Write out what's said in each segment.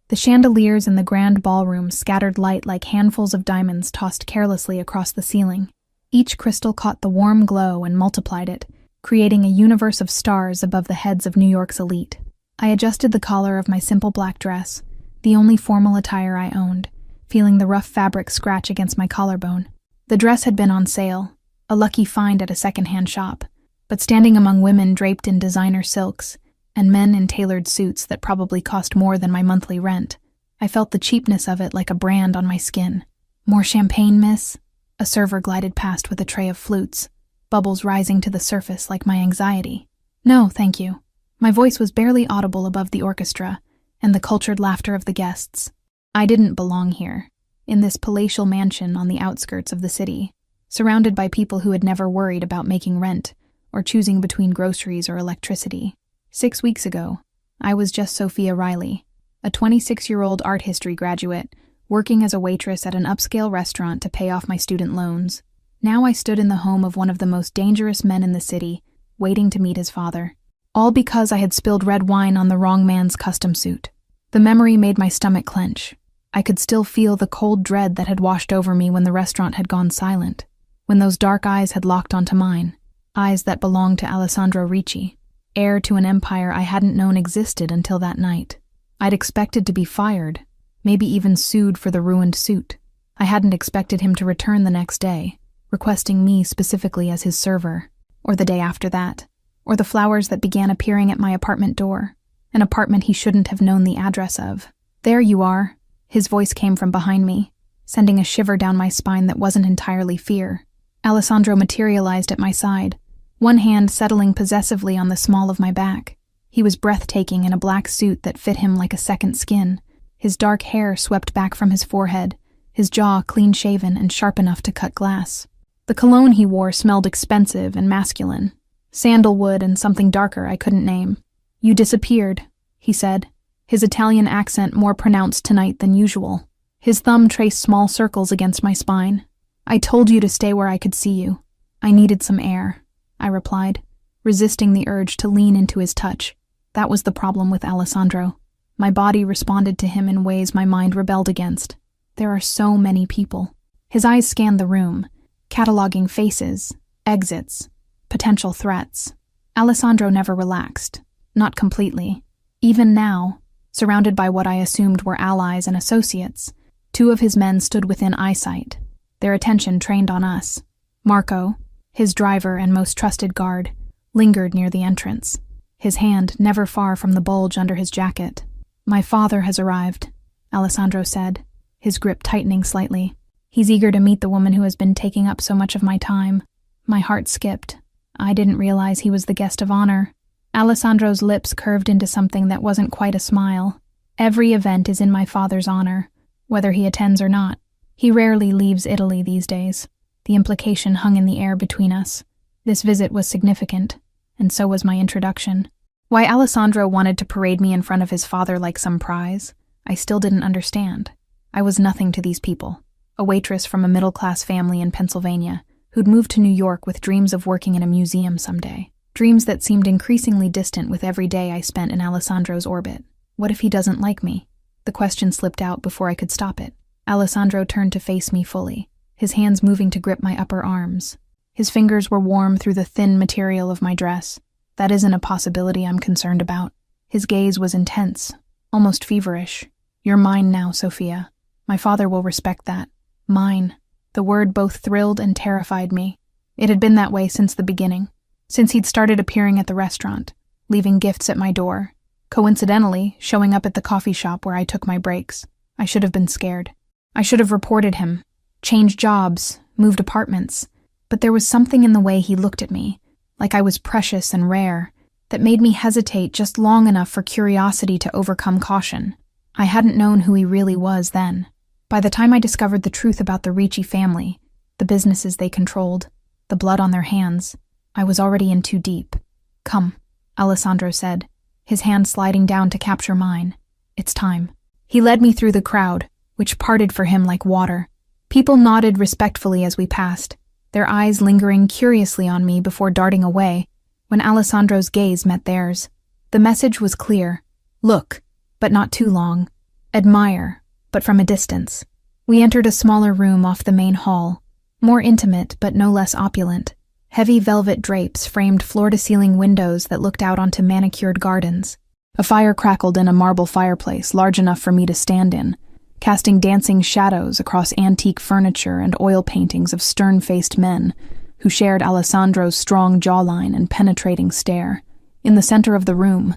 The chandeliers in the grand ballroom scattered light like handfuls of diamonds tossed carelessly across the ceiling. Each crystal caught the warm glow and multiplied it, creating a universe of stars above the heads of New York's elite. I adjusted the collar of my simple black dress, the only formal attire I owned, feeling the rough fabric scratch against my collarbone. The dress had been on sale, a lucky find at a second-hand shop, but standing among women draped in designer silks, and men in tailored suits that probably cost more than my monthly rent, I felt the cheapness of it like a brand on my skin. "More champagne, miss?" A server glided past with a tray of flutes, bubbles rising to the surface like my anxiety. "No, thank you." My voice was barely audible above the orchestra and the cultured laughter of the guests. I didn't belong here, in this palatial mansion on the outskirts of the city, surrounded by people who had never worried about making rent or choosing between groceries or electricity. 6 weeks ago, I was just Sophia Riley, a 26-year-old art history graduate, working as a waitress at an upscale restaurant to pay off my student loans. Now I stood in the home of one of the most dangerous men in the city, waiting to meet his father. All because I had spilled red wine on the wrong man's custom suit. The memory made my stomach clench. I could still feel the cold dread that had washed over me when the restaurant had gone silent, when those dark eyes had locked onto mine, eyes that belonged to Alessandro Ricci, heir to an empire I hadn't known existed until that night. I'd expected to be fired, maybe even sued for the ruined suit. I hadn't expected him to return the next day, requesting me specifically as his server, or the day after that, or the flowers that began appearing at my apartment door, an apartment he shouldn't have known the address of. "There you are," his voice came from behind me, sending a shiver down my spine that wasn't entirely fear. Alessandro materialized at my side, one hand settling possessively on the small of my back. He was breathtaking in a black suit that fit him like a second skin, his dark hair swept back from his forehead, his jaw clean-shaven and sharp enough to cut glass. The cologne he wore smelled expensive and masculine, sandalwood and something darker I couldn't name. "You disappeared," he said, his Italian accent more pronounced tonight than usual. His thumb traced small circles against my spine. "I told you to stay where I could see you. I needed some air," I replied, resisting the urge to lean into his touch. That was the problem with Alessandro. My body responded to him in ways my mind rebelled against. There are so many people. His eyes scanned the room, cataloging faces, exits, potential threats. Alessandro never relaxed. Not completely. Even now, surrounded by what I assumed were allies and associates, 2 of his men stood within eyesight, their attention trained on us. Marco, his driver and most trusted guard, lingered near the entrance, his hand never far from the bulge under his jacket. "My father has arrived," Alessandro said, his grip tightening slightly. "He's eager to meet the woman who has been taking up so much of my time." My heart skipped. I didn't realize he was the guest of honor. Alessandro's lips curved into something that wasn't quite a smile. "Every event is in my father's honor, whether he attends or not. He rarely leaves Italy these days." The implication hung in the air between us. This visit was significant, and so was my introduction. Why Alessandro wanted to parade me in front of his father like some prize, I still didn't understand. I was nothing to these people, a waitress from a middle-class family in Pennsylvania, who'd moved to New York with dreams of working in a museum someday. Dreams that seemed increasingly distant with every day I spent in Alessandro's orbit. What if he doesn't like me? The question slipped out before I could stop it. Alessandro turned to face me fully, his hands moving to grip my upper arms. His fingers were warm through the thin material of my dress. That isn't a possibility I'm concerned about. His gaze was intense, almost feverish. "You're mine now, Sophia. My father will respect that. Mine." The word both thrilled and terrified me. It had been that way since the beginning, since he'd started appearing at the restaurant, leaving gifts at my door, coincidentally showing up at the coffee shop where I took my breaks. I should have been scared. I should have reported him, changed jobs, moved apartments, but there was something in the way he looked at me, like I was precious and rare, that made me hesitate just long enough for curiosity to overcome caution. I hadn't known who he really was then. By the time I discovered the truth about the Ricci family, the businesses they controlled, the blood on their hands, I was already in too deep. "Come," Alessandro said, his hand sliding down to capture mine. "It's time." He led me through the crowd, which parted for him like water. People nodded respectfully as we passed, their eyes lingering curiously on me before darting away when Alessandro's gaze met theirs. The message was clear. Look, but not too long. Admire, but from a distance. We entered a smaller room off the main hall, more intimate but no less opulent. Heavy velvet drapes framed floor-to-ceiling windows that looked out onto manicured gardens. A fire crackled in a marble fireplace large enough for me to stand in, casting dancing shadows across antique furniture and oil paintings of stern-faced men who shared Alessandro's strong jawline and penetrating stare. In the center of the room,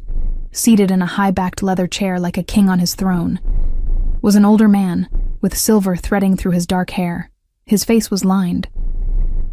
seated in a high-backed leather chair like a king on his throne, was an older man with silver threading through his dark hair. His face was lined,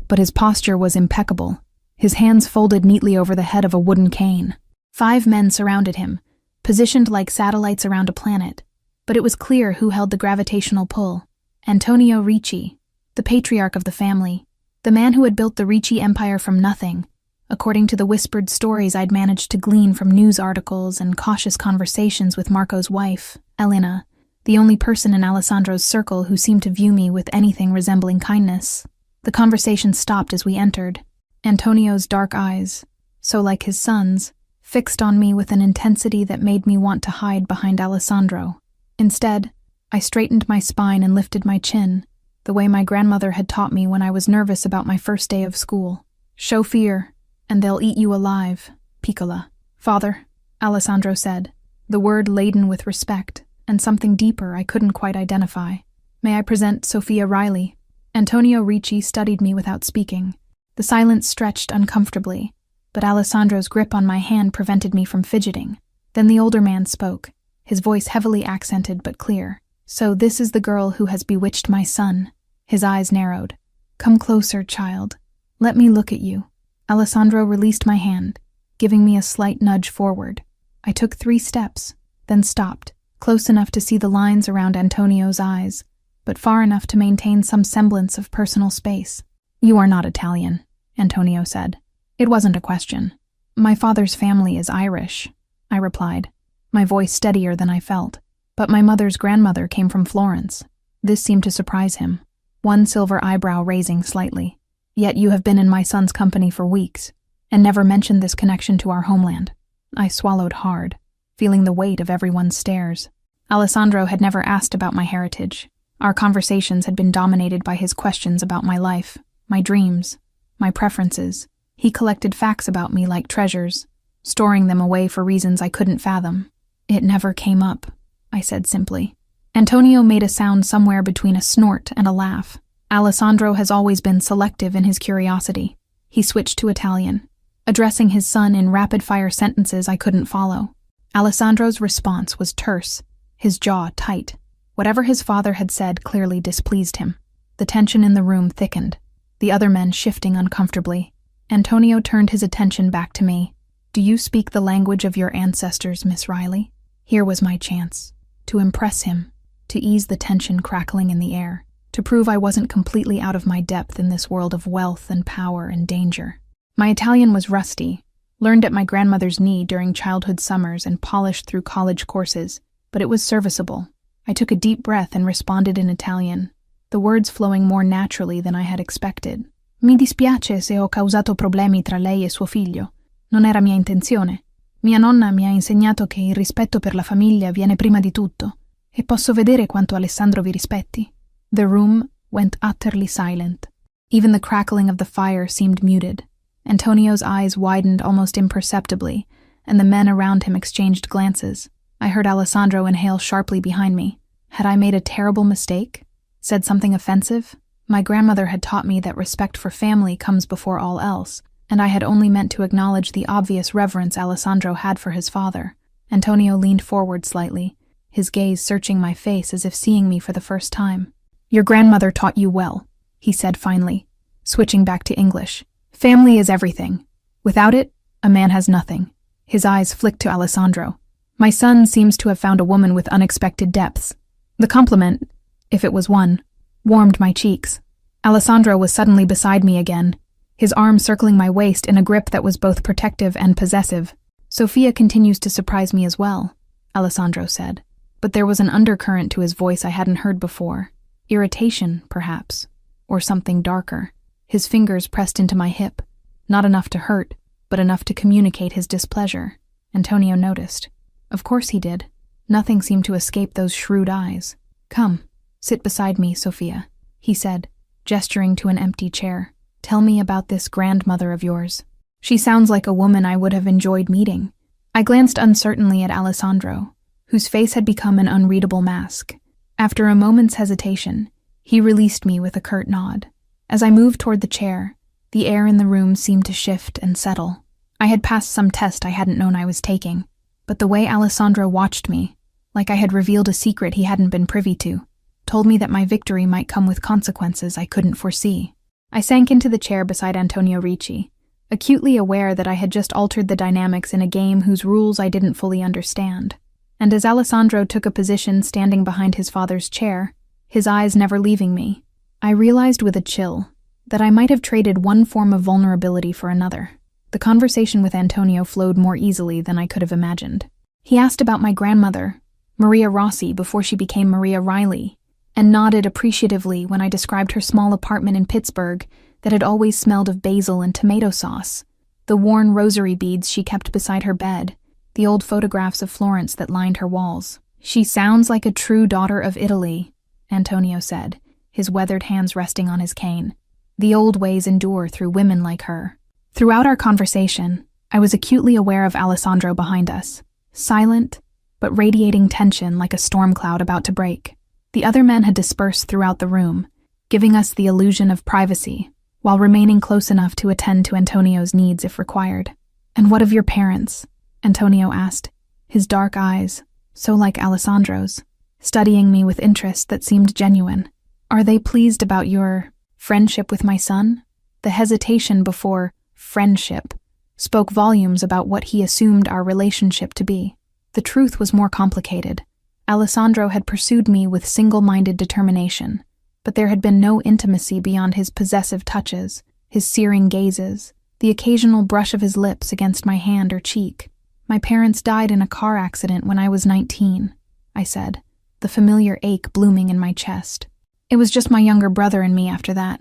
but his posture was impeccable, his hands folded neatly over the head of a wooden cane. 5 men surrounded him, positioned like satellites around a planet, but it was clear who held the gravitational pull. Antonio Ricci, the patriarch of the family, the man who had built the Ricci empire from nothing, according to the whispered stories I'd managed to glean from news articles and cautious conversations with Marco's wife, Elena, the only person in Alessandro's circle who seemed to view me with anything resembling kindness. The conversation stopped as we entered. Antonio's dark eyes, so like his son's, fixed on me with an intensity that made me want to hide behind Alessandro. Instead, I straightened my spine and lifted my chin, the way my grandmother had taught me when I was nervous about my first day of school. Show fear, and they'll eat you alive, Piccola. Father, Alessandro said, the word laden with respect, and something deeper I couldn't quite identify. May I present Sophia Riley? Antonio Ricci studied me without speaking. The silence stretched uncomfortably, but Alessandro's grip on my hand prevented me from fidgeting. Then the older man spoke, his voice heavily accented but clear. So this is the girl who has bewitched my son. His eyes narrowed. Come closer, child. Let me look at you. Alessandro released my hand, giving me a slight nudge forward. I took 3 steps, then stopped, close enough to see the lines around Antonio's eyes, but far enough to maintain some semblance of personal space. You are not Italian, Antonio said. It wasn't a question. My father's family is Irish, I replied, my voice steadier than I felt. But my mother's grandmother came from Florence. This seemed to surprise him, one silver eyebrow raising slightly. Yet you have been in my son's company for weeks, and never mentioned this connection to our homeland. I swallowed hard, feeling the weight of everyone's stares. Alessandro had never asked about my heritage. Our conversations had been dominated by his questions about my life, my dreams, my preferences. He collected facts about me like treasures, storing them away for reasons I couldn't fathom. It never came up, I said simply. Antonio made a sound somewhere between a snort and a laugh. Alessandro has always been selective in his curiosity. He switched to Italian, addressing his son in rapid-fire sentences I couldn't follow. Alessandro's response was terse, his jaw tight. Whatever his father had said clearly displeased him. The tension in the room thickened, the other men shifting uncomfortably. Antonio turned his attention back to me. Do you speak the language of your ancestors, Miss Riley? Here was my chance. To impress him, to ease the tension crackling in the air, to prove I wasn't completely out of my depth in this world of wealth and power and danger. My Italian was rusty, learned at my grandmother's knee during childhood summers and polished through college courses, but it was serviceable. I took a deep breath and responded in Italian, the words flowing more naturally than I had expected. Mi dispiace se ho causato problemi tra lei e suo figlio. Non era mia intenzione. Mia nonna mi ha insegnato che il rispetto per la famiglia viene prima di tutto, e posso vedere quanto Alessandro vi rispetti. The room went utterly silent. Even the crackling of the fire seemed muted. Antonio's eyes widened almost imperceptibly, and the men around him exchanged glances. I heard Alessandro inhale sharply behind me. Had I made a terrible mistake? Said something offensive? My grandmother had taught me that respect for family comes before all else, and I had only meant to acknowledge the obvious reverence Alessandro had for his father. Antonio leaned forward slightly, his gaze searching my face as if seeing me for the first time. Your grandmother taught you well, he said finally, switching back to English. Family is everything. Without it, a man has nothing. His eyes flicked to Alessandro. My son seems to have found a woman with unexpected depths. The compliment, if it was one, warmed my cheeks. Alessandro was suddenly beside me again, his arm circling my waist in a grip that was both protective and possessive. Sophia continues to surprise me as well, Alessandro said. But there was an undercurrent to his voice I hadn't heard before. Irritation, perhaps, or something darker. His fingers pressed into my hip, not enough to hurt, but enough to communicate his displeasure. Antonio noticed. Of course he did. Nothing seemed to escape those shrewd eyes. "Come, sit beside me, Sophia," he said, gesturing to an empty chair. "Tell me about this grandmother of yours. She sounds like a woman I would have enjoyed meeting." I glanced uncertainly at Alessandro, whose face had become an unreadable mask. After a moment's hesitation, he released me with a curt nod. As I moved toward the chair, the air in the room seemed to shift and settle. I had passed some test I hadn't known I was taking, but the way Alessandro watched me, like I had revealed a secret he hadn't been privy to, told me that my victory might come with consequences I couldn't foresee. I sank into the chair beside Antonio Ricci, acutely aware that I had just altered the dynamics in a game whose rules I didn't fully understand. And as Alessandro took a position standing behind his father's chair, his eyes never leaving me, I realized with a chill that I might have traded one form of vulnerability for another. The conversation with Antonio flowed more easily than I could have imagined. He asked about my grandmother, Maria Rossi, before she became Maria Riley, and nodded appreciatively when I described her small apartment in Pittsburgh that had always smelled of basil and tomato sauce, the worn rosary beads she kept beside her bed, the old photographs of Florence that lined her walls. "She sounds like a true daughter of Italy," Antonio said, his weathered hands resting on his cane. "The old ways endure through women like her." Throughout our conversation, I was acutely aware of Alessandro behind us, silent, but radiating tension like a storm cloud about to break. The other men had dispersed throughout the room, giving us the illusion of privacy, while remaining close enough to attend to Antonio's needs if required. "And what of your parents?" Antonio asked, his dark eyes, so like Alessandro's, studying me with interest that seemed genuine. "Are they pleased about your friendship with my son?" The hesitation before friendship spoke volumes about what he assumed our relationship to be. The truth was more complicated. Alessandro had pursued me with single-minded determination, but there had been no intimacy beyond his possessive touches, his searing gazes, the occasional brush of his lips against my hand or cheek. "My parents died in a car accident when I was 19, I said, the familiar ache blooming in my chest. "It was just my younger brother and me after that."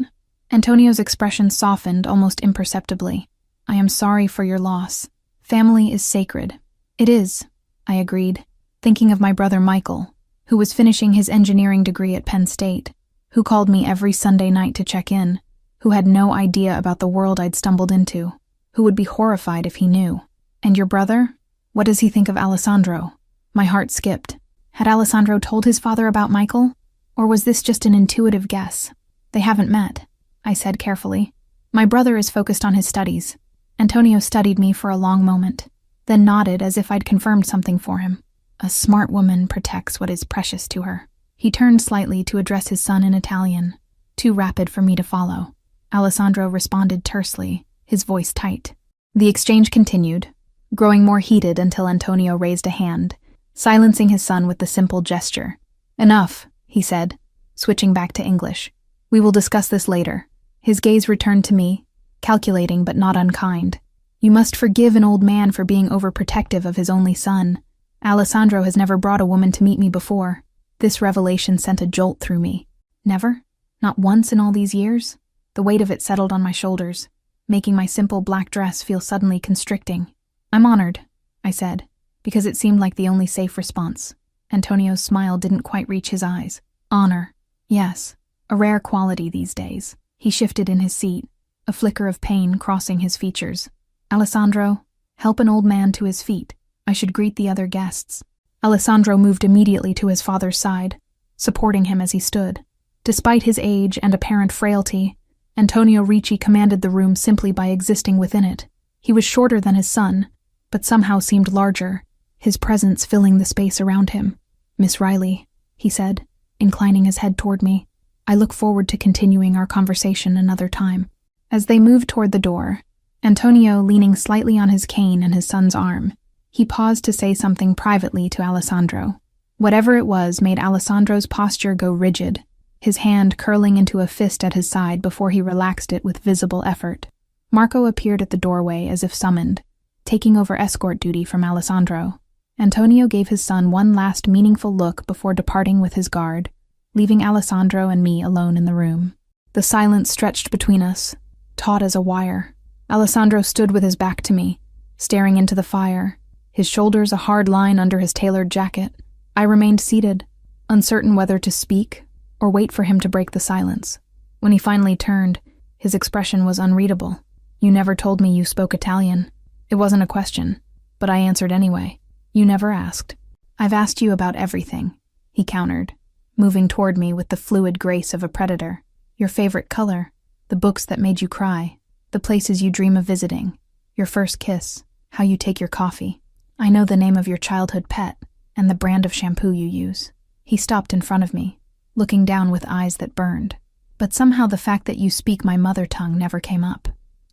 Antonio's expression softened almost imperceptibly. "I am sorry for your loss. Family is sacred." "It is," I agreed, thinking of my brother Michael, who was finishing his engineering degree at Penn State, who called me every Sunday night to check in, who had no idea about the world I'd stumbled into, who would be horrified if he knew. "And your brother? What does he think of Alessandro?" My heart skipped. Had Alessandro told his father about Michael? Or was this just an intuitive guess? "They haven't met," I said carefully. "My brother is focused on his studies." Antonio studied me for a long moment, then nodded as if I'd confirmed something for him. "A smart woman protects what is precious to her." He turned slightly to address his son in Italian, too rapid for me to follow. Alessandro responded tersely, his voice tight. The exchange continued, growing more heated until Antonio raised a hand, silencing his son with the simple gesture. "Enough," he said, switching back to English. "We will discuss this later." His gaze returned to me, calculating but not unkind. "You must forgive an old man for being overprotective of his only son. Alessandro has never brought a woman to meet me before." This revelation sent a jolt through me. Never? Not once in all these years? The weight of it settled on my shoulders, making my simple black dress feel suddenly constricting. "I'm honored," I said, because it seemed like the only safe response. Antonio's smile didn't quite reach his eyes. "Honor. Yes, a rare quality these days." He shifted in his seat, a flicker of pain crossing his features. "Alessandro, help an old man to his feet. I should greet the other guests." Alessandro moved immediately to his father's side, supporting him as he stood. Despite his age and apparent frailty, Antonio Ricci commanded the room simply by existing within it. He was shorter than his son, but somehow seemed larger, his presence filling the space around him. "Miss Riley," he said, inclining his head toward me. "I look forward to continuing our conversation another time." As they moved toward the door, Antonio leaning slightly on his cane and his son's arm, he paused to say something privately to Alessandro. Whatever it was made Alessandro's posture go rigid, his hand curling into a fist at his side before he relaxed it with visible effort. Marco appeared at the doorway as if summoned, taking over escort duty from Alessandro. Antonio gave his son one last meaningful look before departing with his guard, leaving Alessandro and me alone in the room. The silence stretched between us, taut as a wire. Alessandro stood with his back to me, staring into the fire, his shoulders a hard line under his tailored jacket. I remained seated, uncertain whether to speak or wait for him to break the silence. When he finally turned, his expression was unreadable. You never told me you spoke Italian. It wasn't a question, but I answered anyway. You never asked. I've asked you about everything, he countered, moving toward me with the fluid grace of a predator. Your favorite color, the books that made you cry, the places you dream of visiting, your first kiss, how you take your coffee. I know the name of your childhood pet and the brand of shampoo you use. He stopped in front of me, looking down with eyes that burned. But somehow the fact that you speak my mother tongue never came up.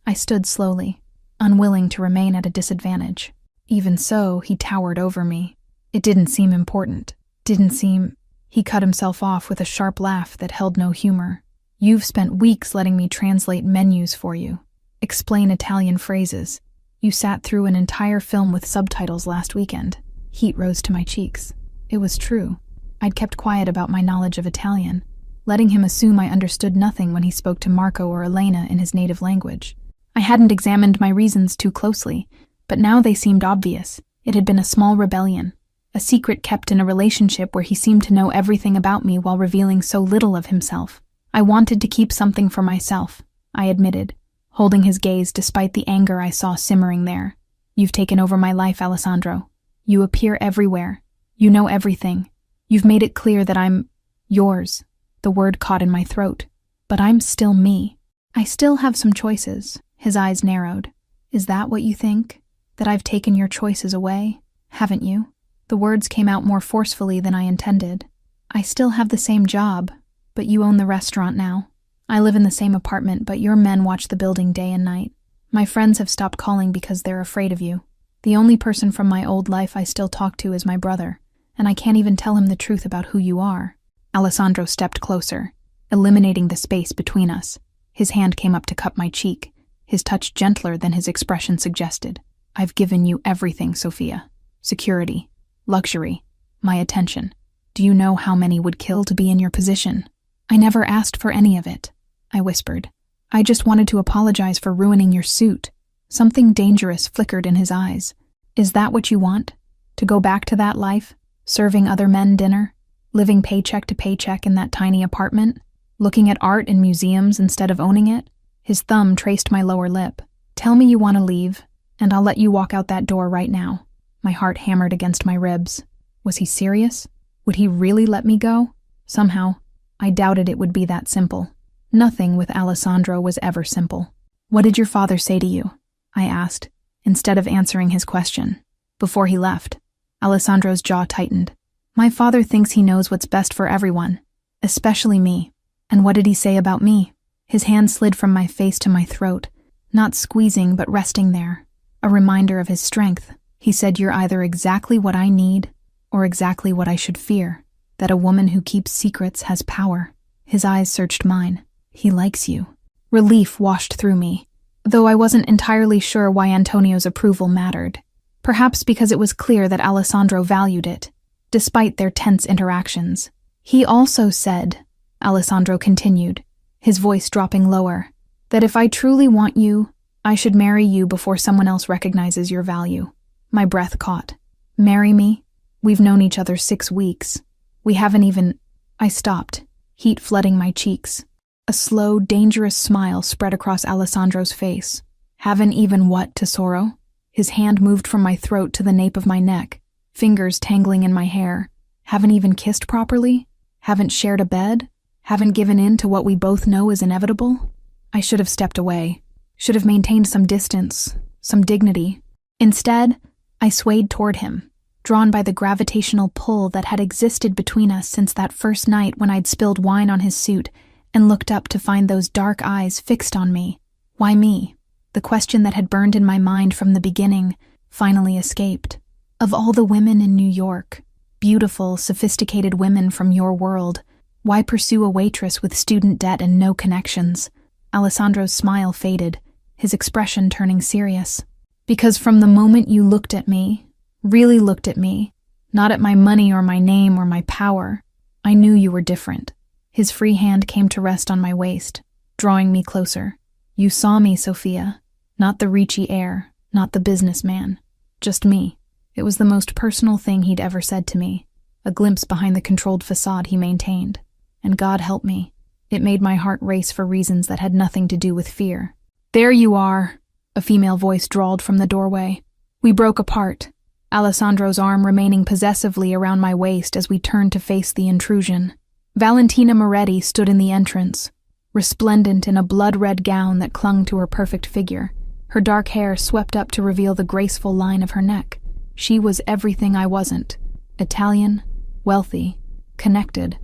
I stood slowly, unwilling to remain at a disadvantage. Even so, he towered over me. It didn't seem important. He cut himself off with a sharp laugh that held no humor. You've spent weeks letting me translate menus for you, explain Italian phrases. You sat through an entire film with subtitles last weekend. Heat rose to my cheeks. It was true. I'd kept quiet about my knowledge of Italian, letting him assume I understood nothing when he spoke to Marco or Elena in his native language. I hadn't examined my reasons too closely, but now they seemed obvious. It had been a small rebellion, a secret kept in a relationship where he seemed to know everything about me while revealing so little of himself. I wanted to keep something for myself, I admitted, holding his gaze despite the anger I saw simmering there. You've taken over my life, Alessandro. You appear everywhere. You know everything. You've made it clear that I'm yours. The word caught in my throat. But I'm still me. I still have some choices. His eyes narrowed. Is that what you think? That I've taken your choices away? Haven't you? The words came out more forcefully than I intended. I still have the same job, but you own the restaurant now. I live in the same apartment, but your men watch the building day and night. My friends have stopped calling because they're afraid of you. The only person from my old life I still talk to is my brother, and I can't even tell him the truth about who you are. Alessandro stepped closer, eliminating the space between us. His hand came up to cup my cheek, his touch gentler than his expression suggested. I've given you everything, Sophia. Security, luxury, my attention. Do you know how many would kill to be in your position? I never asked for any of it, I whispered. I just wanted to apologize for ruining your suit. Something dangerous flickered in his eyes. Is that what you want? To go back to that life? Serving other men dinner? Living paycheck to paycheck in that tiny apartment? Looking at art in museums instead of owning it? His thumb traced my lower lip. Tell me you want to leave, and I'll let you walk out that door right now. My heart hammered against my ribs. Was he serious? Would he really let me go? Somehow, I doubted it would be that simple. Nothing with Alessandro was ever simple. What did your father say to you? I asked, instead of answering his question. Before he left, Alessandro's jaw tightened. My father thinks he knows what's best for everyone, especially me. And what did he say about me? His hand slid from my face to my throat, not squeezing but resting there, a reminder of his strength. He said you're either exactly what I need or exactly what I should fear, that a woman who keeps secrets has power. His eyes searched mine. He likes you. Relief washed through me, though I wasn't entirely sure why Antonio's approval mattered. Perhaps because it was clear that Alessandro valued it, despite their tense interactions. He also said, Alessandro continued, his voice dropping lower, that if I truly want you, I should marry you before someone else recognizes your value. My breath caught. Marry me? We've known each other 6 weeks. We haven't even... I stopped, heat flooding my cheeks. A slow, dangerous smile spread across Alessandro's face. Haven't even what, Tesoro? His hand moved from my throat to the nape of my neck, fingers tangling in my hair. Haven't even kissed properly? Haven't shared a bed? Haven't given in to what we both know is inevitable? I should have stepped away. Should have maintained some distance, some dignity. Instead, I swayed toward him, drawn by the gravitational pull that had existed between us since that first night when I'd spilled wine on his suit and looked up to find those dark eyes fixed on me. Why me? The question that had burned in my mind from the beginning finally escaped. Of all the women in New York, beautiful, sophisticated women from your world, why pursue a waitress with student debt and no connections? Alessandro's smile faded, his expression turning serious. Because from the moment you looked at me, really looked at me, not at my money or my name or my power, I knew you were different. His free hand came to rest on my waist, drawing me closer. You saw me, Sophia. Not the Ricci heir, not the businessman. Just me. It was the most personal thing he'd ever said to me. a glimpse behind the controlled facade he maintained. And God help me, it made my heart race for reasons that had nothing to do with fear. "There you are," a female voice drawled from the doorway. We broke apart, Alessandro's arm remaining possessively around my waist as we turned to face the intrusion. Valentina Moretti stood in the entrance, resplendent in a blood-red gown that clung to her perfect figure, her dark hair swept up to reveal the graceful line of her neck. She was everything I wasn't: Italian, wealthy, connected.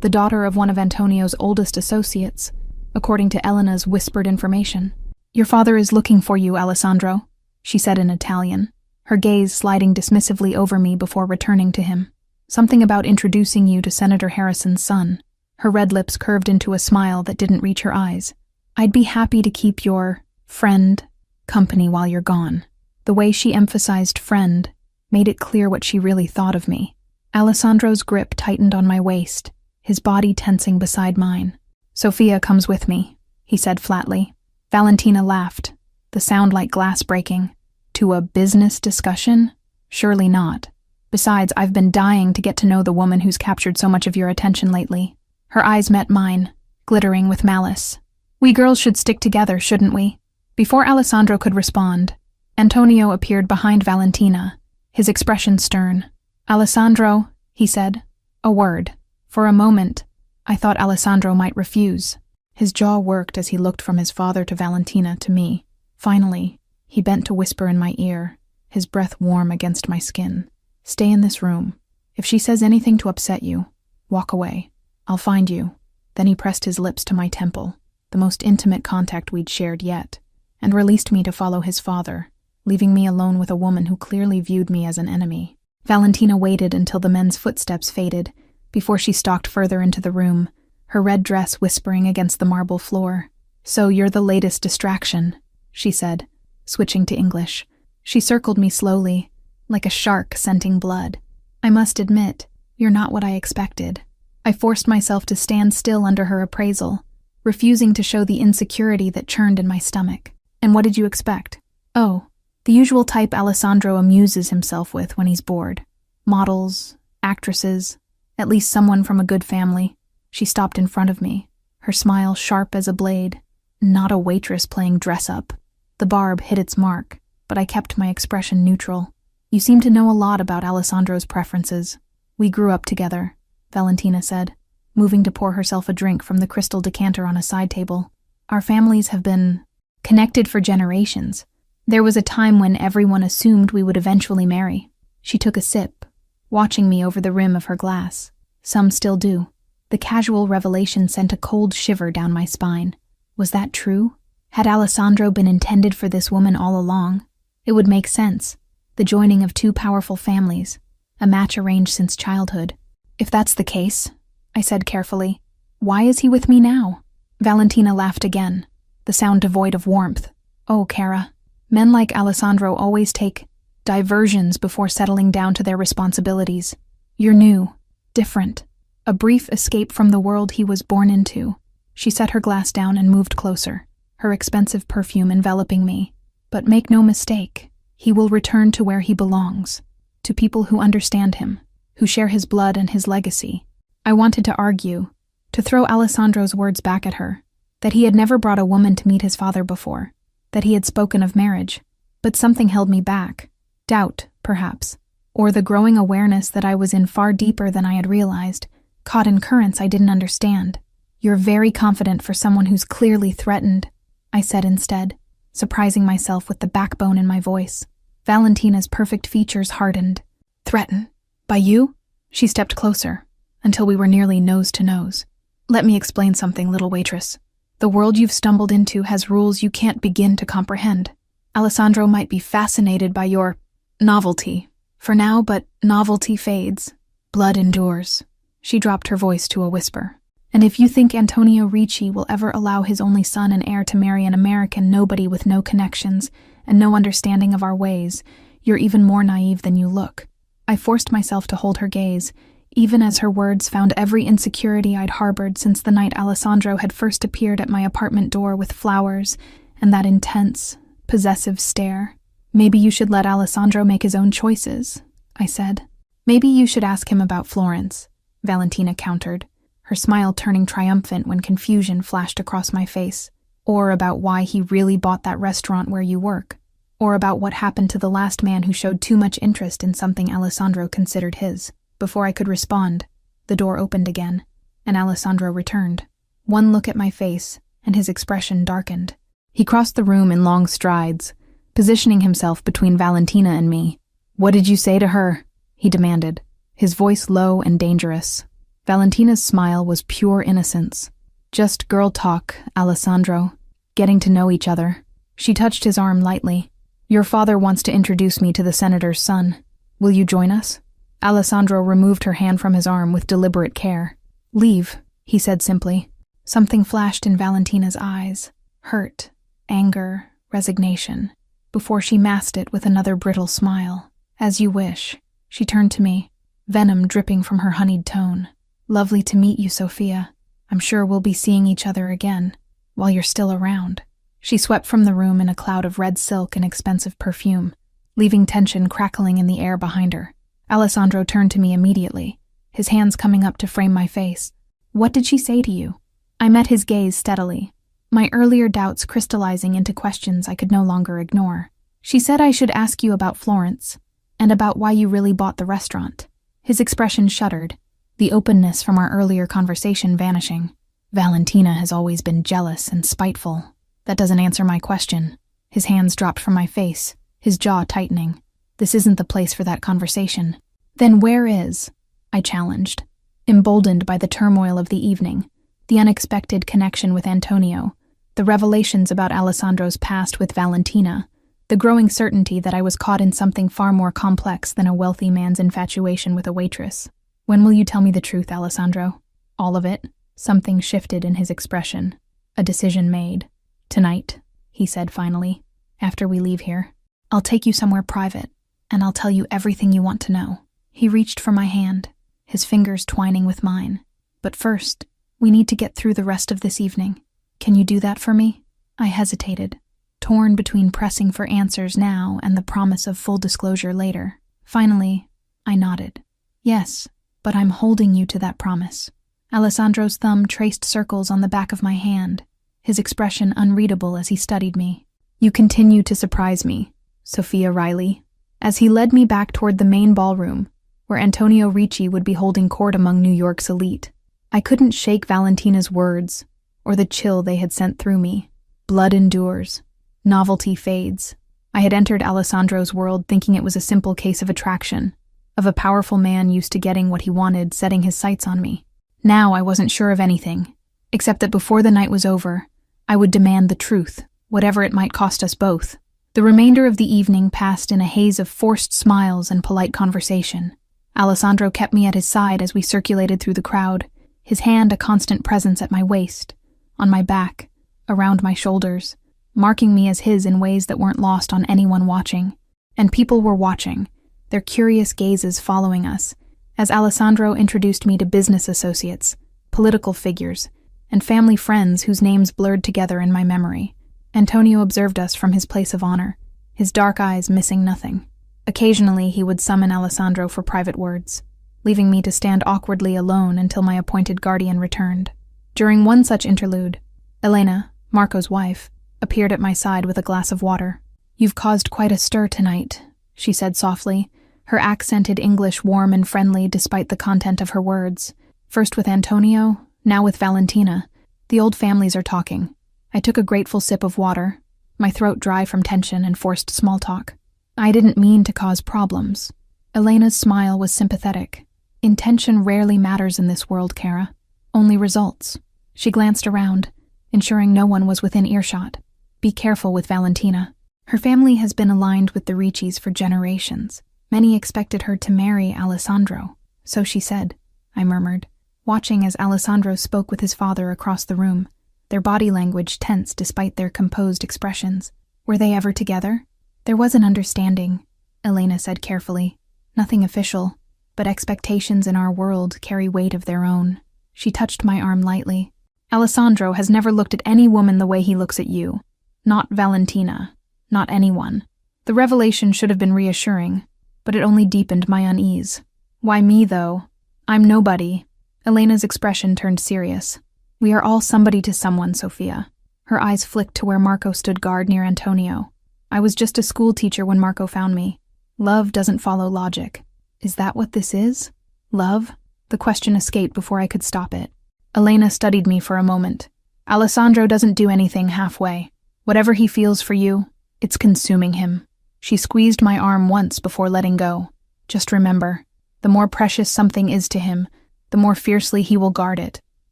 The daughter of one of Antonio's oldest associates, according to Elena's whispered information. "Your father is looking for you, Alessandro," she said in Italian, her gaze sliding dismissively over me before returning to him. "Something about introducing you to Senator Harrison's son." Her red lips curved into a smile that didn't reach her eyes. "I'd be happy to keep your friend company while you're gone." The way she emphasized friend made it clear what she really thought of me. Alessandro's grip tightened on my waist, his body tensing beside mine. "Sophia comes with me," he said flatly. Valentina laughed, the sound like glass breaking. "To a business discussion? Surely not. Besides, I've been dying to get to know the woman who's captured so much of your attention lately." Her eyes met mine, glittering with malice. "We girls should stick together, shouldn't we?" Before Alessandro could respond, Antonio appeared behind Valentina, his expression stern. "Alessandro," he said, a word. For a moment, I thought Alessandro might refuse. His jaw worked as he looked from his father to Valentina to me. Finally, he bent to whisper in my ear, his breath warm against my skin. "Stay in this room. If she says anything to upset you, walk away. I'll find you." Then he pressed his lips to my temple, the most intimate contact we'd shared yet, and released me to follow his father, leaving me alone with a woman who clearly viewed me as an enemy. Valentina waited until the men's footsteps faded, before she stalked further into the room, her red dress whispering against the marble floor. "So you're the latest distraction," she said, switching to English. She circled me slowly, like a shark scenting blood. "I must admit, you're not what I expected." I forced myself to stand still under her appraisal, refusing to show the insecurity that churned in my stomach. "And what did you expect?" "Oh, the usual type Alessandro amuses himself with when he's bored. Models, actresses, at least someone from a good family." She stopped in front of me, her smile sharp as a blade. Not a waitress playing dress-up. The barb hit its mark, but I kept my expression neutral. "You seem to know a lot about Alessandro's preferences. We grew up together," Valentina said, moving to pour herself a drink from the crystal decanter on a side table. "Our families have been connected for generations. There was a time when everyone assumed we would eventually marry." She took a sip, watching me over the rim of her glass. "Some still do." The casual revelation sent a cold shiver down my spine. Was that true? Had Alessandro been intended for this woman all along? It would make sense. The joining of two powerful families, a match arranged since childhood. "If that's the case," I said carefully, "why is he with me now?" Valentina laughed again, the sound devoid of warmth. "Oh, Cara, men like Alessandro always take diversions before settling down to their responsibilities. You're new, different, a brief escape from the world he was born into." She set her glass down and moved closer, her expensive perfume enveloping me. "But make no mistake, he will return to where he belongs, to people who understand him, who share his blood and his legacy." I wanted to argue, to throw Alessandro's words back at her, that he had never brought a woman to meet his father before, that he had spoken of marriage, but something held me back. Doubt, perhaps, or the growing awareness that I was in far deeper than I had realized, caught in currents I didn't understand. "You're very confident for someone who's clearly threatened," I said instead, surprising myself with the backbone in my voice. Valentina's perfect features hardened. "Threatened? By you?" She stepped closer, until we were nearly nose to nose. "Let me explain something, little waitress. The world you've stumbled into has rules you can't begin to comprehend. Alessandro might be fascinated by your novelty for now, but novelty fades. Blood endures." She dropped her voice to a whisper. "And if you think Antonio Ricci will ever allow his only son and heir to marry an American nobody with no connections and no understanding of our ways, you're even more naive than you look." I forced myself to hold her gaze, even as her words found every insecurity I'd harbored since the night Alessandro had first appeared at my apartment door with flowers and that intense, possessive stare. "Maybe you should let Alessandro make his own choices," I said. Maybe you should ask him about Florence, Valentina countered, her smile turning triumphant when confusion flashed across my face. Or about why he really bought that restaurant where you work. Or about what happened to the last man who showed too much interest in something Alessandro considered his. Before I could respond, the door opened again, and Alessandro returned. One look at my face, and his expression darkened. He crossed the room in long strides, positioning himself between Valentina and me. "What did you say to her?" he demanded, his voice low and dangerous. Valentina's smile was pure innocence. "Just girl talk, Alessandro. Getting to know each other." She touched his arm lightly. "Your father wants to introduce me to the senator's son. Will you join us?" Alessandro removed her hand from his arm with deliberate care. "Leave," he said simply. Something flashed in Valentina's eyes. Hurt, anger, resignation, before she masked it with another brittle smile. "As you wish." She turned to me, venom dripping from her honeyed tone. "Lovely to meet you, Sophia. I'm sure we'll be seeing each other again, while you're still around." She swept from the room in a cloud of red silk and expensive perfume, leaving tension crackling in the air behind her. Alessandro turned to me immediately, his hands coming up to frame my face. "What did she say to you?" I met his gaze steadily, my earlier doubts crystallizing into questions I could no longer ignore. "She said I should ask you about Florence, and about why you really bought the restaurant." His expression shuddered, the openness from our earlier conversation vanishing. "Valentina has always been jealous and spiteful. That doesn't answer my question." His hands dropped from my face, his jaw tightening. "This isn't the place for that conversation." "Then where is?" I challenged, emboldened by the turmoil of the evening, the unexpected connection with Antonio, the revelations about Alessandro's past with Valentina, the growing certainty that I was caught in something far more complex than a wealthy man's infatuation with a waitress. "When will you tell me the truth, Alessandro?" "All of it." Something shifted in his expression. A decision made. "Tonight," he said finally, "after we leave here, I'll take you somewhere private, and I'll tell you everything you want to know." He reached for my hand, his fingers twining with mine. "But first, we need to get through the rest of this evening. Can you do that for me?" I hesitated, torn between pressing for answers now and the promise of full disclosure later. Finally, I nodded. "Yes, but I'm holding you to that promise." Alessandro's thumb traced circles on the back of my hand, his expression unreadable as he studied me. "You continue to surprise me, Sophia Riley." As he led me back toward the main ballroom, where Antonio Ricci would be holding court among New York's elite, I couldn't shake Valentina's words, or the chill they had sent through me. Blood endures. Novelty fades. I had entered Alessandro's world thinking it was a simple case of attraction, of a powerful man used to getting what he wanted setting his sights on me. Now I wasn't sure of anything, except that before the night was over, I would demand the truth, whatever it might cost us both. The remainder of the evening passed in a haze of forced smiles and polite conversation. Alessandro kept me at his side as we circulated through the crowd, his hand a constant presence at my waist, on my back, around my shoulders, marking me as his in ways that weren't lost on anyone watching. And people were watching, their curious gazes following us, as Alessandro introduced me to business associates, political figures, and family friends whose names blurred together in my memory. Antonio observed us from his place of honor, his dark eyes missing nothing. Occasionally he would summon Alessandro for private words, leaving me to stand awkwardly alone until my appointed guardian returned. During one such interlude, Elena, Marco's wife, appeared at my side with a glass of water. "You've caused quite a stir tonight," she said softly, her accented English warm and friendly despite the content of her words. "First with Antonio, now with Valentina. The old families are talking." I took a grateful sip of water, my throat dry from tension and forced small talk. "I didn't mean to cause problems." Elena's smile was sympathetic. "Intention rarely matters in this world, Kara. Only results." She glanced around, ensuring no one was within earshot. "Be careful with Valentina. Her family has been aligned with the Riccis for generations. Many expected her to marry Alessandro." "So she said," I murmured, watching as Alessandro spoke with his father across the room, their body language tense despite their composed expressions. "Were they ever together?" "There was an understanding," Elena said carefully. "Nothing official, but expectations in our world carry weight of their own." She touched my arm lightly. "Alessandro has never looked at any woman the way he looks at you. Not Valentina. Not anyone." The revelation should have been reassuring, but it only deepened my unease. Why me, though? I'm nobody. Elena's expression turned serious. We are all somebody to someone, Sophia. Her eyes flicked to where Marco stood guard near Antonio. I was just a school teacher when Marco found me. Love doesn't follow logic. Is that what this is? Love? The question escaped before I could stop it. Elena studied me for a moment. Alessandro doesn't do anything halfway. Whatever he feels for you, it's consuming him. She squeezed my arm once before letting go. Just remember, the more precious something is to him, the more fiercely he will guard it,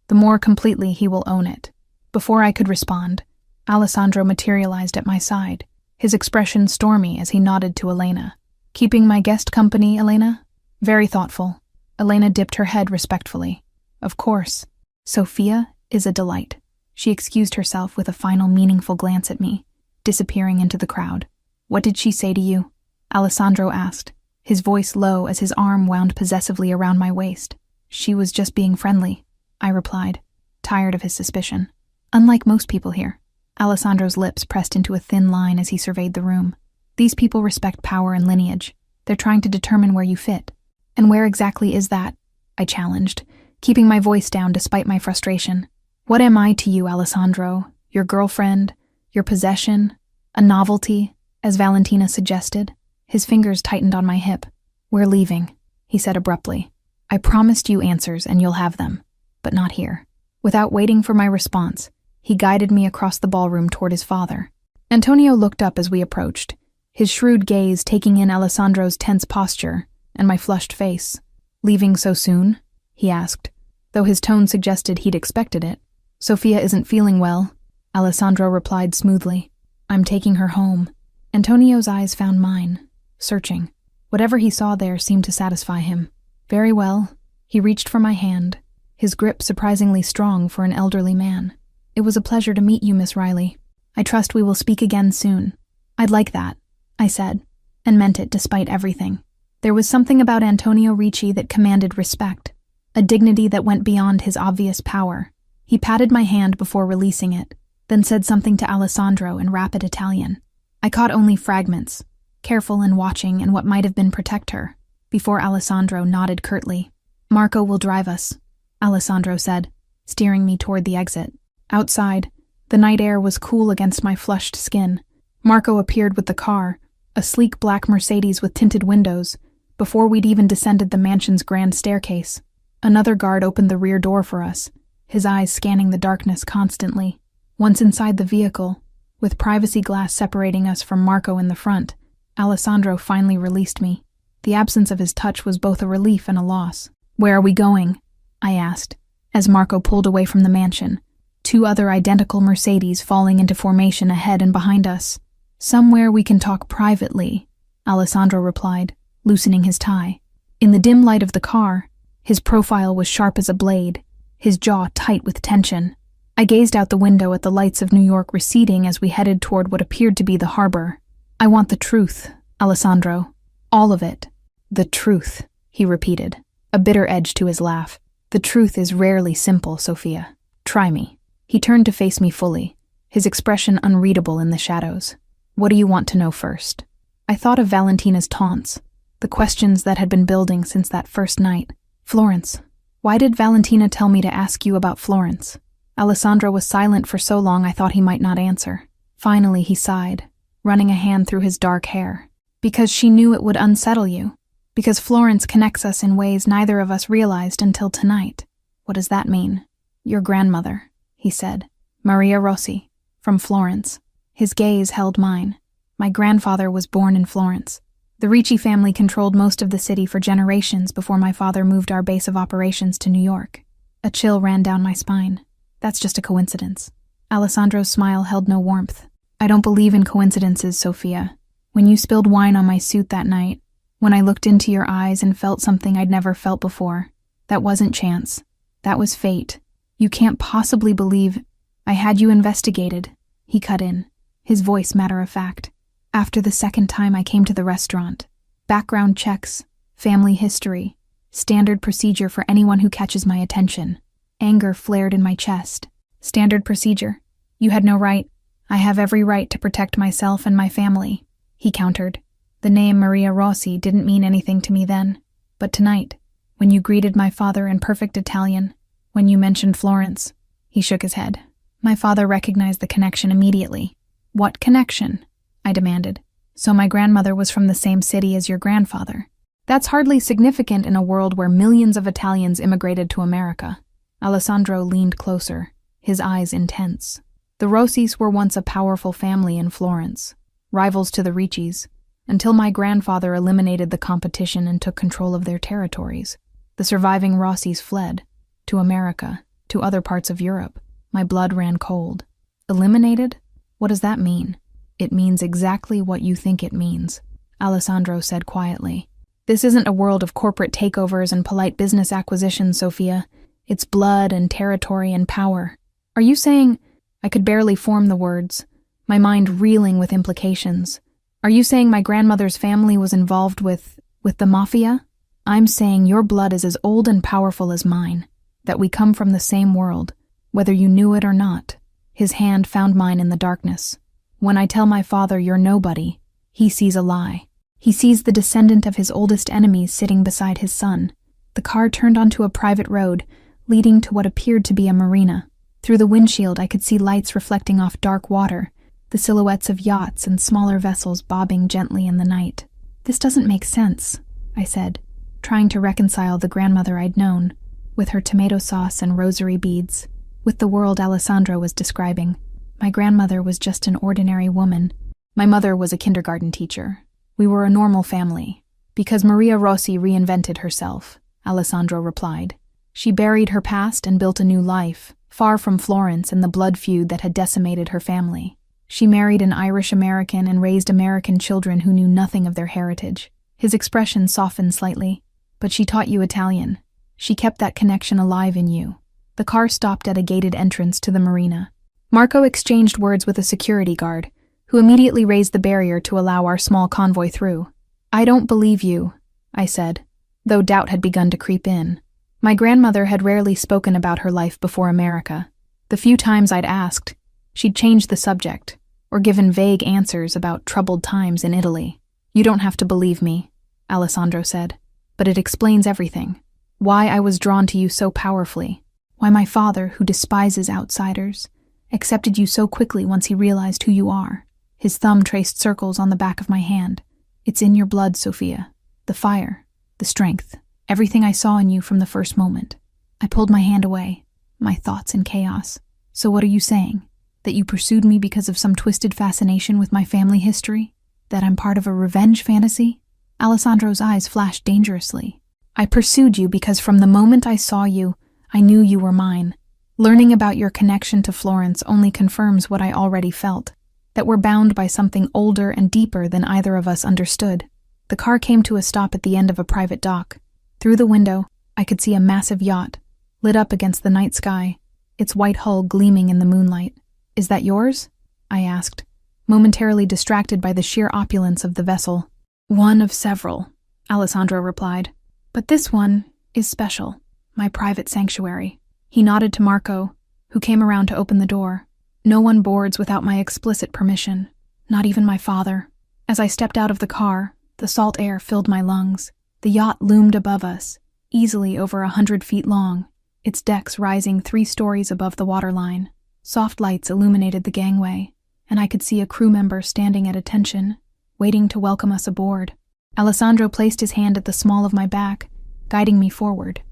the more completely he will own it. Before I could respond, Alessandro materialized at my side, his expression stormy as he nodded to Elena. Keeping my guest company, Elena? Very thoughtful. Elena dipped her head respectfully. Of course. Sophia is a delight. She excused herself with a final meaningful glance at me, disappearing into the crowd. What did she say to you? Alessandro asked, his voice low as his arm wound possessively around my waist. She was just being friendly, I replied, tired of his suspicion. Unlike most people here. Alessandro's lips pressed into a thin line as he surveyed the room. These people respect power and lineage. They're trying to determine where you fit. And where exactly is that? I challenged, keeping my voice down despite my frustration. What am I to you, Alessandro? Your girlfriend? Your possession? A novelty, as Valentina suggested? His fingers tightened on my hip. We're leaving, he said abruptly. I promised you answers and you'll have them, but not here. Without waiting for my response, he guided me across the ballroom toward his father. Antonio looked up as we approached, his shrewd gaze taking in Alessandro's tense posture and my flushed face. Leaving so soon? He asked, though his tone suggested he'd expected it. Sophia isn't feeling well, Alessandro replied smoothly. I'm taking her home. Antonio's eyes found mine, searching. Whatever he saw there seemed to satisfy him. Very well. He reached for my hand, his grip surprisingly strong for an elderly man. It was a pleasure to meet you, Miss Riley. I trust we will speak again soon. I'd like that, I said, and meant it despite everything. There was something about Antonio Ricci that commanded respect, a dignity that went beyond his obvious power. He patted my hand before releasing it, then said something to Alessandro in rapid Italian. I caught only fragments, careful and watching in what might have been protect her, before Alessandro nodded curtly. Marco will drive us, Alessandro said, steering me toward the exit. Outside, the night air was cool against my flushed skin. Marco appeared with the car, a sleek black Mercedes with tinted windows, before we'd even descended the mansion's grand staircase. Another guard opened the rear door for us, his eyes scanning the darkness constantly. Once inside the vehicle, with privacy glass separating us from Marco in the front, Alessandro finally released me. The absence of his touch was both a relief and a loss. Where are we going? I asked, as Marco pulled away from the mansion, two other identical Mercedes falling into formation ahead and behind us. Somewhere we can talk privately, Alessandro replied, loosening his tie. In the dim light of the car, his profile was sharp as a blade, his jaw tight with tension. I gazed out the window at the lights of New York receding as we headed toward what appeared to be the harbor. I want the truth, Alessandro. All of it. The truth, he repeated, a bitter edge to his laugh. The truth is rarely simple, Sophia. Try me. He turned to face me fully, his expression unreadable in the shadows. What do you want to know first? I thought of Valentina's taunts, the questions that had been building since that first night. Florence. Why did Valentina tell me to ask you about Florence? Alessandro was silent for so long I thought he might not answer. Finally he sighed, running a hand through his dark hair. Because she knew it would unsettle you. Because Florence connects us in ways neither of us realized until tonight. What does that mean? Your grandmother, he said. Maria Rossi, from Florence. His gaze held mine. My grandfather was born in Florence. The Ricci family controlled most of the city for generations before my father moved our base of operations to New York. A chill ran down my spine. That's just a coincidence. Alessandro's smile held no warmth. I don't believe in coincidences, Sophia. When you spilled wine on my suit that night, when I looked into your eyes and felt something I'd never felt before, that wasn't chance. That was fate. You can't possibly believe I had you investigated, he cut in, his voice matter-of-fact. After the second time I came to the restaurant. Background checks, family history, standard procedure for anyone who catches my attention. Anger flared in my chest. Standard procedure. You had no right. I have every right to protect myself and my family, he countered. The name Maria Rossi didn't mean anything to me then, but tonight, When you greeted my father in perfect Italian, when you mentioned Florence." He shook his head. My father recognized the connection immediately. "What connection?" I demanded. "So my grandmother was from the same city as your grandfather." "That's hardly significant in a world where millions of Italians immigrated to America." Alessandro leaned closer, his eyes intense. "The Rossis were once a powerful family in Florence, rivals to the Riccis, until my grandfather eliminated the competition and took control of their territories. The surviving Rossis fled, to America, to other parts of Europe. My blood ran cold. Eliminated? What does that mean?" "It means exactly what you think it means," Alessandro said quietly. "This isn't a world of corporate takeovers and polite business acquisitions, Sophia. It's blood and territory and power." "Are you saying—" I could barely form the words, my mind reeling with implications. "Are you saying my grandmother's family was involved with the Mafia?" "I'm saying your blood is as old and powerful as mine, that we come from the same world, whether you knew it or not." His hand found mine in the darkness. "When I tell my father you're nobody, he sees a lie. He sees the descendant of his oldest enemies sitting beside his son." The car turned onto a private road, leading to what appeared to be a marina. Through the windshield I could see lights reflecting off dark water, the silhouettes of yachts and smaller vessels bobbing gently in the night. "This doesn't make sense," I said, trying to reconcile the grandmother I'd known, with her tomato sauce and rosary beads, with the world Alessandro was describing. My grandmother was just an ordinary woman. My mother was a kindergarten teacher. We were a normal family. "Because Maria Rossi reinvented herself," Alessandro replied. "She buried her past and built a new life, far from Florence and the blood feud that had decimated her family. She married an Irish-American and raised American children who knew nothing of their heritage." His expression softened slightly. "But she taught you Italian. She kept that connection alive in you." The car stopped at a gated entrance to the marina. Marco exchanged words with a security guard, who immediately raised the barrier to allow our small convoy through. "I don't believe you," I said, though doubt had begun to creep in. My grandmother had rarely spoken about her life before America. The few times I'd asked, she'd changed the subject, or given vague answers about troubled times in Italy. "You don't have to believe me," Alessandro said, "but it explains everything. Why I was drawn to you so powerfully. Why my father, who despises outsiders, accepted you so quickly once he realized who you are." His thumb traced circles on the back of my hand. "It's in your blood, Sophia. The fire, the strength, everything I saw in you from the first moment." I pulled my hand away, my thoughts in chaos. "So what are you saying? That you pursued me because of some twisted fascination with my family history? That I'm part of a revenge fantasy?" Alessandro's eyes flashed dangerously. "I pursued you because from the moment I saw you, I knew you were mine. Learning about your connection to Florence only confirms what I already felt, that we're bound by something older and deeper than either of us understood." The car came to a stop at the end of a private dock. Through the window, I could see a massive yacht, lit up against the night sky, its white hull gleaming in the moonlight. "Is that yours?" I asked, momentarily distracted by the sheer opulence of the vessel. "One of several," Alessandro replied. "But this one is special, my private sanctuary." He nodded to Marco, who came around to open the door. "No one boards without my explicit permission, not even my father." As I stepped out of the car, the salt air filled my lungs. The yacht loomed above us, easily over 100 feet long, its decks rising 3 stories above the waterline. Soft lights illuminated the gangway, and I could see a crew member standing at attention, waiting to welcome us aboard. Alessandro placed his hand at the small of my back, guiding me forward.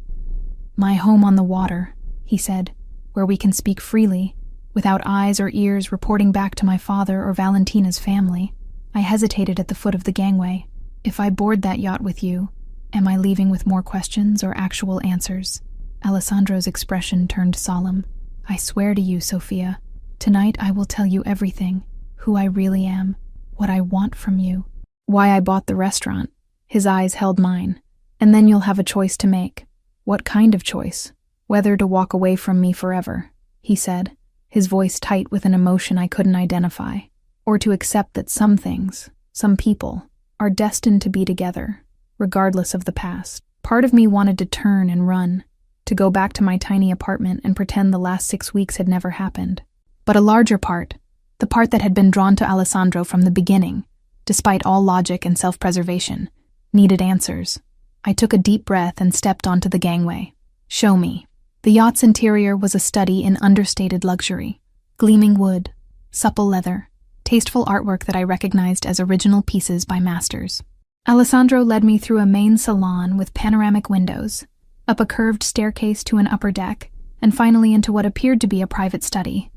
"My home on the water," he said, "where we can speak freely, without eyes or ears reporting back to my father or Valentina's family." I hesitated at the foot of the gangway. "If I board that yacht with you, am I leaving with more questions or actual answers?" Alessandro's expression turned solemn. "I swear to you, Sophia, tonight I will tell you everything, who I really am, what I want from you, why I bought the restaurant." His eyes held mine. "And then you'll have a choice to make." "What kind of choice?" "Whether to walk away from me forever," he said, his voice tight with an emotion I couldn't identify, "or to accept that some things, some people, are destined to be together, regardless of the past." Part of me wanted to turn and run, to go back to my tiny apartment and pretend the last 6 weeks had never happened. But a larger part, the part that had been drawn to Alessandro from the beginning, despite all logic and self-preservation, needed answers. I took a deep breath and stepped onto the gangway. Show me. The yacht's interior was a study in understated luxury. Gleaming wood, supple leather, tasteful artwork that I recognized as original pieces by masters. Alessandro led me through a main salon with panoramic windows, up a curved staircase to an upper deck, and finally into what appeared to be a private study.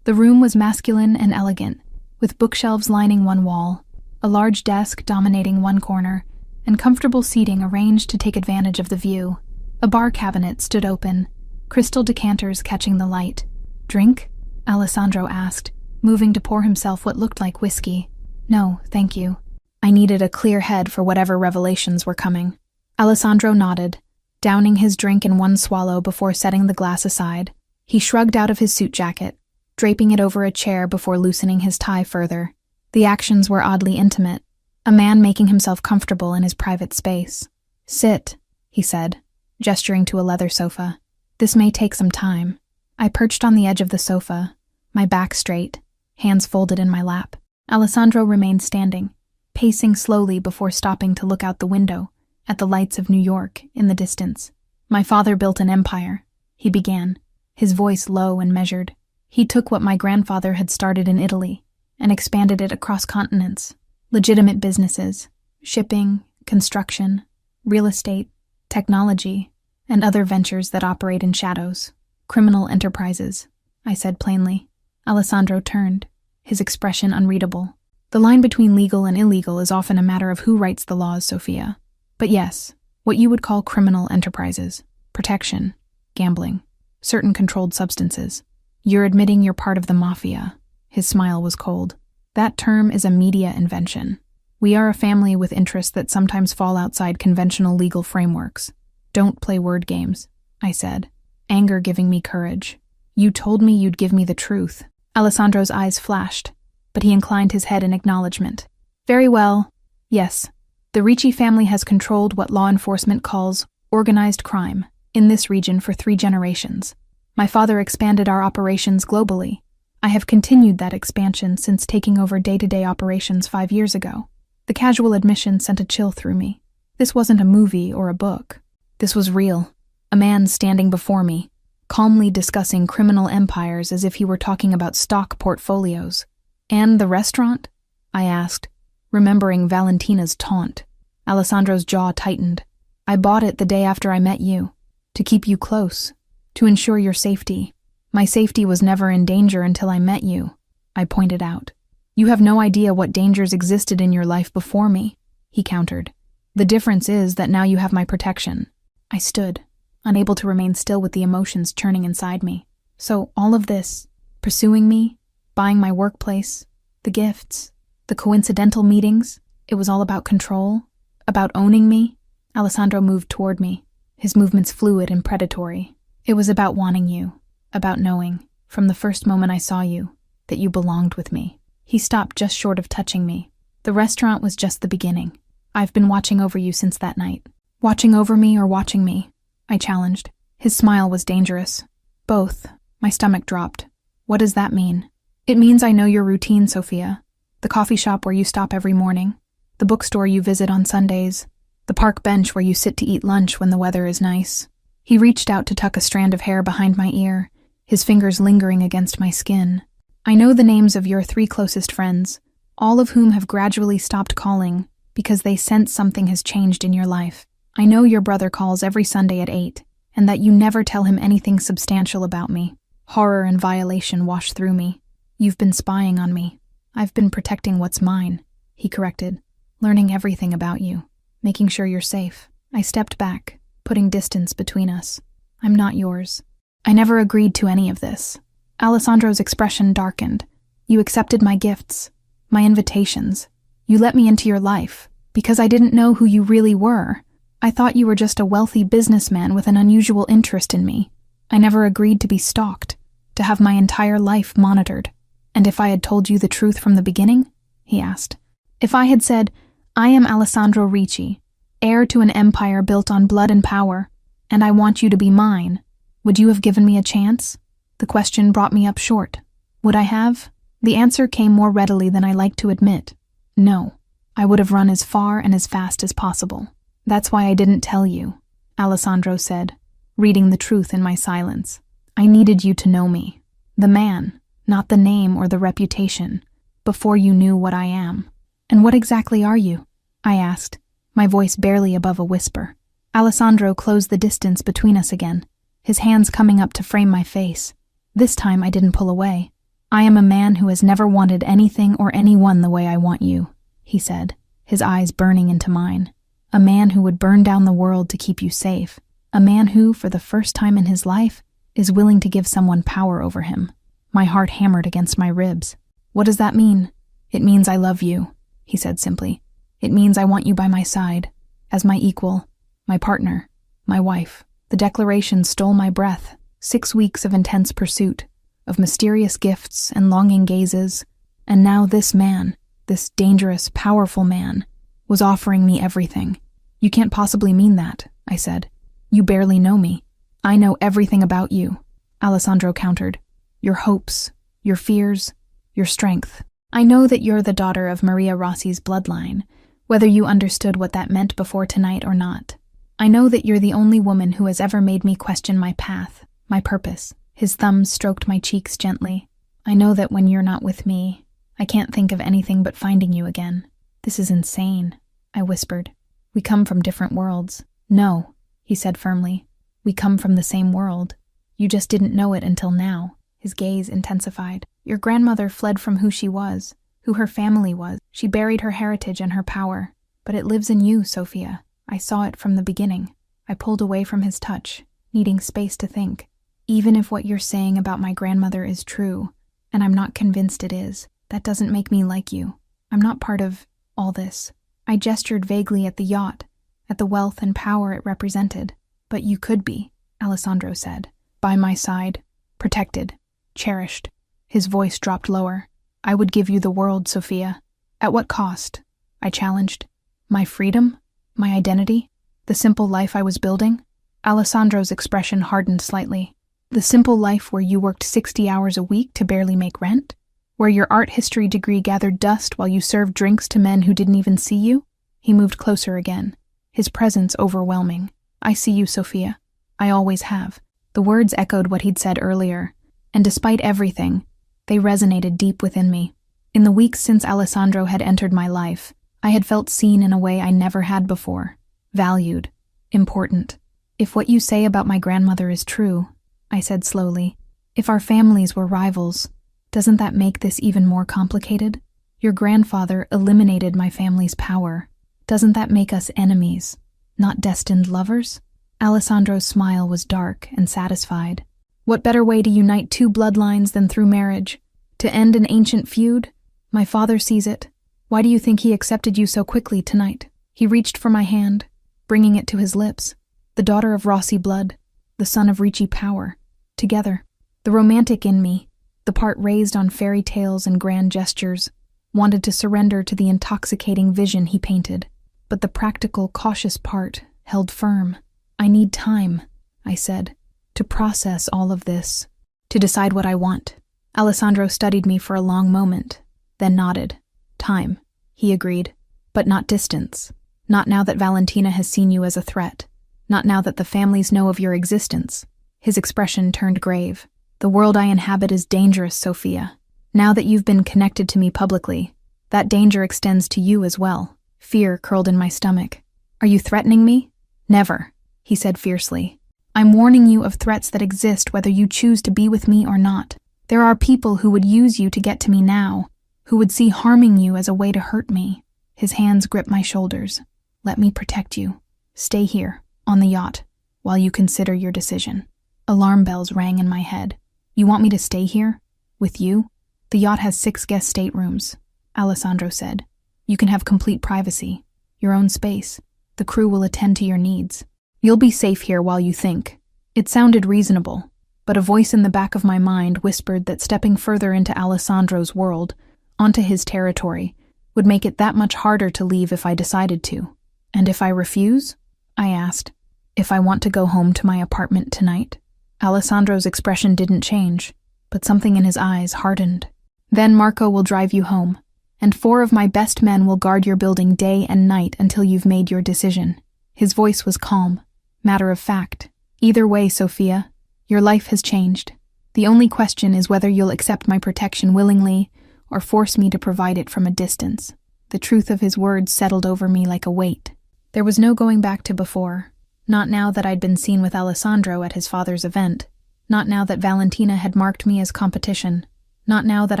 The room was masculine and elegant, with bookshelves lining one wall, a large desk dominating one corner, and comfortable seating arranged to take advantage of the view. A bar cabinet stood open, crystal decanters catching the light. Drink? Alessandro asked, moving to pour himself what looked like whiskey. No, thank you. I needed a clear head for whatever revelations were coming. Alessandro nodded, downing his drink in one swallow before setting the glass aside. He shrugged out of his suit jacket, draping it over a chair before loosening his tie further. The actions were oddly intimate, a man making himself comfortable in his private space. Sit, he said, gesturing to a leather sofa. This may take some time. I perched on the edge of the sofa, my back straight, hands folded in my lap. Alessandro remained standing, pacing slowly before stopping to look out the window at the lights of New York in the distance. My father built an empire, he began, his voice low and measured. He took what my grandfather had started in Italy and expanded it across continents. Legitimate businesses, shipping, construction, real estate, technology, and other ventures that operate in shadows. Criminal enterprises, I said plainly. Alessandro turned, his expression unreadable. The line between legal and illegal is often a matter of who writes the laws, Sophia. But yes, what you would call criminal enterprises, protection, gambling, certain controlled substances. You're admitting you're part of the mafia. His smile was cold. That term is a media invention. We are a family with interests that sometimes fall outside conventional legal frameworks. Don't play word games, I said, anger giving me courage. You told me you'd give me the truth. Alessandro's eyes flashed, but he inclined his head in acknowledgement. Very well. Yes, the Ricci family has controlled what law enforcement calls organized crime in this region for 3 generations. My father expanded our operations globally. I have continued that expansion since taking over day-to-day operations 5 years ago. The casual admission sent a chill through me. This wasn't a movie or a book. This was real. A man standing before me, calmly discussing criminal empires as if he were talking about stock portfolios. And the restaurant? I asked, remembering Valentina's taunt. Alessandro's jaw tightened. I bought it the day after I met you, to keep you close, to ensure your safety. My safety was never in danger until I met you, I pointed out. You have no idea what dangers existed in your life before me, he countered. The difference is that now you have my protection. I stood, unable to remain still with the emotions churning inside me. So all of this, pursuing me, buying my workplace, the gifts, the coincidental meetings, it was all about control, about owning me. Alessandro moved toward me, his movements fluid and predatory. It was about wanting you, about knowing, from the first moment I saw you, that you belonged with me. He stopped just short of touching me. The restaurant was just the beginning. I've been watching over you since that night. Watching over me or watching me? I challenged. His smile was dangerous. Both. My stomach dropped. What does that mean? It means I know your routine, Sophia. The coffee shop where you stop every morning. The bookstore you visit on Sundays. The park bench where you sit to eat lunch when the weather is nice. He reached out to tuck a strand of hair behind my ear, his fingers lingering against my skin. I know the names of your 3 closest friends, all of whom have gradually stopped calling because they sense something has changed in your life. I know your brother calls every Sunday at 8, and that you never tell him anything substantial about me. Horror and violation wash through me. You've been spying on me. I've been protecting what's mine, he corrected, learning everything about you, making sure you're safe. I stepped back, putting distance between us. I'm not yours. I never agreed to any of this. Alessandro's expression darkened. You accepted my gifts, my invitations. You let me into your life, because I didn't know who you really were. I thought you were just a wealthy businessman with an unusual interest in me. I never agreed to be stalked, to have my entire life monitored. And if I had told you the truth from the beginning? He asked. If I had said, I am Alessandro Ricci, heir to an empire built on blood and power, and I want you to be mine, would you have given me a chance? The question brought me up short. Would I have? The answer came more readily than I liked to admit. No. I would have run as far and as fast as possible. That's why I didn't tell you, Alessandro said, reading the truth in my silence. I needed you to know me. The man, not the name or the reputation, before you knew what I am. And what exactly are you? I asked, my voice barely above a whisper. Alessandro closed the distance between us again, his hands coming up to frame my face. This time I didn't pull away. I am a man who has never wanted anything or anyone the way I want you, he said, his eyes burning into mine. A man who would burn down the world to keep you safe. A man who, for the first time in his life, is willing to give someone power over him. My heart hammered against my ribs. What does that mean? It means I love you, he said simply. It means I want you by my side, as my equal, my partner, my wife. The declaration stole my breath. 6 weeks of intense pursuit, of mysterious gifts and longing gazes, and now this man, this dangerous, powerful man, was offering me everything. You can't possibly mean that, I said. You barely know me. I know everything about you, Alessandro countered. Your hopes, your fears, your strength. I know that you're the daughter of Maria Rossi's bloodline, whether you understood what that meant before tonight or not. I know that you're the only woman who has ever made me question my path, my purpose. His thumbs stroked my cheeks gently. I know that when you're not with me, I can't think of anything but finding you again. This is insane, I whispered. We come from different worlds. No, he said firmly. We come from the same world. You just didn't know it until now. His gaze intensified. Your grandmother fled from who she was, who her family was. She buried her heritage and her power. But it lives in you, Sophia. I saw it from the beginning. I pulled away from his touch, needing space to think. Even if what you're saying about my grandmother is true, and I'm not convinced it is, that doesn't make me like you. I'm not part of all this. I gestured vaguely at the yacht, at the wealth and power it represented. But you could be, Alessandro said. By my side, protected, cherished. His voice dropped lower. I would give you the world, Sophia. At what cost? I challenged. My freedom? My identity? The simple life I was building? Alessandro's expression hardened slightly. The simple life where you worked 60 hours a week to barely make rent? Where your art history degree gathered dust while you served drinks to men who didn't even see you? He moved closer again, his presence overwhelming. I see you, Sophia. I always have. The words echoed what he'd said earlier, and despite everything, they resonated deep within me. In the weeks since Alessandro had entered my life, I had felt seen in a way I never had before. Valued. Important. If what you say about my grandmother is true, I said slowly, if our families were rivals, doesn't that make this even more complicated? Your grandfather eliminated my family's power. Doesn't that make us enemies, not destined lovers? Alessandro's smile was dark and satisfied. What better way to unite two bloodlines than through marriage? To end an ancient feud? My father sees it. Why do you think he accepted you so quickly tonight? He reached for my hand, bringing it to his lips. The daughter of Rossi blood, the son of Ricci power. Together. The romantic in me, the part raised on fairy tales and grand gestures, wanted to surrender to the intoxicating vision he painted. But the practical, cautious part held firm. I need time, I said, to process all of this, to decide what I want. Alessandro studied me for a long moment, then nodded. Time, he agreed, but not distance. Not now that Valentina has seen you as a threat. Not now that the families know of your existence. His expression turned grave. The world I inhabit is dangerous, Sophia. Now that you've been connected to me publicly, that danger extends to you as well. Fear curled in my stomach. Are you threatening me? Never, he said fiercely. I'm warning you of threats that exist whether you choose to be with me or not. There are people who would use you to get to me now, who would see harming you as a way to hurt me. His hands gripped my shoulders. Let me protect you. Stay here, on the yacht, while you consider your decision. Alarm bells rang in my head. You want me to stay here? With you? The yacht has 6 guest staterooms, Alessandro said. You can have complete privacy, your own space. The crew will attend to your needs. You'll be safe here while you think. It sounded reasonable, but a voice in the back of my mind whispered that stepping further into Alessandro's world, onto his territory, would make it that much harder to leave if I decided to. And if I refuse? I asked. If I want to go home to my apartment tonight? Alessandro's expression didn't change, but something in his eyes hardened. Then Marco will drive you home, and 4 of my best men will guard your building day and night until you've made your decision. His voice was calm, matter of fact. Either way, Sophia, your life has changed. The only question is whether you'll accept my protection willingly or force me to provide it from a distance. The truth of his words settled over me like a weight. There was no going back to before. Not now that I'd been seen with Alessandro at his father's event. Not now that Valentina had marked me as competition. Not now that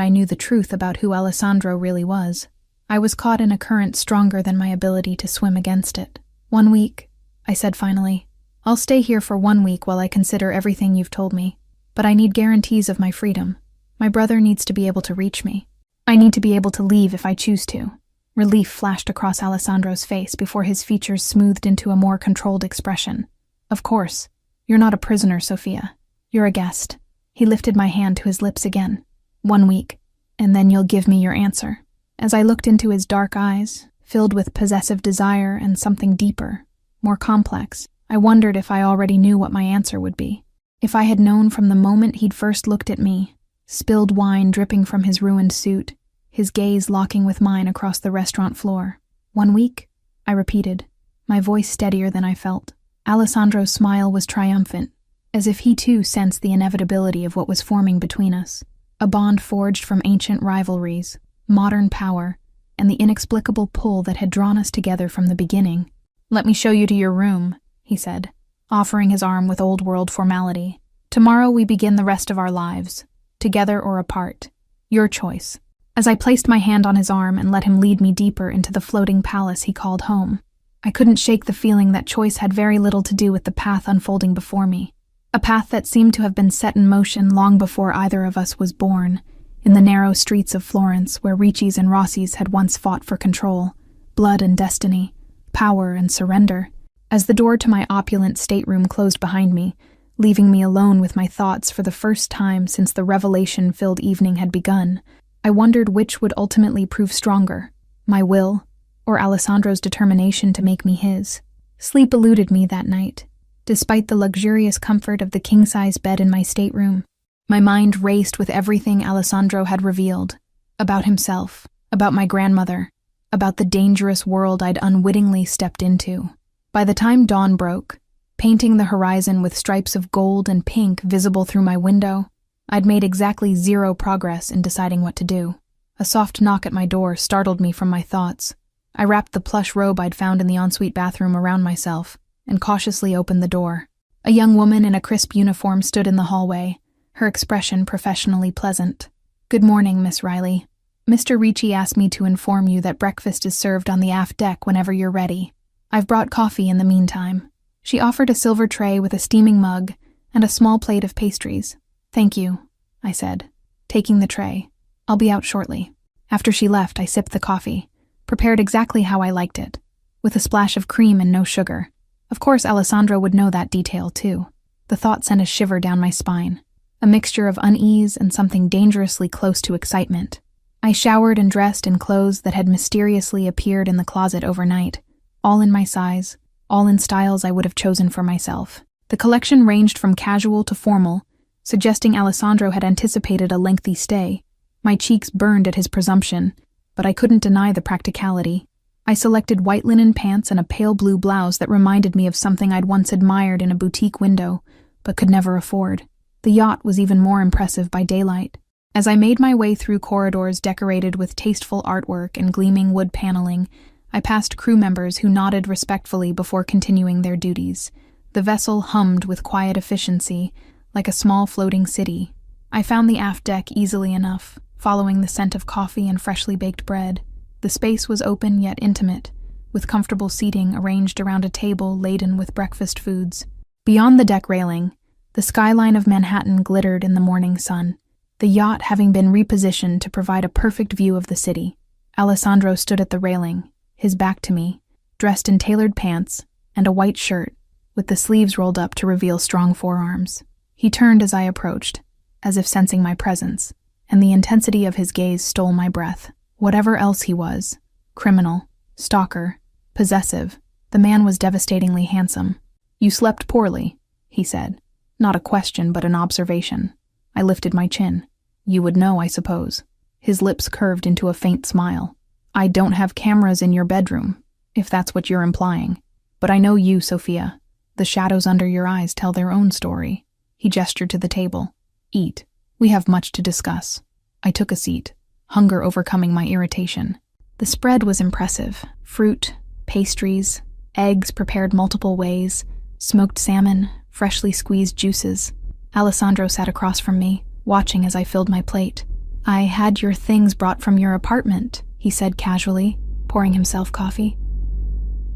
I knew the truth about who Alessandro really was. I was caught in a current stronger than my ability to swim against it. 1 week, I said finally. I'll stay here for 1 week while I consider everything you've told me. But I need guarantees of my freedom. My brother needs to be able to reach me. I need to be able to leave if I choose to. Relief flashed across Alessandro's face before his features smoothed into a more controlled expression. Of course. You're not a prisoner, Sophia. You're a guest. He lifted my hand to his lips again. 1 week, and then you'll give me your answer. As I looked into his dark eyes, filled with possessive desire and something deeper, more complex, I wondered if I already knew what my answer would be. If I had known from the moment he'd first looked at me, spilled wine dripping from his ruined suit, his gaze locking with mine across the restaurant floor. 1 week? I repeated, my voice steadier than I felt. Alessandro's smile was triumphant, as if he too sensed the inevitability of what was forming between us. A bond forged from ancient rivalries, modern power, and the inexplicable pull that had drawn us together from the beginning. Let me show you to your room, he said, offering his arm with old-world formality. Tomorrow we begin the rest of our lives, together or apart. Your choice. As I placed my hand on his arm and let him lead me deeper into the floating palace he called home, I couldn't shake the feeling that choice had very little to do with the path unfolding before me. A path that seemed to have been set in motion long before either of us was born, in the narrow streets of Florence where Ricci's and Rossi's had once fought for control, blood and destiny, power and surrender. As the door to my opulent stateroom closed behind me, leaving me alone with my thoughts for the first time since the revelation-filled evening had begun, I wondered which would ultimately prove stronger, my will, or Alessandro's determination to make me his. Sleep eluded me that night. Despite the luxurious comfort of the king-size bed in my stateroom, my mind raced with everything Alessandro had revealed, about himself, about my grandmother, about the dangerous world I'd unwittingly stepped into. By the time dawn broke, painting the horizon with stripes of gold and pink visible through my window, I'd made exactly 0 progress in deciding what to do. A soft knock at my door startled me from my thoughts. I wrapped the plush robe I'd found in the ensuite bathroom around myself and cautiously opened the door. A young woman in a crisp uniform stood in the hallway, her expression professionally pleasant. Good morning, Miss Riley. Mr. Ricci asked me to inform you that breakfast is served on the aft deck whenever you're ready. I've brought coffee in the meantime. She offered a silver tray with a steaming mug and a small plate of pastries. Thank you, I said, taking the tray. I'll be out shortly. After she left, I sipped the coffee, prepared exactly how I liked it, with a splash of cream and no sugar. Of course, Alessandro would know that detail, too. The thought sent a shiver down my spine, a mixture of unease and something dangerously close to excitement. I showered and dressed in clothes that had mysteriously appeared in the closet overnight, all in my size, all in styles I would have chosen for myself. The collection ranged from casual to formal, suggesting Alessandro had anticipated a lengthy stay. My cheeks burned at his presumption, but I couldn't deny the practicality. I selected white linen pants and a pale blue blouse that reminded me of something I'd once admired in a boutique window, but could never afford. The yacht was even more impressive by daylight. As I made my way through corridors decorated with tasteful artwork and gleaming wood paneling, I passed crew members who nodded respectfully before continuing their duties. The vessel hummed with quiet efficiency, like a small floating city. I found the aft deck easily enough, following the scent of coffee and freshly baked bread. The space was open yet intimate, with comfortable seating arranged around a table laden with breakfast foods. Beyond the deck railing, the skyline of Manhattan glittered in the morning sun, the yacht having been repositioned to provide a perfect view of the city. Alessandro stood at the railing, his back to me, dressed in tailored pants and a white shirt, with the sleeves rolled up to reveal strong forearms. He turned as I approached, as if sensing my presence, and the intensity of his gaze stole my breath. Whatever else he was, criminal, stalker, possessive, the man was devastatingly handsome. You slept poorly, he said. Not a question, but an observation. I lifted my chin. You would know, I suppose. His lips curved into a faint smile. I don't have cameras in your bedroom, if that's what you're implying. But I know you, Sophia. The shadows under your eyes tell their own story. He gestured to the table. Eat. We have much to discuss. I took a seat, hunger overcoming my irritation. The spread was impressive. Fruit, pastries, eggs prepared multiple ways, smoked salmon, freshly squeezed juices. Alessandro sat across from me, watching as I filled my plate. I had your things brought from your apartment, he said casually, pouring himself coffee.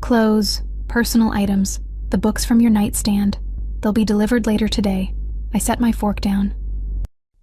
Clothes, personal items, the books from your nightstand. They'll be delivered later today. I set my fork down.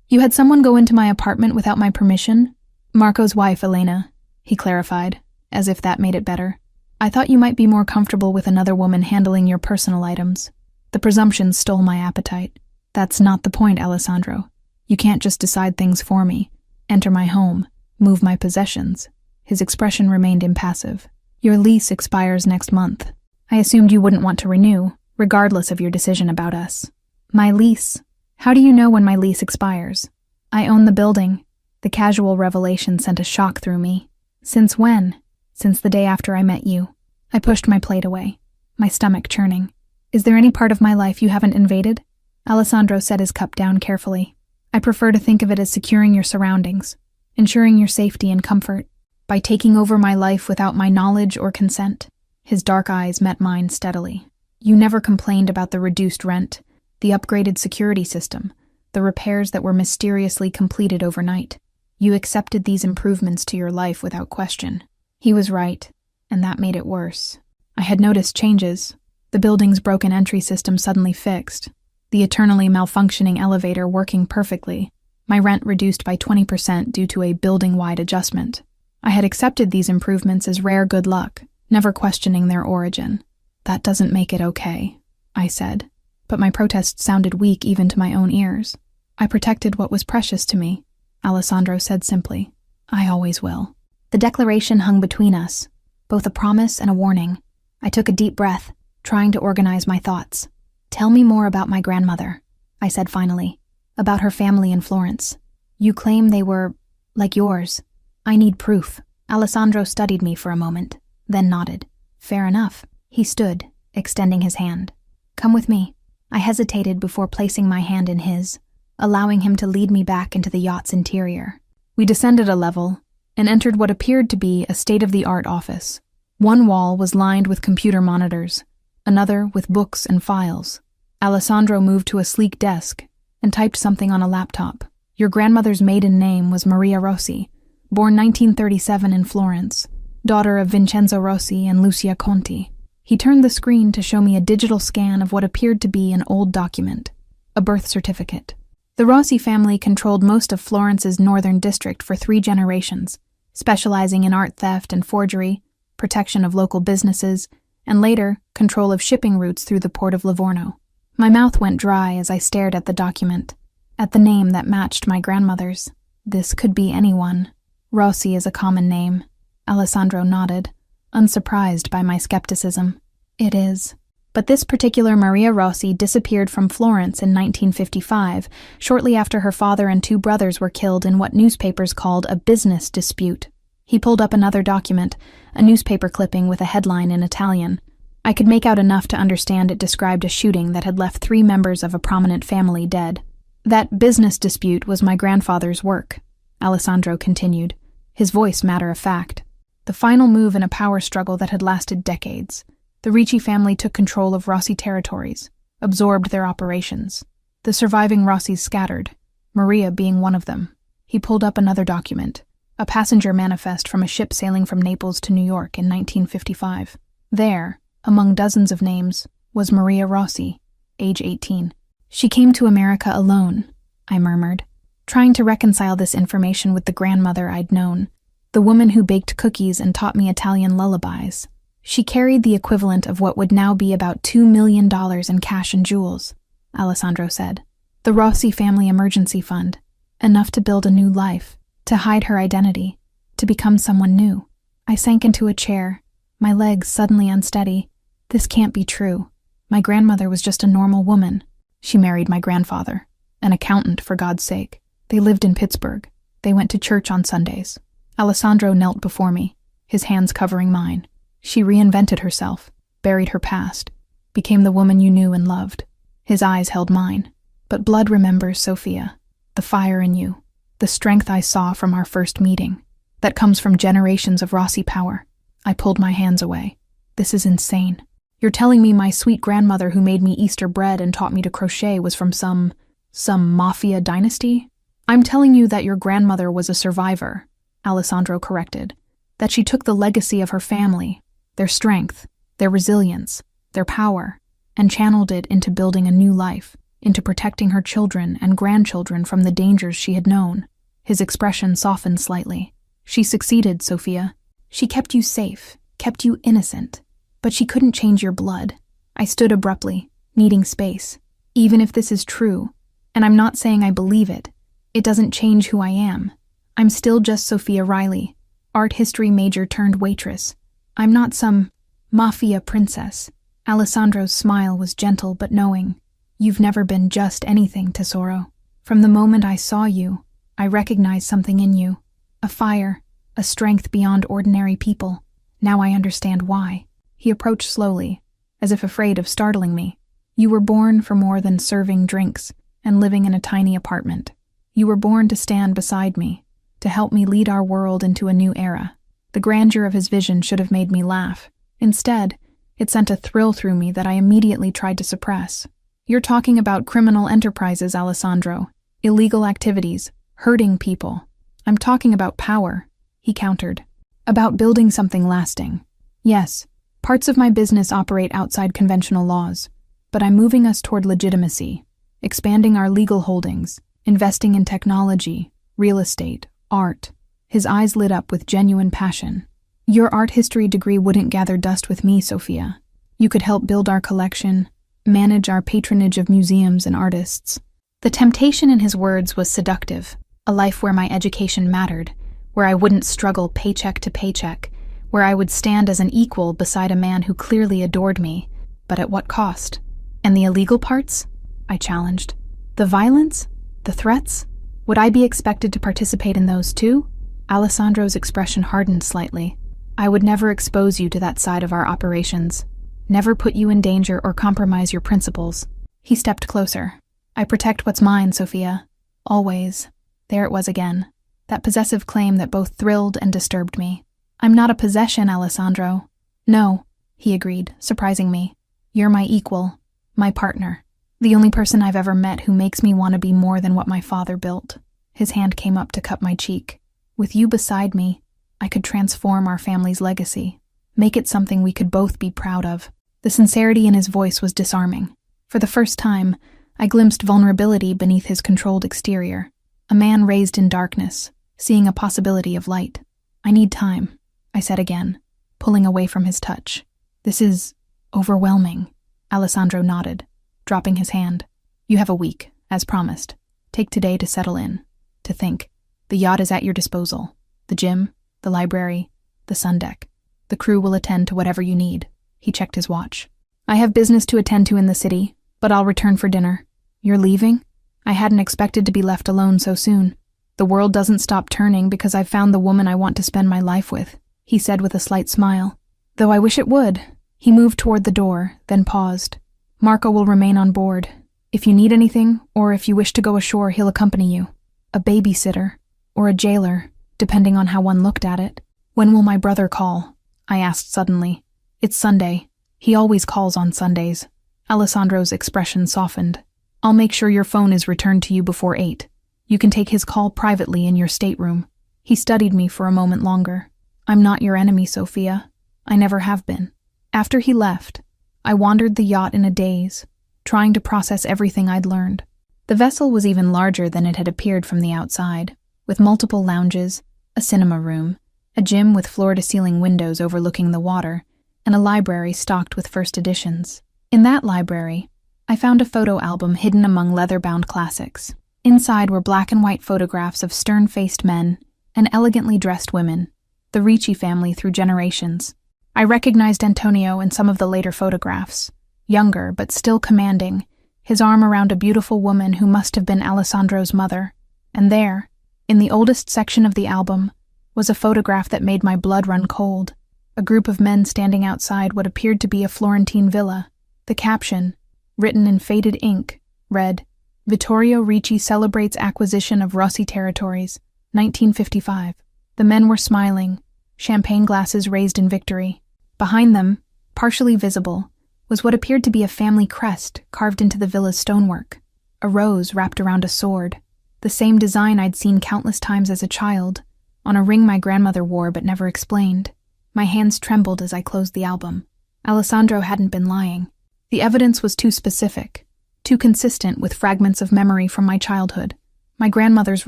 You had someone go into my apartment without my permission? Marco's wife, Elena, he clarified, as if that made it better. I thought you might be more comfortable with another woman handling your personal items. The presumption stole my appetite. That's not the point, Alessandro. You can't just decide things for me. Enter my home, move my possessions. His expression remained impassive. Your lease expires next month. I assumed you wouldn't want to renew, regardless of your decision about us. My lease? How do you know when my lease expires? I own the building. The casual revelation sent a shock through me. Since when? Since the day after I met you. I pushed my plate away, my stomach churning. Is there any part of my life you haven't invaded? Alessandro set his cup down carefully. I prefer to think of it as securing your surroundings, ensuring your safety and comfort. By taking over my life without my knowledge or consent. His dark eyes met mine steadily. You never complained about the reduced rent, the upgraded security system, the repairs that were mysteriously completed overnight. You accepted these improvements to your life without question. He was right, and that made it worse. I had noticed changes. The building's broken entry system suddenly fixed. The eternally malfunctioning elevator working perfectly. My rent reduced by 20% due to a building-wide adjustment. I had accepted these improvements as rare good luck, never questioning their origin. That doesn't make it okay, I said, but my protest sounded weak even to my own ears. I protected what was precious to me, Alessandro said simply. I always will. The declaration hung between us, both a promise and a warning. I took a deep breath, trying to organize my thoughts. Tell me more about my grandmother, I said finally, about her family in Florence. You claim they were like yours. I need proof. Alessandro studied me for a moment, then nodded. Fair enough. He stood, extending his hand. Come with me. I hesitated before placing my hand in his, allowing him to lead me back into the yacht's interior. We descended a level and entered what appeared to be a state-of-the-art office. One wall was lined with computer monitors, another with books and files. Alessandro moved to a sleek desk and typed something on a laptop. Your grandmother's maiden name was Maria Rossi, born 1937 in Florence, daughter of Vincenzo Rossi and Lucia Conti. He turned the screen to show me a digital scan of what appeared to be an old document, a birth certificate. The Rossi family controlled most of Florence's northern district for 3 generations, specializing in art theft and forgery, protection of local businesses, and later, control of shipping routes through the port of Livorno. My mouth went dry as I stared at the document, at the name that matched my grandmother's. This could be anyone. Rossi is a common name. Alessandro nodded, unsurprised by my skepticism. It is. But this particular Maria Rossi disappeared from Florence in 1955, shortly after her father and 2 brothers were killed in what newspapers called a business dispute. He pulled up another document, a newspaper clipping with a headline in Italian. I could make out enough to understand it described a shooting that had left 3 members of a prominent family dead. That business dispute was my grandfather's work, Alessandro continued, his voice matter-of-fact. The final move in a power struggle that had lasted decades. The Ricci family took control of Rossi territories, absorbed their operations. The surviving Rossis scattered, Maria being one of them. He pulled up another document, a passenger manifest from a ship sailing from Naples to New York in 1955. There, among dozens of names, was Maria Rossi, age 18. She came to America alone, I murmured, trying to reconcile this information with the grandmother I'd known, the woman who baked cookies and taught me Italian lullabies. She carried the equivalent of what would now be about $2 million in cash and jewels, Alessandro said. The Rossi family emergency fund, enough to build a new life, to hide her identity, to become someone new. I sank into a chair, my legs suddenly unsteady. This can't be true. My grandmother was just a normal woman. She married my grandfather, an accountant for God's sake. They lived in Pittsburgh. They went to church on Sundays. Alessandro knelt before me, his hands covering mine. She reinvented herself, buried her past, became the woman you knew and loved. His eyes held mine. But blood remembers, Sophia. The fire in you. The strength I saw from our first meeting. That comes from generations of Rossi power. I pulled my hands away. This is insane. You're telling me my sweet grandmother who made me Easter bread and taught me to crochet was from some mafia dynasty? I'm telling you that your grandmother was a survivor, Alessandro corrected. That she took the legacy of her family, their strength, their resilience, their power, and channeled it into building a new life, into protecting her children and grandchildren from the dangers she had known. His expression softened slightly. She succeeded, Sophia. She kept you safe, kept you innocent. But she couldn't change your blood. I stood abruptly, needing space. Even if this is true, and I'm not saying I believe it, it doesn't change who I am. I'm still just Sophia Riley, art history major turned waitress. I'm not some mafia princess. Alessandro's smile was gentle but knowing. You've never been just anything, Tesoro. From the moment I saw you, I recognized something in you. A fire, a strength beyond ordinary people. Now I understand why. He approached slowly, as if afraid of startling me. You were born for more than serving drinks and living in a tiny apartment. You were born to stand beside me, to help me lead our world into a new era. The grandeur of his vision should have made me laugh. Instead, it sent a thrill through me that I immediately tried to suppress. You're talking about criminal enterprises, Alessandro. Illegal activities, hurting people. I'm talking about power, he countered. About building something lasting. Yes, parts of my business operate outside conventional laws, but I'm moving us toward legitimacy, expanding our legal holdings, investing in technology, real estate, art. His eyes lit up with genuine passion. Your art history degree wouldn't gather dust with me, Sophia. You could help build our collection, manage our patronage of museums and artists. The temptation in his words was seductive, a life where my education mattered, where I wouldn't struggle paycheck to paycheck, where I would stand as an equal beside a man who clearly adored me, but at what cost? And the illegal parts? I challenged. The violence? The threats? Would I be expected to participate in those too? Alessandro's expression hardened slightly. I would never expose you to that side of our operations. Never put you in danger or compromise your principles. He stepped closer. I protect what's mine, Sophia. Always. There it was again. That possessive claim that both thrilled and disturbed me. I'm not a possession, Alessandro. No, he agreed, surprising me. You're my equal, my partner. The only person I've ever met who makes me want to be more than what my father built. His hand came up to cup my cheek. With you beside me, I could transform our family's legacy, make it something we could both be proud of. The sincerity in his voice was disarming. For the first time, I glimpsed vulnerability beneath his controlled exterior. A man raised in darkness, seeing a possibility of light. I need time, I said again, pulling away from his touch. This is overwhelming. Alessandro nodded, dropping his hand. You have a week, as promised. Take today to settle in, to think. The yacht is at your disposal. The gym, the library, the sun deck. The crew will attend to whatever you need. He checked his watch. I have business to attend to in the city, but I'll return for dinner. You're leaving? I hadn't expected to be left alone so soon. The world doesn't stop turning because I've found the woman I want to spend my life with, he said with a slight smile. Though I wish it would. He moved toward the door, then paused. Marco will remain on board. If you need anything, or if you wish to go ashore, he'll accompany you. A babysitter, or a jailer, depending on how one looked at it. When will my brother call? I asked suddenly. It's Sunday. He always calls on Sundays. Alessandro's expression softened. I'll make sure your phone is returned to you before 8. You can take his call privately in your stateroom. He studied me for a moment longer. I'm not your enemy, Sophia. I never have been. After he left, I wandered the yacht in a daze, trying to process everything I'd learned. The vessel was even larger than it had appeared from the outside, with multiple lounges, a cinema room, a gym with floor-to-ceiling windows overlooking the water, and a library stocked with first editions. In that library, I found a photo album hidden among leather-bound classics. Inside were black and white photographs of stern-faced men and elegantly dressed women, the Ricci family through generations. I recognized Antonio in some of the later photographs, younger but still commanding, his arm around a beautiful woman who must have been Alessandro's mother. And there, in the oldest section of the album, was a photograph that made my blood run cold. A group of men standing outside what appeared to be a Florentine villa. The caption, written in faded ink, read, Vittorio Ricci celebrates acquisition of Rossi territories, 1955. The men were smiling, champagne glasses raised in victory. Behind them, partially visible, was what appeared to be a family crest carved into the villa's stonework. A rose wrapped around a sword, the same design I'd seen countless times as a child, on a ring my grandmother wore but never explained. My hands trembled as I closed the album. Alessandro hadn't been lying. The evidence was too specific, too consistent with fragments of memory from my childhood. My grandmother's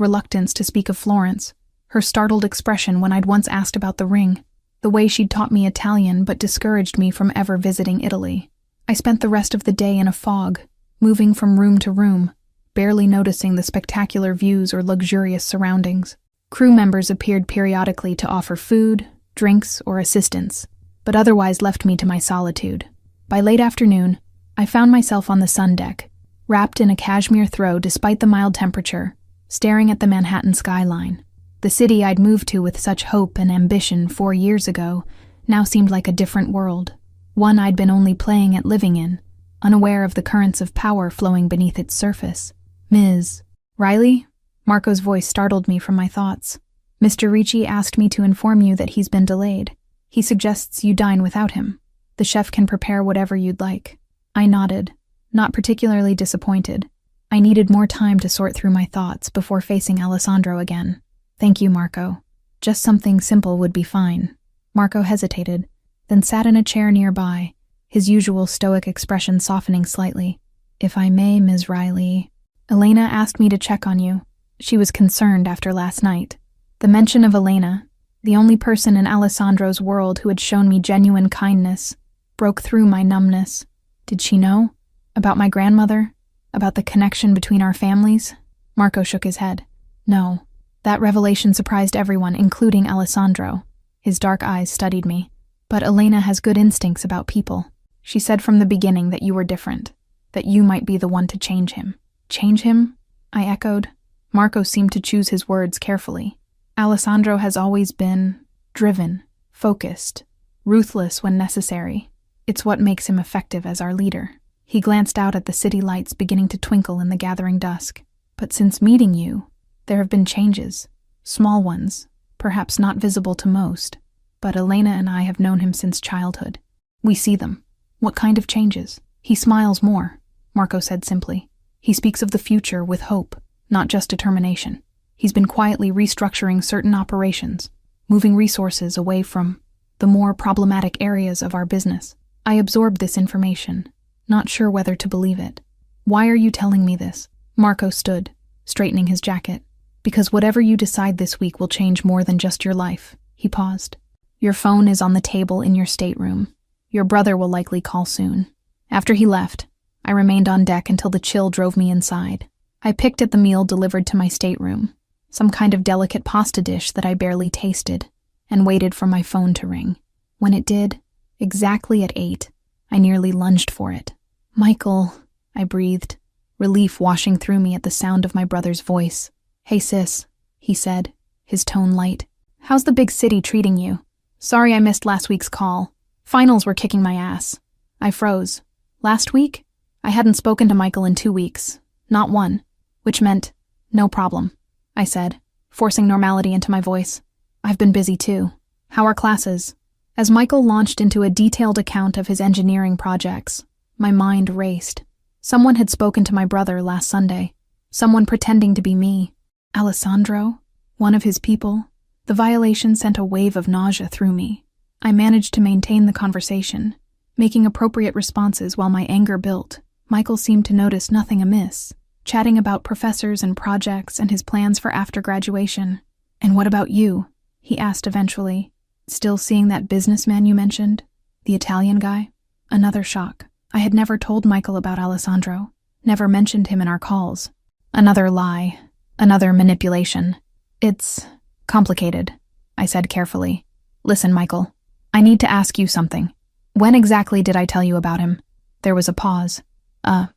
reluctance to speak of Florence, her startled expression when I'd once asked about the ring, the way she'd taught me Italian but discouraged me from ever visiting Italy. I spent the rest of the day in a fog, moving from room to room, barely noticing the spectacular views or luxurious surroundings. Crew members appeared periodically to offer food, drinks, or assistance, but otherwise left me to my solitude. By late afternoon, I found myself on the sun deck, wrapped in a cashmere throw despite the mild temperature, staring at the Manhattan skyline. The city I'd moved to with such hope and ambition 4 years ago now seemed like a different world, one I'd been only playing at living in, unaware of the currents of power flowing beneath its surface. Ms. Riley? Marco's voice startled me from my thoughts. Mr. Ricci asked me to inform you that he's been delayed. He suggests you dine without him. The chef can prepare whatever you'd like. I nodded, not particularly disappointed. I needed more time to sort through my thoughts before facing Alessandro again. Thank you, Marco. Just something simple would be fine. Marco hesitated, then sat in a chair nearby, his usual stoic expression softening slightly. If I may, Ms. Riley. Elena asked me to check on you. She was concerned after last night. The mention of Elena, the only person in Alessandro's world who had shown me genuine kindness, broke through my numbness. Did she know? About my grandmother? About the connection between our families? Marco shook his head. No. That revelation surprised everyone, including Alessandro. His dark eyes studied me. But Elena has good instincts about people. She said from the beginning that you were different, that you might be the one to change him. Change him? I echoed. Marco seemed to choose his words carefully. Alessandro has always been driven, focused, ruthless when necessary. It's what makes him effective as our leader. He glanced out at the city lights beginning to twinkle in the gathering dusk. But since meeting you, there have been changes. Small ones, perhaps not visible to most. But Elena and I have known him since childhood. We see them. What kind of changes? He smiles more, Marco said simply. He speaks of the future with hope, not just determination. He's been quietly restructuring certain operations, moving resources away from the more problematic areas of our business. I absorbed this information, not sure whether to believe it. Why are you telling me this? Marco stood, straightening his jacket. Because whatever you decide this week will change more than just your life. He paused. Your phone is on the table in your stateroom. Your brother will likely call soon. After he left, I remained on deck until the chill drove me inside. I picked at the meal delivered to my stateroom, some kind of delicate pasta dish that I barely tasted, and waited for my phone to ring. When it did, exactly at 8, I nearly lunged for it. Michael, I breathed, relief washing through me at the sound of my brother's voice. Hey sis, he said, his tone light. How's the big city treating you? Sorry I missed last week's call. Finals were kicking my ass. I froze. Last week? I hadn't spoken to Michael in 2 weeks. Not one. Which meant, no problem, I said, forcing normality into my voice. I've been busy too. How are classes? As Michael launched into a detailed account of his engineering projects, my mind raced. Someone had spoken to my brother last Sunday. Someone pretending to be me. Alessandro? One of his people? The violation sent a wave of nausea through me. I managed to maintain the conversation, making appropriate responses while my anger built. Michael seemed to notice nothing amiss, chatting about professors and projects and his plans for after graduation. And what about you? He asked eventually. Still seeing that businessman you mentioned? The Italian guy? Another shock. I had never told Michael about Alessandro, never mentioned him in our calls. Another lie, another manipulation. It's complicated, I said carefully. Listen, Michael, I need to ask you something. When exactly did I tell you about him? There was a pause. I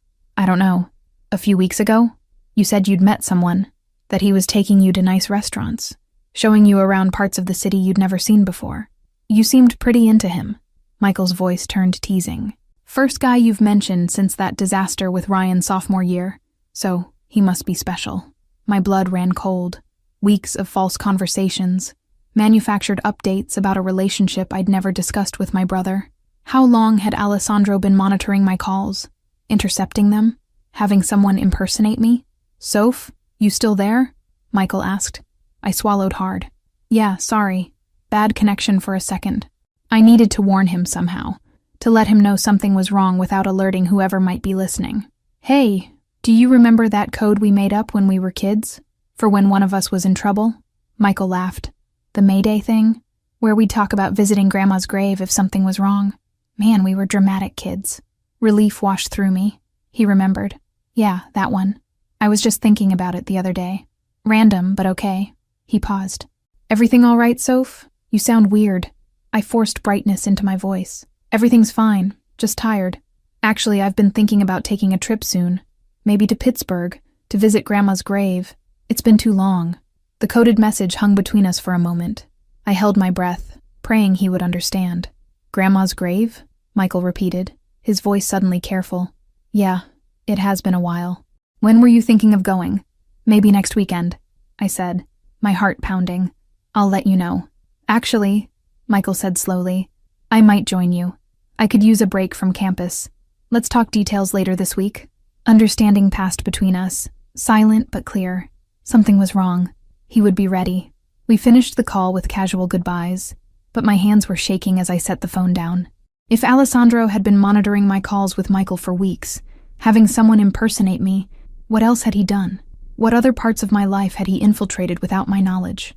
don't know. A few weeks ago? You said you'd met someone, that he was taking you to nice restaurants, showing you around parts of the city you'd never seen before. You seemed pretty into him. Michael's voice turned teasing. First guy you've mentioned since that disaster with Ryan sophomore year, so he must be special. My blood ran cold. Weeks of false conversations, manufactured updates about a relationship I'd never discussed with my brother. How long had Alessandro been monitoring my calls? Intercepting them? Having someone impersonate me? Soph, you still there? Michael asked. I swallowed hard. Yeah, sorry. Bad connection for a second. I needed to warn him somehow, to let him know something was wrong without alerting whoever might be listening. Hey, do you remember that code we made up when we were kids? For when one of us was in trouble? Michael laughed. The Mayday thing? Where we'd talk about visiting Grandma's grave if something was wrong. Man, we were dramatic kids. Relief washed through me. He remembered. Yeah, that one. I was just thinking about it the other day. Random, but okay. He paused. Everything all right, Soph? You sound weird. I forced brightness into my voice. Everything's fine, just tired. Actually, I've been thinking about taking a trip soon. Maybe to Pittsburgh, to visit Grandma's grave. It's been too long. The coded message hung between us for a moment. I held my breath, praying he would understand. Grandma's grave? Michael repeated, his voice suddenly careful. Yeah, it has been a while. When were you thinking of going? Maybe next weekend, I said, my heart pounding. I'll let you know. Actually, Michael said slowly, I might join you. I could use a break from campus. Let's talk details later this week. Understanding passed between us, silent but clear. Something was wrong. He would be ready. We finished the call with casual goodbyes, but my hands were shaking as I set the phone down. If Alessandro had been monitoring my calls with Michael for weeks, having someone impersonate me, what else had he done? What other parts of my life had he infiltrated without my knowledge?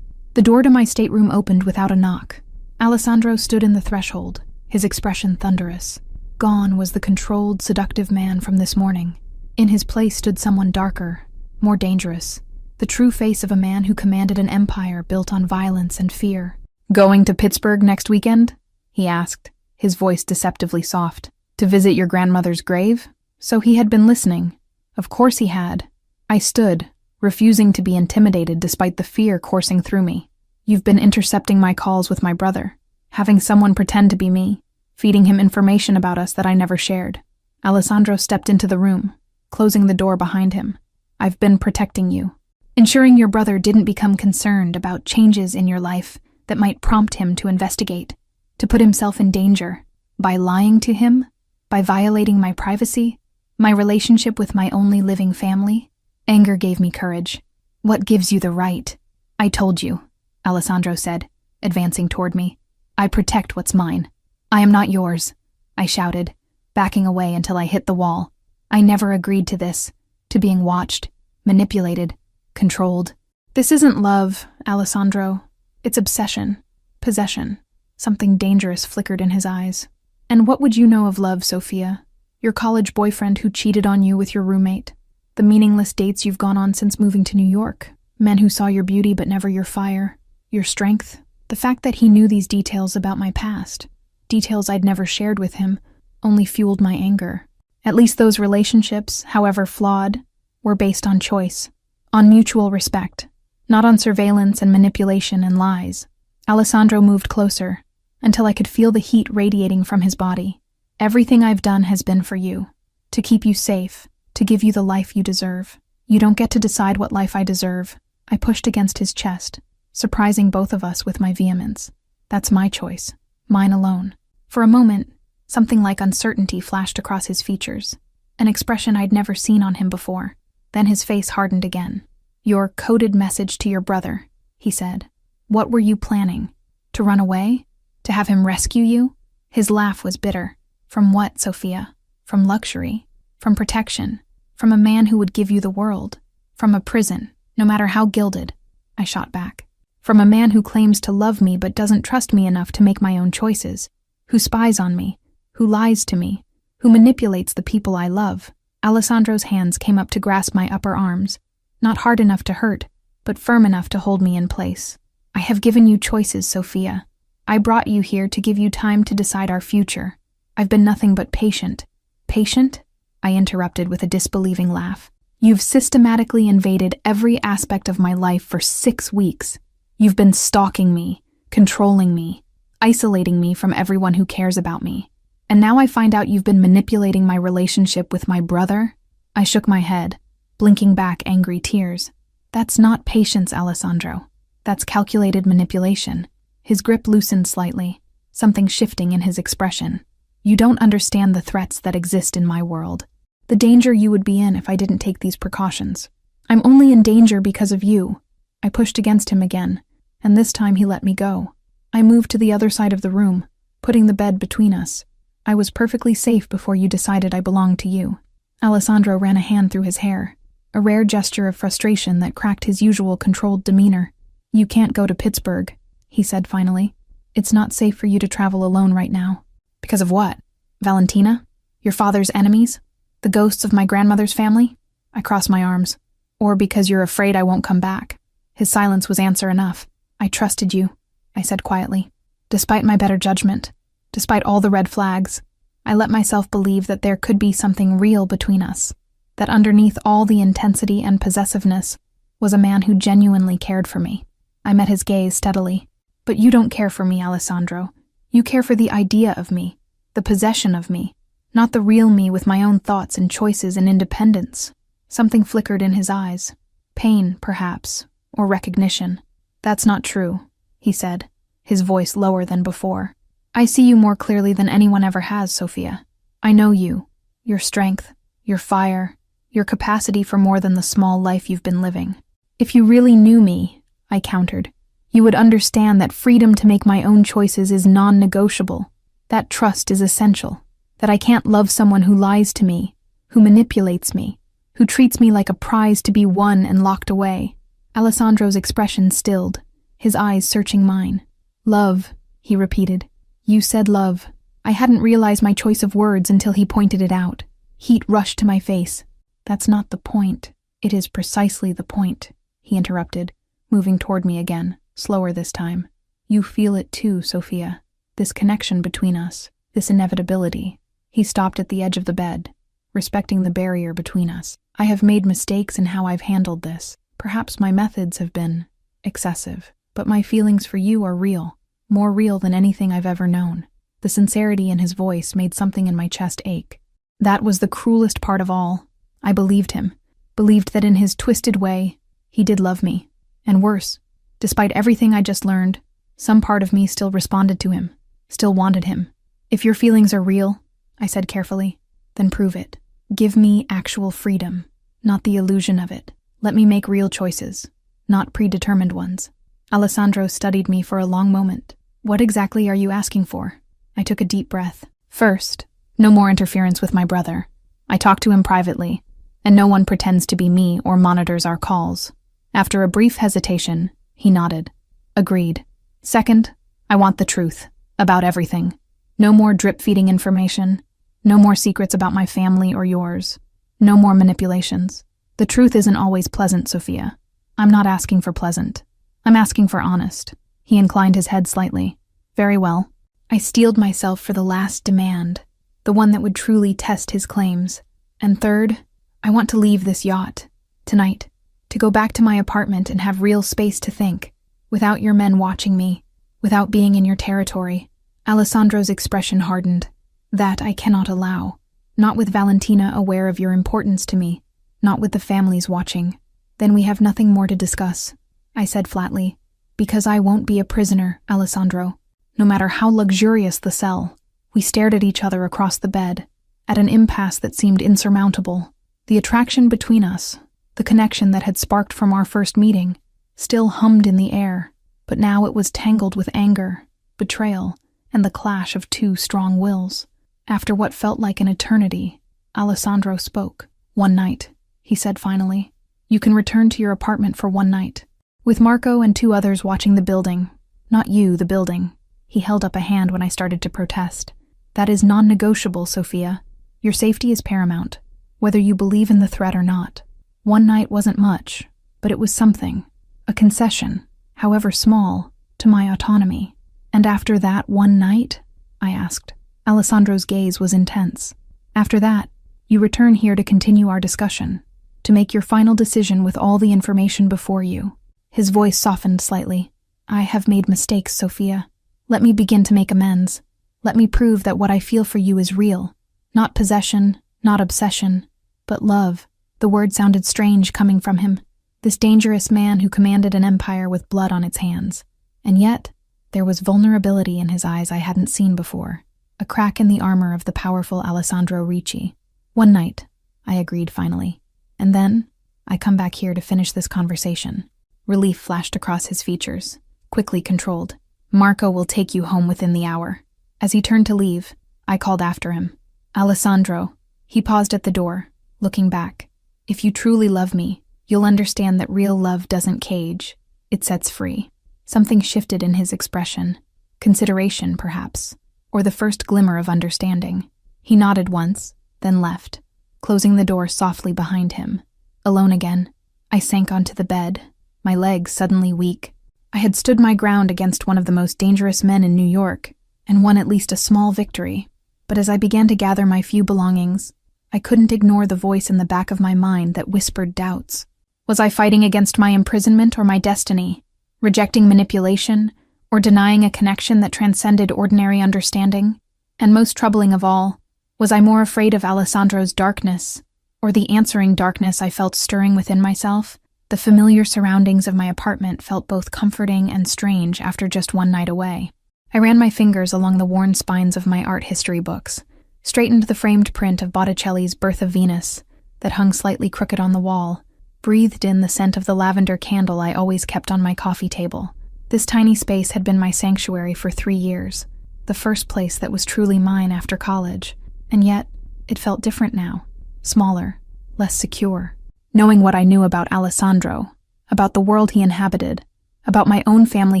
The door to my stateroom opened without a knock. Alessandro stood in the threshold, his expression thunderous. Gone was the controlled, seductive man from this morning. In his place stood someone darker, more dangerous, the true face of a man who commanded an empire built on violence and fear. Going to Pittsburgh next weekend? He asked, his voice deceptively soft. To visit your grandmother's grave? So he had been listening. Of course he had. I stood, refusing to be intimidated despite the fear coursing through me. You've been intercepting my calls with my brother, having someone pretend to be me, feeding him information about us that I never shared. Alessandro stepped into the room, closing the door behind him. I've been protecting you, ensuring your brother didn't become concerned about changes in your life that might prompt him to investigate, to put himself in danger, by lying to him, by violating my privacy, my relationship with my only living family. Anger gave me courage. What gives you the right? I told you, Alessandro said, advancing toward me. I protect what's mine. I am not yours, I shouted, backing away until I hit the wall. I never agreed to this, to being watched, manipulated, controlled. This isn't love, Alessandro. It's obsession, possession. Something dangerous flickered in his eyes. And what would you know of love, Sophia? Your college boyfriend who cheated on you with your roommate. The meaningless dates you've gone on since moving to New York. Men who saw your beauty but never your fire, your strength. The fact that he knew these details about my past, details I'd never shared with him, only fueled my anger. At least those relationships, however flawed, were based on choice, on mutual respect, not on surveillance and manipulation and lies. Alessandro moved closer, until I could feel the heat radiating from his body. Everything I've done has been for you, to keep you safe, to give you the life you deserve. You don't get to decide what life I deserve. I pushed against his chest, surprising both of us with my vehemence. That's my choice, mine alone. For a moment, something like uncertainty flashed across his features, an expression I'd never seen on him before. Then his face hardened again. Your coded message to your brother, he said. What were you planning? To run away? To have him rescue you? His laugh was bitter. From what, Sophia? From luxury? From protection? From a man who would give you the world? From a prison, no matter how gilded? I shot back. From a man who claims to love me but doesn't trust me enough to make my own choices, who spies on me, who lies to me, who manipulates the people I love. Alessandro's hands came up to grasp my upper arms, not hard enough to hurt, but firm enough to hold me in place. I have given you choices, Sophia. I brought you here to give you time to decide our future. I've been nothing but patient. Patient? I interrupted with a disbelieving laugh. You've systematically invaded every aspect of my life for 6 weeks. You've been stalking me, controlling me, isolating me from everyone who cares about me. And now I find out you've been manipulating my relationship with my brother? I shook my head, blinking back angry tears. That's not patience, Alessandro. That's calculated manipulation. His grip loosened slightly, something shifting in his expression. You don't understand the threats that exist in my world. The danger you would be in if I didn't take these precautions. I'm only in danger because of you. I pushed against him again, and this time he let me go. I moved to the other side of the room, putting the bed between us. I was perfectly safe before you decided I belonged to you. Alessandro ran a hand through his hair, a rare gesture of frustration that cracked his usual controlled demeanor. You can't go to Pittsburgh, he said finally. It's not safe for you to travel alone right now. Because of what? Valentina? Your father's enemies? The ghosts of my grandmother's family? I crossed my arms. Or because you're afraid I won't come back. His silence was answer enough. I trusted you, I said quietly. Despite my better judgment, despite all the red flags, I let myself believe that there could be something real between us, that underneath all the intensity and possessiveness was a man who genuinely cared for me. I met his gaze steadily. But you don't care for me, Alessandro. You care for the idea of me, the possession of me, not the real me with my own thoughts and choices and independence. Something flickered in his eyes. Pain, perhaps, or recognition. That's not true, he said, his voice lower than before. I see you more clearly than anyone ever has, Sophia. I know you, your strength, your fire, your capacity for more than the small life you've been living. If you really knew me, I countered, you would understand that freedom to make my own choices is non-negotiable, that trust is essential, that I can't love someone who lies to me, who manipulates me, who treats me like a prize to be won and locked away. Alessandro's expression stilled, his eyes searching mine. Love, he repeated. You said love. I hadn't realized my choice of words until he pointed it out. Heat rushed to my face. That's not the point. It is precisely the point, he interrupted, moving toward me again, slower this time. You feel it too, Sophia. This connection between us, this inevitability. He stopped at the edge of the bed, respecting the barrier between us. I have made mistakes in how I've handled this. Perhaps my methods have been excessive, but my feelings for you are real, more real than anything I've ever known. The sincerity in his voice made something in my chest ache. That was the cruelest part of all. I believed him, believed that in his twisted way, he did love me. And worse, despite everything I just learned, some part of me still responded to him, still wanted him. If your feelings are real, I said carefully, then prove it. Give me actual freedom, not the illusion of it. Let me make real choices, not predetermined ones. Alessandro studied me for a long moment. What exactly are you asking for? I took a deep breath. First, no more interference with my brother. I talk to him privately, and no one pretends to be me or monitors our calls. After a brief hesitation, he nodded. Agreed. Second, I want the truth, about everything. No more drip-feeding information. No more secrets about my family or yours. No more manipulations. The truth isn't always pleasant, Sophia. I'm not asking for pleasant. I'm asking for honest. He inclined his head slightly. Very well. I steeled myself for the last demand, the one that would truly test his claims. And third, I want to leave this yacht, tonight, to go back to my apartment and have real space to think, without your men watching me, without being in your territory. Alessandro's expression hardened. That I cannot allow. Not with Valentina aware of your importance to me, not with the families watching. Then we have nothing more to discuss, I said flatly, because I won't be a prisoner, Alessandro. No matter how luxurious the cell. We stared at each other across the bed, at an impasse that seemed insurmountable. The attraction between us, the connection that had sparked from our first meeting, still hummed in the air, but now it was tangled with anger, betrayal, and the clash of two strong wills. After what felt like an eternity, Alessandro spoke. One night, he said finally. You can return to your apartment for one night. With Marco and two others watching the building. Not you, the building. He held up a hand when I started to protest. That is non-negotiable, Sophia. Your safety is paramount, whether you believe in the threat or not. One night wasn't much, but it was something. A concession, however small, to my autonomy. And after that one night? I asked. Alessandro's gaze was intense. After that, you return here to continue our discussion, to make your final decision with all the information before you. His voice softened slightly. I have made mistakes, Sophia. Let me begin to make amends. Let me prove that what I feel for you is real. Not possession, not obsession, but love. The word sounded strange coming from him. This dangerous man who commanded an empire with blood on its hands. And yet, there was vulnerability in his eyes I hadn't seen before. A crack in the armor of the powerful Alessandro Ricci. One night, I agreed finally. And then, I come back here to finish this conversation. Relief flashed across his features, quickly controlled. Marco will take you home within the hour. As he turned to leave, I called after him. Alessandro. He paused at the door, looking back. If you truly love me, you'll understand that real love doesn't cage. It sets free. Something shifted in his expression. Consideration, perhaps, or the first glimmer of understanding. He nodded once, then left, closing the door softly behind him. Alone again, I sank onto the bed, my legs suddenly weak. I had stood my ground against one of the most dangerous men in New York, and won at least a small victory. But as I began to gather my few belongings, I couldn't ignore the voice in the back of my mind that whispered doubts. Was I fighting against my imprisonment or my destiny? Rejecting manipulation, or denying a connection that transcended ordinary understanding? And most troubling of all, was I more afraid of Alessandro's darkness, or the answering darkness I felt stirring within myself? The familiar surroundings of my apartment felt both comforting and strange after just one night away. I ran my fingers along the worn spines of my art history books, straightened the framed print of Botticelli's Birth of Venus that hung slightly crooked on the wall, breathed in the scent of the lavender candle I always kept on my coffee table. This tiny space had been my sanctuary for 3 years, the first place that was truly mine after college, and yet it felt different now. Smaller, less secure. Knowing what I knew about Alessandro, about the world he inhabited, about my own family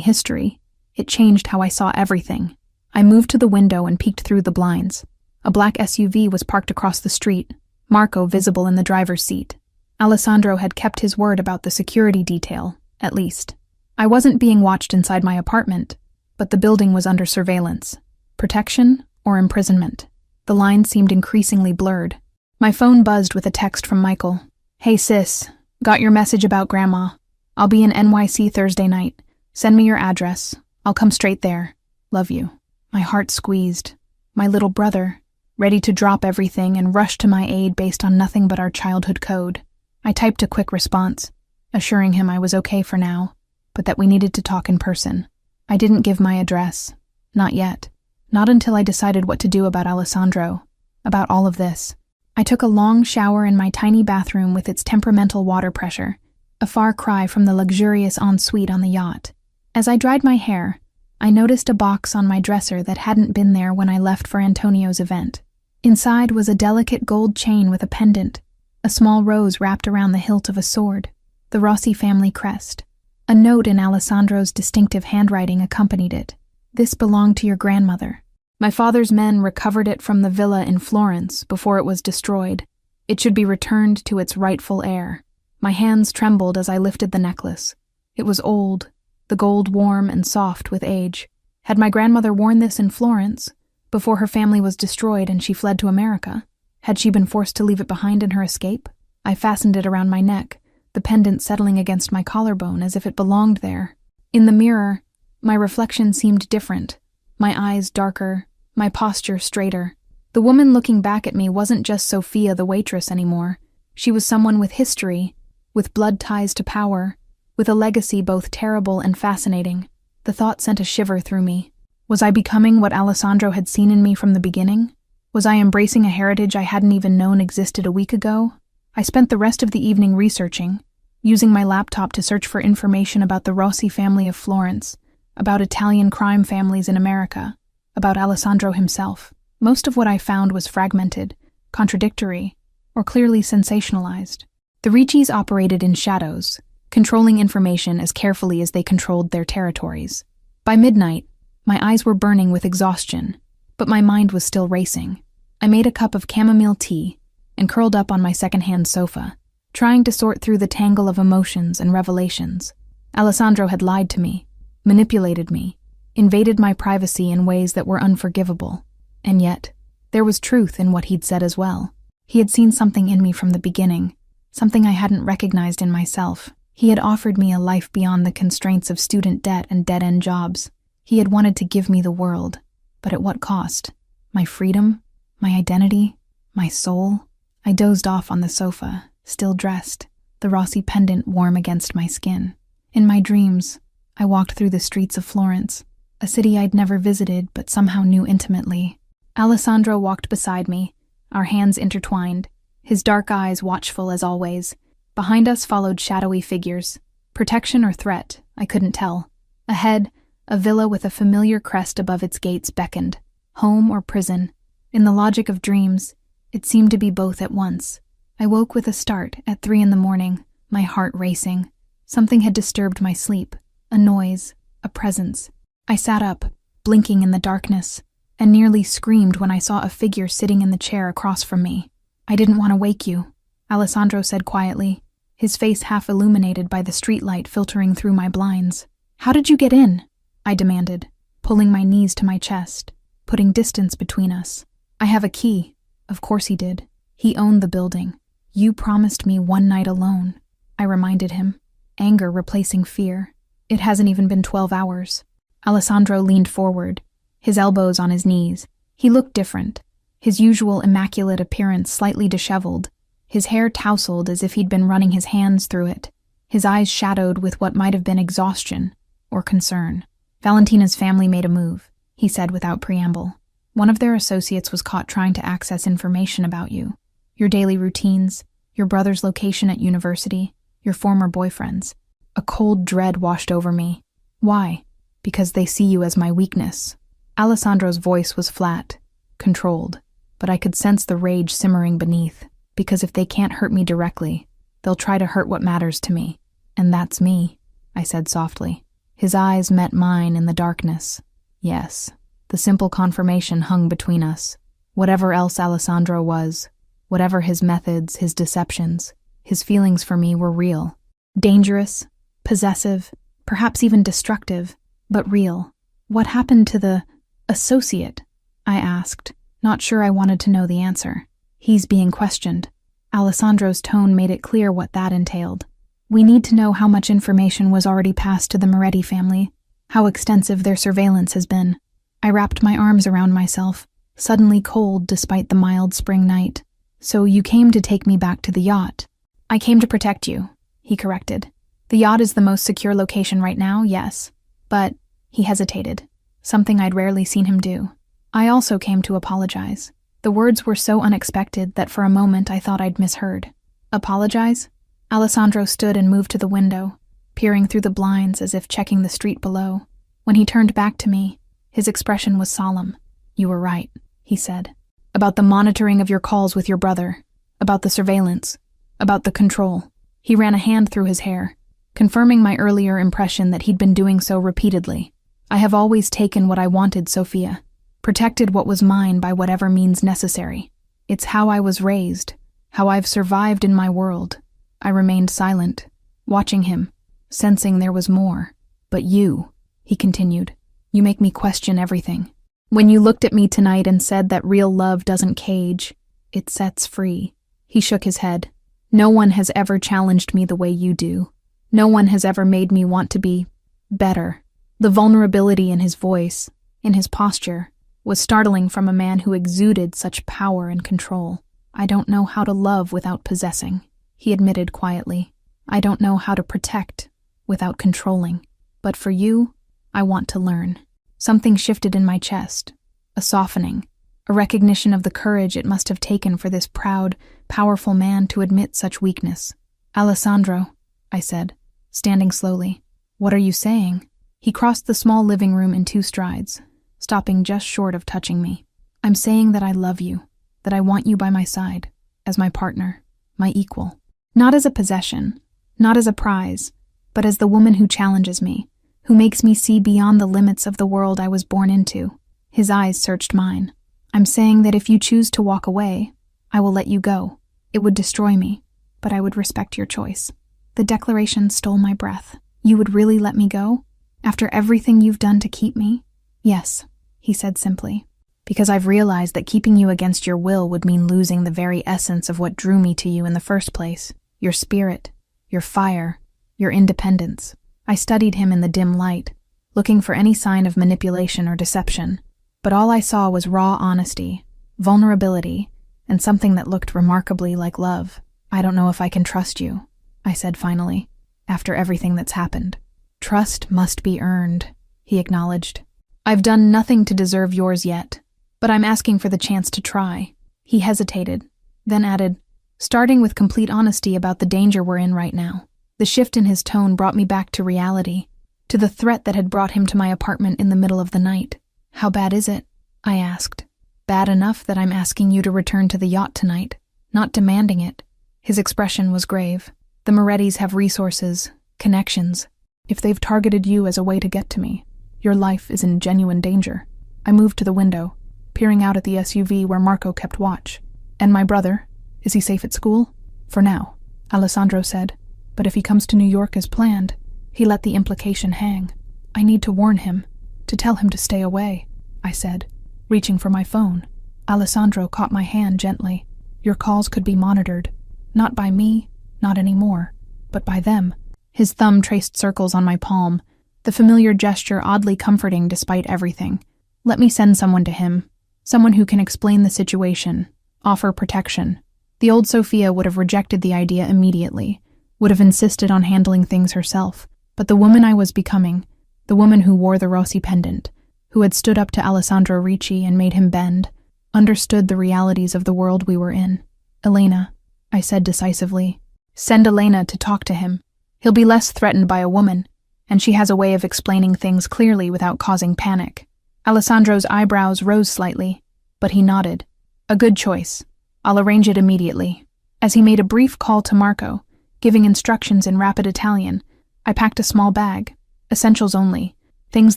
history, it changed how I saw everything. I moved to the window and peeked through the blinds. A black SUV was parked across the street, Marco visible in the driver's seat. Alessandro had kept his word about the security detail, at least. I wasn't being watched inside my apartment, but the building was under surveillance. Protection or imprisonment? The lines seemed increasingly blurred. My phone buzzed with a text from Michael. Hey sis, got your message about Grandma. I'll be in NYC Thursday night. Send me your address. I'll come straight there. Love you. My heart squeezed. My little brother, ready to drop everything and rush to my aid based on nothing but our childhood code. I typed a quick response, assuring him I was okay for now, but that we needed to talk in person. I didn't give my address. Not yet. Not until I decided what to do about Alessandro, about all of this. I took a long shower in my tiny bathroom with its temperamental water pressure, a far cry from the luxurious ensuite on the yacht. As I dried my hair, I noticed a box on my dresser that hadn't been there when I left for Antonio's event. Inside was a delicate gold chain with a pendant, a small rose wrapped around the hilt of a sword, the Rossi family crest. A note in Alessandro's distinctive handwriting accompanied it. This belonged to your grandmother. My father's men recovered it from the villa in Florence before it was destroyed. It should be returned to its rightful heir. My hands trembled as I lifted the necklace. It was old, the gold warm and soft with age. Had my grandmother worn this in Florence, before her family was destroyed and she fled to America? Had she been forced to leave it behind in her escape? I fastened it around my neck, the pendant settling against my collarbone as if it belonged there. In the mirror, my reflection seemed different. My eyes darker, my posture straighter. The woman looking back at me wasn't just Sophia the waitress anymore. She was someone with history, with blood ties to power, with a legacy both terrible and fascinating. The thought sent a shiver through me. Was I becoming what Alessandro had seen in me from the beginning? Was I embracing a heritage I hadn't even known existed a week ago? I spent the rest of the evening researching, using my laptop to search for information about the Rossi family of Florence, about Italian crime families in America, about Alessandro himself. Most of what I found was fragmented, contradictory, or clearly sensationalized. The Riccis operated in shadows, controlling information as carefully as they controlled their territories. By midnight, my eyes were burning with exhaustion, but my mind was still racing. I made a cup of chamomile tea and curled up on my second-hand sofa, trying to sort through the tangle of emotions and revelations. Alessandro had lied to me, manipulated me, invaded my privacy in ways that were unforgivable. And yet, there was truth in what he'd said as well. He had seen something in me from the beginning, something I hadn't recognized in myself. He had offered me a life beyond the constraints of student debt and dead-end jobs. He had wanted to give me the world, but at what cost? My freedom? My identity? My soul? I dozed off on the sofa, still dressed, the Rossi pendant warm against my skin. In my dreams, I walked through the streets of Florence, a city I'd never visited but somehow knew intimately. Alessandro walked beside me, our hands intertwined, his dark eyes watchful as always. Behind us followed shadowy figures. Protection or threat, I couldn't tell. Ahead, a villa with a familiar crest above its gates beckoned. Home or prison? In the logic of dreams, it seemed to be both at once. I woke with a start at 3 a.m, my heart racing. Something had disturbed my sleep. A noise, a presence. I sat up, blinking in the darkness, and nearly screamed when I saw a figure sitting in the chair across from me. "I didn't want to wake you," Alessandro said quietly, his face half illuminated by the streetlight filtering through my blinds. "How did you get in?" I demanded, pulling my knees to my chest, putting distance between us. "I have a key." Of course he did. He owned the building. "You promised me one night alone," I reminded him, anger replacing fear. "It hasn't even been 12 hours. Alessandro leaned forward, his elbows on his knees. He looked different, his usual immaculate appearance slightly disheveled, his hair tousled as if he'd been running his hands through it, his eyes shadowed with what might have been exhaustion or concern. "Valentina's family made a move," he said without preamble. "One of their associates was caught trying to access information about you. Your daily routines, your brother's location at university, your former boyfriends." A cold dread washed over me. "Why?" "Because they see you as my weakness." Alessandro's voice was flat, controlled, but I could sense the rage simmering beneath. "Because if they can't hurt me directly, they'll try to hurt what matters to me. And that's me," I said softly. His eyes met mine in the darkness. Yes, the simple confirmation hung between us. Whatever else Alessandro was, whatever his methods, his deceptions, his feelings for me were real. Dangerous, possessive, perhaps even destructive, but real. "What happened to the associate?" I asked, not sure I wanted to know the answer. "He's being questioned." Alessandro's tone made it clear what that entailed. "We need to know how much information was already passed to the Moretti family, how extensive their surveillance has been." I wrapped my arms around myself, suddenly cold despite the mild spring night. "So you came to take me back to the yacht?" "I came to protect you," he corrected. "The yacht is the most secure location right now, yes. But," he hesitated, something I'd rarely seen him do, "I also came to apologize." The words were so unexpected that for a moment I thought I'd misheard. "Apologize?" Alessandro stood and moved to the window, peering through the blinds as if checking the street below. When he turned back to me, his expression was solemn. "You were right," he said. "About the monitoring of your calls with your brother, about the surveillance, about the control." He ran a hand through his hair, confirming my earlier impression that he'd been doing so repeatedly. "I have always taken what I wanted, Sophia, protected what was mine by whatever means necessary. It's how I was raised, how I've survived in my world." I remained silent, watching him, sensing there was more. "But you," he continued, "you make me question everything. When you looked at me tonight and said that real love doesn't cage, it sets free." He shook his head. "No one has ever challenged me the way you do. No one has ever made me want to be better." The vulnerability in his voice, in his posture, was startling from a man who exuded such power and control. "I don't know how to love without possessing," he admitted quietly. "I don't know how to protect without controlling. But for you, I want to learn." Something shifted in my chest, a softening, a recognition of the courage it must have taken for this proud, powerful man to admit such weakness. "Alessandro," I said, standing slowly. "What are you saying?" He crossed the small living room in 2 strides, stopping just short of touching me. "I'm saying that I love you, that I want you by my side, as my partner, my equal. Not as a possession, not as a prize, but as the woman who challenges me, who makes me see beyond the limits of the world I was born into." His eyes searched mine. "I'm saying that if you choose to walk away, I will let you go. It would destroy me, but I would respect your choice." The declaration stole my breath. "You would really let me go? After everything you've done to keep me?" "Yes," he said simply, "because I've realized that keeping you against your will would mean losing the very essence of what drew me to you in the first place. Your spirit, your fire, your independence." I studied him in the dim light, looking for any sign of manipulation or deception. But all I saw was raw honesty, vulnerability, and something that looked remarkably like love. "I don't know if I can trust you," I said finally, after everything that's happened. "Trust must be earned," he acknowledged. "I've done nothing to deserve yours yet, but I'm asking for the chance to try." He hesitated, then added, starting with complete honesty about the danger we're in right now. The shift in his tone brought me back to reality, to the threat that had brought him to my apartment in the middle of the night. "How bad is it?" I asked. "Bad enough that I'm asking you to return to the yacht tonight, not demanding it." His expression was grave. "The Morettis have resources, connections. If they've targeted you as a way to get to me, your life is in genuine danger." I moved to the window, peering out at the SUV where Marco kept watch. "And my brother? Is he safe at school?" "For now," Alessandro said. "But if he comes to New York as planned," he let the implication hang. "I need to warn him, to tell him to stay away," I said, reaching for my phone. Alessandro caught my hand gently. "Your calls could be monitored. Not by me, not anymore, but by them." His thumb traced circles on my palm, the familiar gesture oddly comforting despite everything. "Let me send someone to him, someone who can explain the situation, offer protection." The old Sophia would have rejected the idea immediately, would have insisted on handling things herself. But the woman I was becoming, the woman who wore the Rossi pendant, who had stood up to Alessandro Ricci and made him bend, understood the realities of the world we were in. "Elena," I said decisively. "Send Elena to talk to him. He'll be less threatened by a woman, and she has a way of explaining things clearly without causing panic." Alessandro's eyebrows rose slightly, but he nodded. "A good choice. I'll arrange it immediately." As he made a brief call to Marco, giving instructions in rapid Italian, I packed a small bag, essentials only, things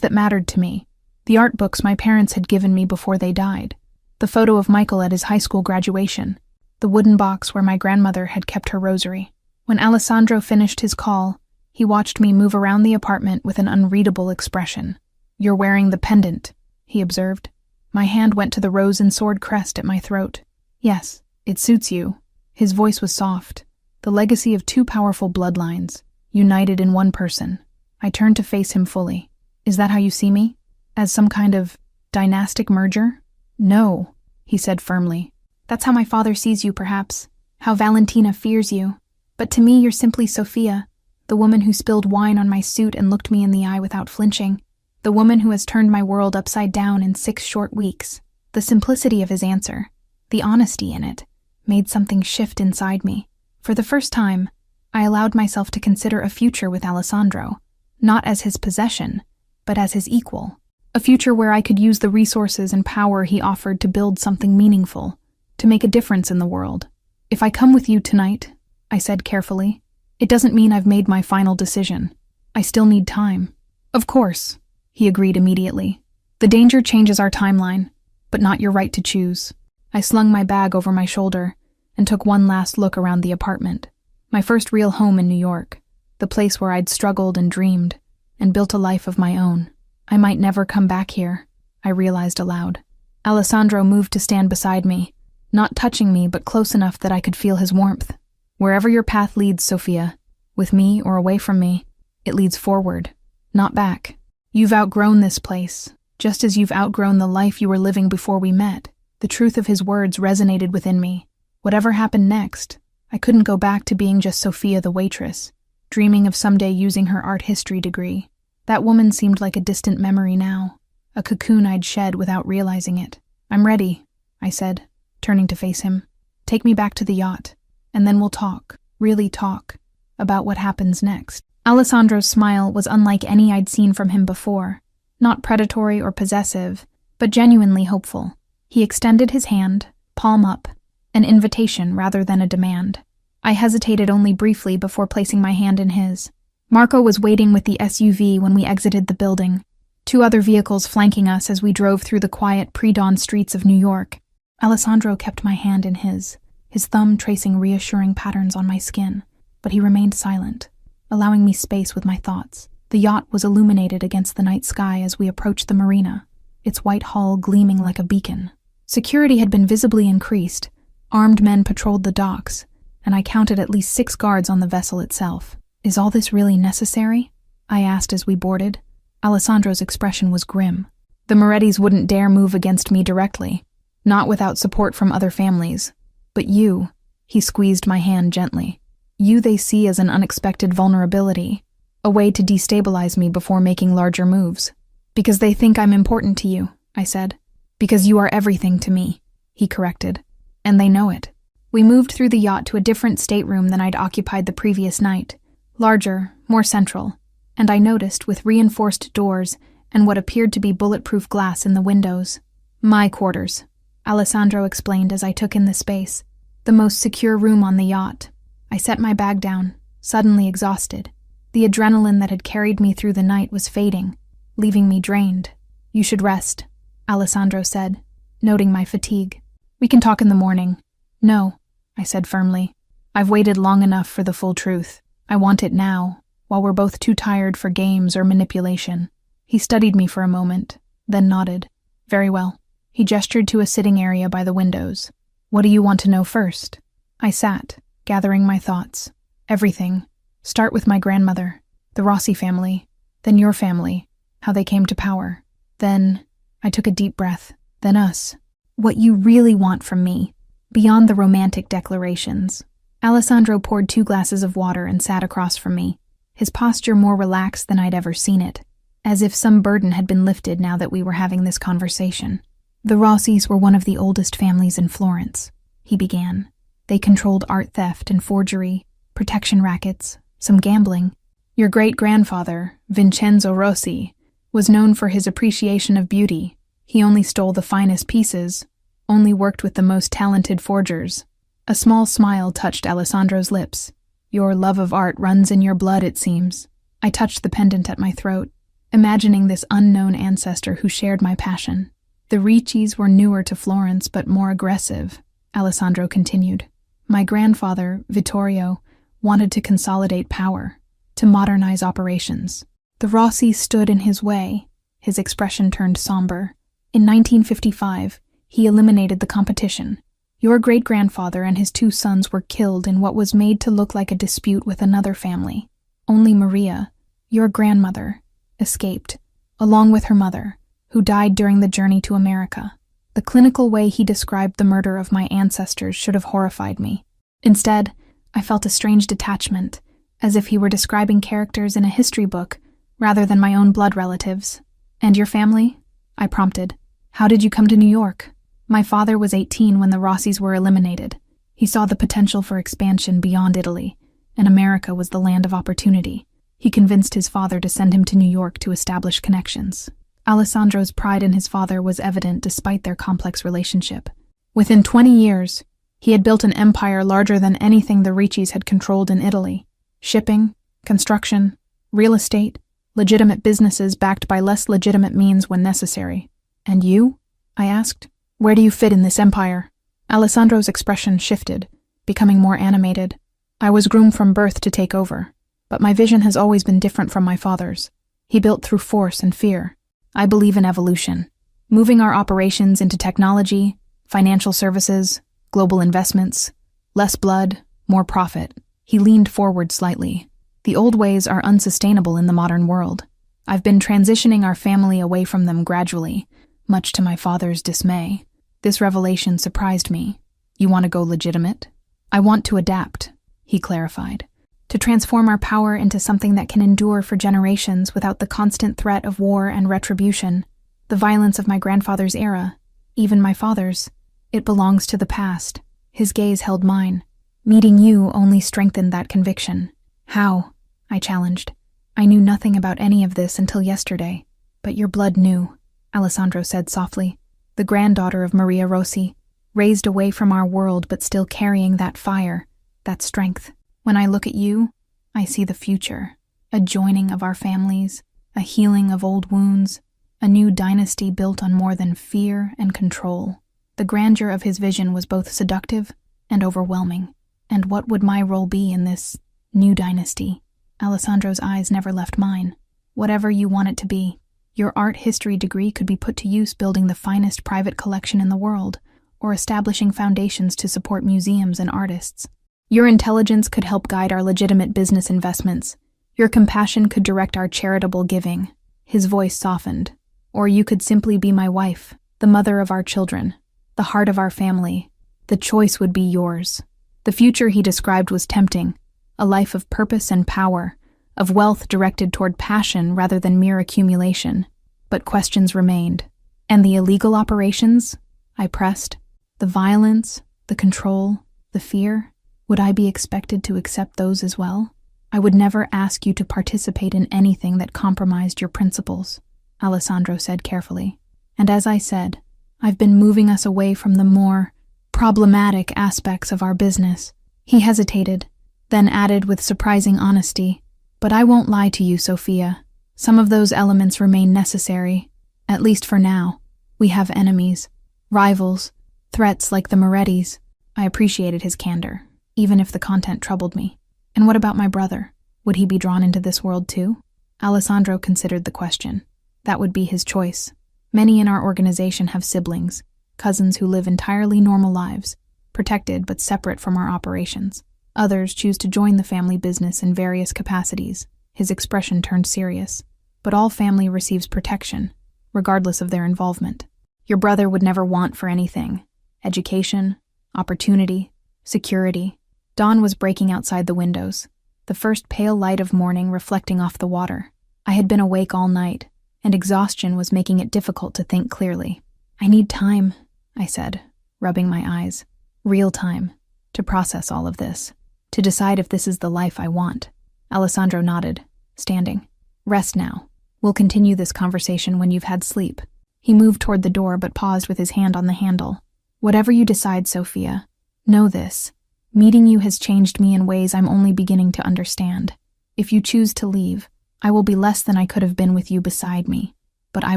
that mattered to me. The art books my parents had given me before they died, the photo of Michael at his high school graduation, the wooden box where my grandmother had kept her rosary. When Alessandro finished his call, he watched me move around the apartment with an unreadable expression. "You're wearing the pendant," he observed. My hand went to the rose and sword crest at my throat. "Yes, it suits you." His voice was soft, the legacy of two powerful bloodlines, united in one person. I turned to face him fully. "Is that how you see me? As some kind of dynastic merger?" "No," he said firmly. "That's how my father sees you, perhaps. How Valentina fears you. But to me, you're simply Sophia, the woman who spilled wine on my suit and looked me in the eye without flinching. The woman who has turned my world upside down in 6 short weeks." The simplicity of his answer, the honesty in it, made something shift inside me. For the first time, I allowed myself to consider a future with Alessandro, not as his possession, but as his equal. A future where I could use the resources and power he offered to build something meaningful, to make a difference in the world. "If I come with you tonight," I said carefully, "it doesn't mean I've made my final decision. I still need time." "Of course," he agreed immediately. "The danger changes our timeline, but not your right to choose." I slung my bag over my shoulder and took one last look around the apartment. My first real home in New York, the place where I'd struggled and dreamed, and built a life of my own. I might never come back here, I realized aloud. Alessandro moved to stand beside me, not touching me but close enough that I could feel his warmth. "Wherever your path leads, Sophia, with me or away from me, it leads forward, not back. You've outgrown this place, just as you've outgrown the life you were living before we met." The truth of his words resonated within me. Whatever happened next, I couldn't go back to being just Sophia the waitress, dreaming of someday using her art history degree. That woman seemed like a distant memory now, a cocoon I'd shed without realizing it. "I'm ready," I said, turning to face him. "Take me back to the yacht, and then we'll talk, really talk, about what happens next." Alessandro's smile was unlike any I'd seen from him before, not predatory or possessive, but genuinely hopeful. He extended his hand, palm up, an invitation rather than a demand. I hesitated only briefly before placing my hand in his. Marco was waiting with the SUV when we exited the building, 2 other vehicles flanking us as we drove through the quiet pre-dawn streets of New York. Alessandro kept my hand in his thumb tracing reassuring patterns on my skin, but he remained silent, allowing me space with my thoughts. The yacht was illuminated against the night sky as we approached the marina, its white hull gleaming like a beacon. Security had been visibly increased. Armed men patrolled the docks, and I counted at least 6 guards on the vessel itself. "Is all this really necessary?" I asked as we boarded. Alessandro's expression was grim. The Morettis wouldn't dare move against me directly, not without support from other families. But you, he squeezed my hand gently. You they see as an unexpected vulnerability, a way to destabilize me before making larger moves. Because they think I'm important to you, I said. Because you are everything to me, he corrected. And they know it. We moved through the yacht to a different stateroom than I'd occupied the previous night. Larger, more central. And I noticed, with reinforced doors and what appeared to be bulletproof glass in the windows. My quarters, Alessandro explained as I took in the space. The most secure room on the yacht. I set my bag down, suddenly exhausted. The adrenaline that had carried me through the night was fading, leaving me drained. You should rest, Alessandro said, noting my fatigue. We can talk in the morning. No, I said firmly. I've waited long enough for the full truth. I want it now, while we're both too tired for games or manipulation. He studied me for a moment, then nodded. Very well. He gestured to a sitting area by the windows. What do you want to know first? I sat, gathering my thoughts. Everything. Start with my grandmother, the Rossi family, then your family, how they came to power. Then, I took a deep breath, then us. What you really want from me, beyond the romantic declarations. Alessandro poured 2 glasses of water and sat across from me, his posture more relaxed than I'd ever seen it, as if some burden had been lifted now that we were having this conversation. The Rossis were one of the oldest families in Florence, he began. They controlled art theft and forgery, protection rackets, some gambling. Your great-grandfather, Vincenzo Rossi, was known for his appreciation of beauty. He only stole the finest pieces, only worked with the most talented forgers. A small smile touched Alessandro's lips. Your love of art runs in your blood, it seems. I touched the pendant at my throat, imagining this unknown ancestor who shared my passion. The Riccis were newer to Florence but more aggressive, Alessandro continued. My grandfather, Vittorio, wanted to consolidate power, to modernize operations. The Rossi stood in his way. His expression turned somber. In 1955, he eliminated the competition. Your great-grandfather and his 2 sons were killed in what was made to look like a dispute with another family. Only Maria, your grandmother, escaped, along with her mother, who died during the journey to America. The clinical way he described the murder of my ancestors should have horrified me. Instead, I felt a strange detachment, as if he were describing characters in a history book rather than my own blood relatives. And your family? I prompted. How did you come to New York? My father was 18 when the Rossis were eliminated. He saw the potential for expansion beyond Italy, and America was the land of opportunity. He convinced his father to send him to New York to establish connections. Alessandro's pride in his father was evident despite their complex relationship. Within 20 years, he had built an empire larger than anything the Riccis had controlled in Italy. Shipping, construction, real estate, legitimate businesses backed by less legitimate means when necessary. And you? I asked. Where do you fit in this empire? Alessandro's expression shifted, becoming more animated. I was groomed from birth to take over, but my vision has always been different from my father's. He built through force and fear. I believe in evolution, moving our operations into technology, financial services, global investments, less blood, more profit. He leaned forward slightly. The old ways are unsustainable in the modern world. I've been transitioning our family away from them gradually, much to my father's dismay. This revelation surprised me. You want to go legitimate? I want to adapt, he clarified. To transform our power into something that can endure for generations without the constant threat of war and retribution. The violence of my grandfather's era, even my father's, it belongs to the past. His gaze held mine. Meeting you only strengthened that conviction. How? I challenged. I knew nothing about any of this until yesterday. But your blood knew, Alessandro said softly. The granddaughter of Maria Rossi, raised away from our world but still carrying that fire, that strength. When I look at you, I see the future, a joining of our families, a healing of old wounds, a new dynasty built on more than fear and control. The grandeur of his vision was both seductive and overwhelming. And what would my role be in this new dynasty? Alessandro's eyes never left mine. Whatever you want it to be. Your art history degree could be put to use building the finest private collection in the world, or establishing foundations to support museums and artists. Your intelligence could help guide our legitimate business investments. Your compassion could direct our charitable giving. His voice softened. Or you could simply be my wife, the mother of our children, the heart of our family. The choice would be yours. The future he described was tempting, a life of purpose and power, of wealth directed toward passion rather than mere accumulation. But questions remained. And the illegal operations? I pressed. The violence, the control, the fear? Would I be expected to accept those as well? I would never ask you to participate in anything that compromised your principles, Alessandro said carefully. And as I said, I've been moving us away from the more problematic aspects of our business. He hesitated, then added with surprising honesty, but I won't lie to you, Sophia. Some of those elements remain necessary, at least for now. We have enemies, rivals, threats like the Morettis. I appreciated his candor, even if the content troubled me. And what about my brother? Would he be drawn into this world too? Alessandro considered the question. That would be his choice. Many in our organization have siblings, cousins who live entirely normal lives, protected but separate from our operations. Others choose to join the family business in various capacities. His expression turned serious. But all family receives protection, regardless of their involvement. Your brother would never want for anything. Education, opportunity, security. Dawn was breaking outside the windows, the first pale light of morning reflecting off the water. I had been awake all night, and exhaustion was making it difficult to think clearly. I need time, I said, rubbing my eyes. Real time, to process all of this, to decide if this is the life I want. Alessandro nodded, standing. Rest now. We'll continue this conversation when you've had sleep. He moved toward the door but paused with his hand on the handle. Whatever you decide, Sophia, know this. Meeting you has changed me in ways I'm only beginning to understand. If you choose to leave, I will be less than I could have been with you beside me, but I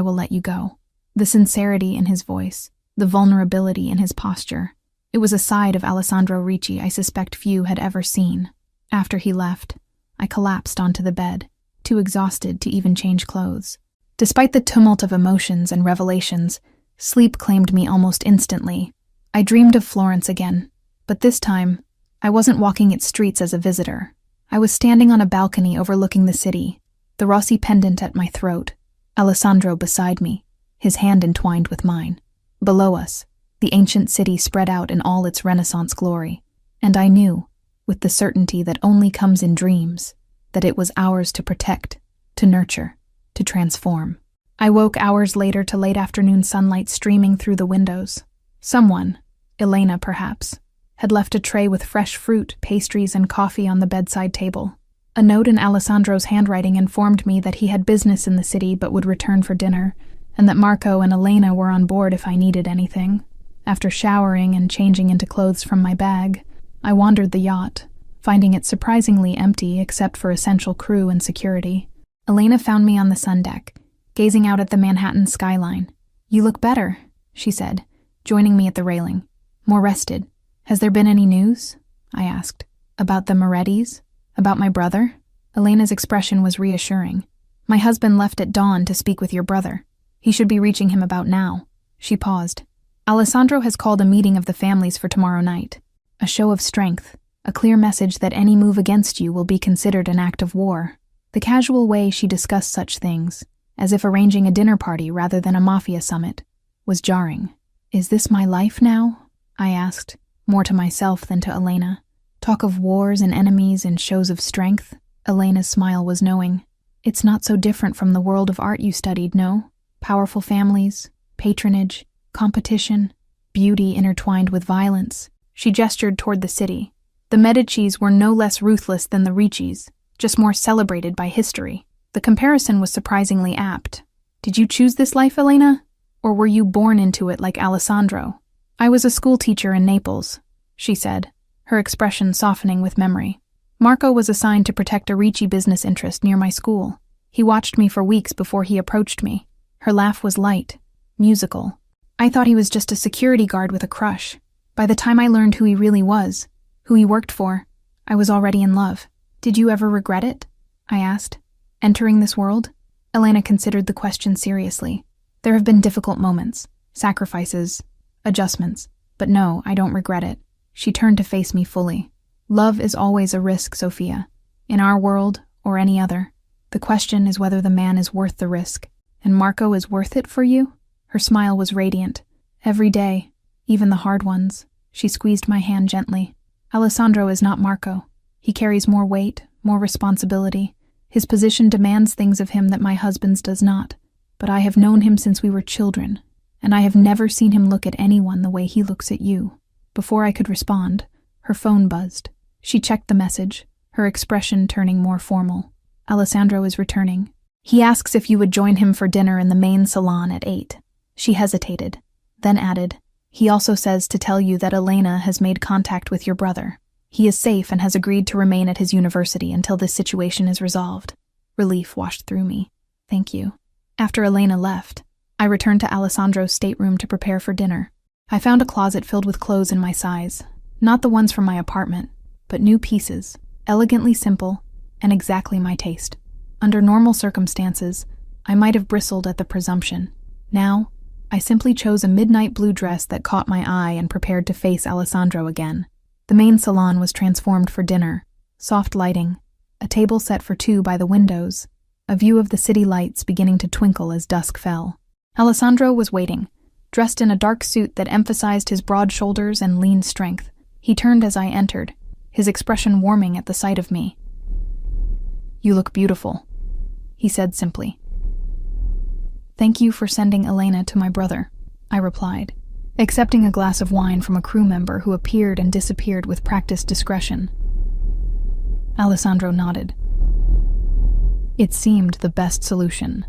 will let you go. The sincerity in his voice, the vulnerability in his posture. It was a side of Alessandro Ricci I suspect few had ever seen. After he left, I collapsed onto the bed, too exhausted to even change clothes. Despite the tumult of emotions and revelations, sleep claimed me almost instantly. I dreamed of Florence again, but this time, I wasn't walking its streets as a visitor. I was standing on a balcony overlooking the city, the Rossi pendant at my throat, Alessandro beside me, his hand entwined with mine. Below us, the ancient city spread out in all its Renaissance glory, and I knew, with the certainty that only comes in dreams, that it was ours to protect, to nurture, to transform. I woke hours later to late afternoon sunlight streaming through the windows. Someone, Elena perhaps, had left a tray with fresh fruit, pastries, and coffee on the bedside table. A note in Alessandro's handwriting informed me that he had business in the city but would return for dinner, and that Marco and Elena were on board if I needed anything. After showering and changing into clothes from my bag, I wandered the yacht, finding it surprisingly empty except for essential crew and security. Elena found me on the sun deck, gazing out at the Manhattan skyline. "You look better," she said, joining me at the railing. "More rested. Has there been any news?" I asked. "About the Morettis? About my brother?" Elena's expression was reassuring. "My husband left at dawn to speak with your brother. He should be reaching him about now." She paused. "Alessandro has called a meeting of the families for tomorrow night. A show of strength, a clear message that any move against you will be considered an act of war." The casual way she discussed such things, as if arranging a dinner party rather than a mafia summit, was jarring. "Is this my life now?" I asked, more to myself than to Elena. "Talk of wars and enemies and shows of strength?" Elena's smile was knowing. "It's not so different from the world of art you studied, no? Powerful families, patronage, competition, beauty intertwined with violence." She gestured toward the city. The Medicis were no less ruthless than the Riccis, just more celebrated by history. The comparison was surprisingly apt. "Did you choose this life, Elena? Or were you born into it like Alessandro?" "I was a schoolteacher in Naples," she said, her expression softening with memory. "Marco was assigned to protect a Ricci business interest near my school. He watched me for weeks before he approached me." Her laugh was light, musical. "I thought he was just a security guard with a crush. By the time I learned who he really was, who he worked for, I was already in love." "Did you ever regret it?" I asked. "Entering this world?" Elena considered the question seriously. "There have been difficult moments, sacrifices, adjustments, but no, I don't regret it." She turned to face me fully. "Love is always a risk, Sophia. In our world, or any other. The question is whether the man is worth the risk. And Marco is worth it for you? Her smile was radiant. Every day, even the hard ones. She squeezed my hand gently. Alessandro is not Marco. He carries more weight, more responsibility. His position demands things of him that my husband's does not. But I have known him since we were children, and I have never seen him look at anyone the way he looks at you. Before I could respond, her phone buzzed. She checked the message, her expression turning more formal. Alessandro is returning. He asks if you would join him for dinner in the main salon at 8. She hesitated, then added, he also says to tell you that Elena has made contact with your brother. He is safe and has agreed to remain at his university until this situation is resolved. Relief washed through me. Thank you. After Elena left, I returned to Alessandro's stateroom to prepare for dinner. I found a closet filled with clothes in my size, not the ones from my apartment, but new pieces, elegantly simple, and exactly my taste. Under normal circumstances, I might have bristled at the presumption. Now, I simply chose a midnight blue dress that caught my eye and prepared to face Alessandro again. The main salon was transformed for dinner. Soft lighting, a table set for 2 by the windows, a view of the city lights beginning to twinkle as dusk fell. Alessandro was waiting, dressed in a dark suit that emphasized his broad shoulders and lean strength. He turned as I entered, his expression warming at the sight of me. "You look beautiful," he said simply. "Thank you for sending Elena to my brother," I replied, accepting a glass of wine from a crew member who appeared and disappeared with practiced discretion. Alessandro nodded. It seemed the best solution.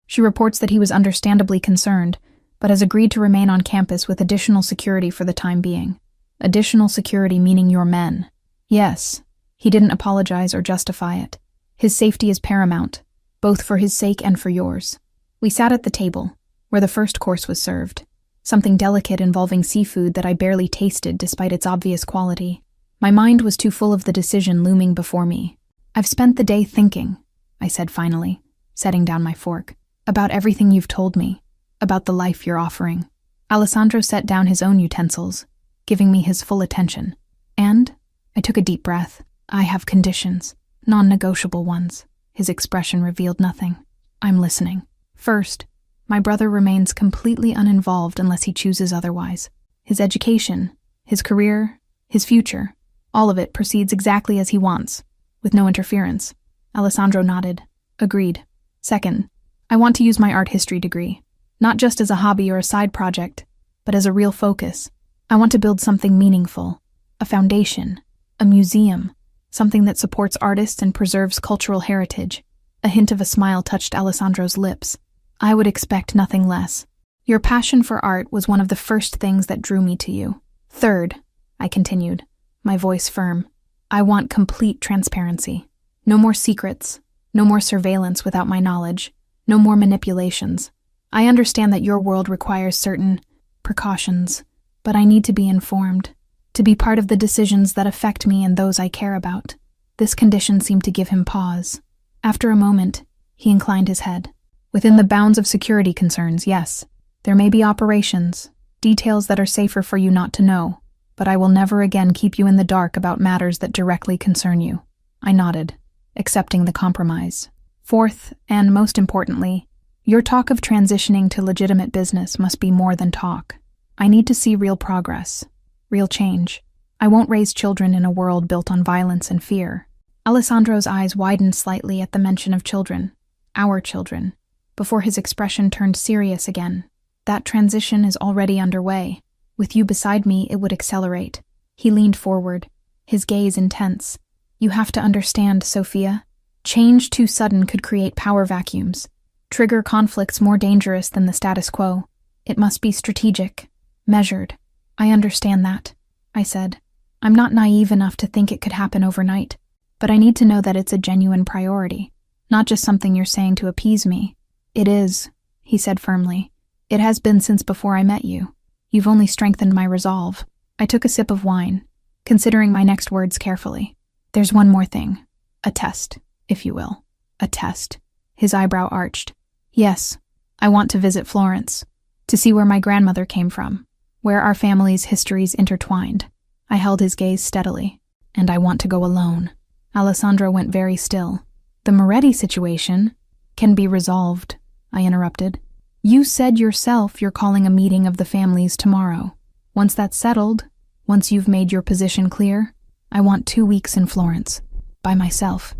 She reports that he was understandably concerned, but has agreed to remain on campus with additional security for the time being. Additional security meaning your men. Yes, he didn't apologize or justify it. His safety is paramount, both for his sake and for yours. We sat at the table, where the first course was served. Something delicate involving seafood that I barely tasted despite its obvious quality. My mind was too full of the decision looming before me. "I've spent the day thinking," I said finally, setting down my fork, "about everything you've told me, about the life you're offering." Alessandro set down his own utensils, giving me his full attention. And I took a deep breath. "I have conditions, non-negotiable ones." His expression revealed nothing. "I'm listening. First, my brother remains completely uninvolved unless he chooses otherwise. His education, his career, his future, all of it proceeds exactly as he wants, with no interference." Alessandro nodded. "Agreed. Second, I want to use my art history degree, not just as a hobby or a side project, but as a real focus. I want to build something meaningful, a foundation, a museum, something that supports artists and preserves cultural heritage." A hint of a smile touched Alessandro's lips. "I would expect nothing less. Your passion for art was one of the first things that drew me to you. Third," I continued, my voice firm, "I want complete transparency. No more secrets, no more surveillance without my knowledge, no more manipulations. I understand that your world requires certain precautions, but I need to be informed, to be part of the decisions that affect me and those I care about." This condition seemed to give him pause. After a moment, he inclined his head. "Within the bounds of security concerns, yes. There may be operations, details that are safer for you not to know, but I will never again keep you in the dark about matters that directly concern you." I nodded, accepting the compromise. "Fourth, and most importantly, your talk of transitioning to legitimate business must be more than talk. I need to see real progress, real change. I won't raise children in a world built on violence and fear." Alessandro's eyes widened slightly at the mention of children, our children, before his expression turned serious again. "That transition is already underway. With you beside me, it would accelerate." He leaned forward, his gaze intense. "You have to understand, Sophia. Change too sudden could create power vacuums, trigger conflicts more dangerous than the status quo. It must be strategic, measured." "I understand that," I said. "I'm not naive enough to think it could happen overnight. But I need to know that it's a genuine priority, not just something you're saying to appease me." "It is," he said firmly. "It has been since before I met you. You've only strengthened my resolve." I took a sip of wine, considering my next words carefully. "There's one more thing. A test, if you will." "A test?" His eyebrow arched. "Yes, I want to visit Florence, to see where my grandmother came from, where our family's histories intertwined." I held his gaze steadily. "And I want to go alone." Alessandro went very still, The Moretti situation can be resolved, I interrupted. You said yourself you're calling a meeting of the families tomorrow. Once that's settled, once you've made your position clear, I want 2 weeks in Florence, by myself,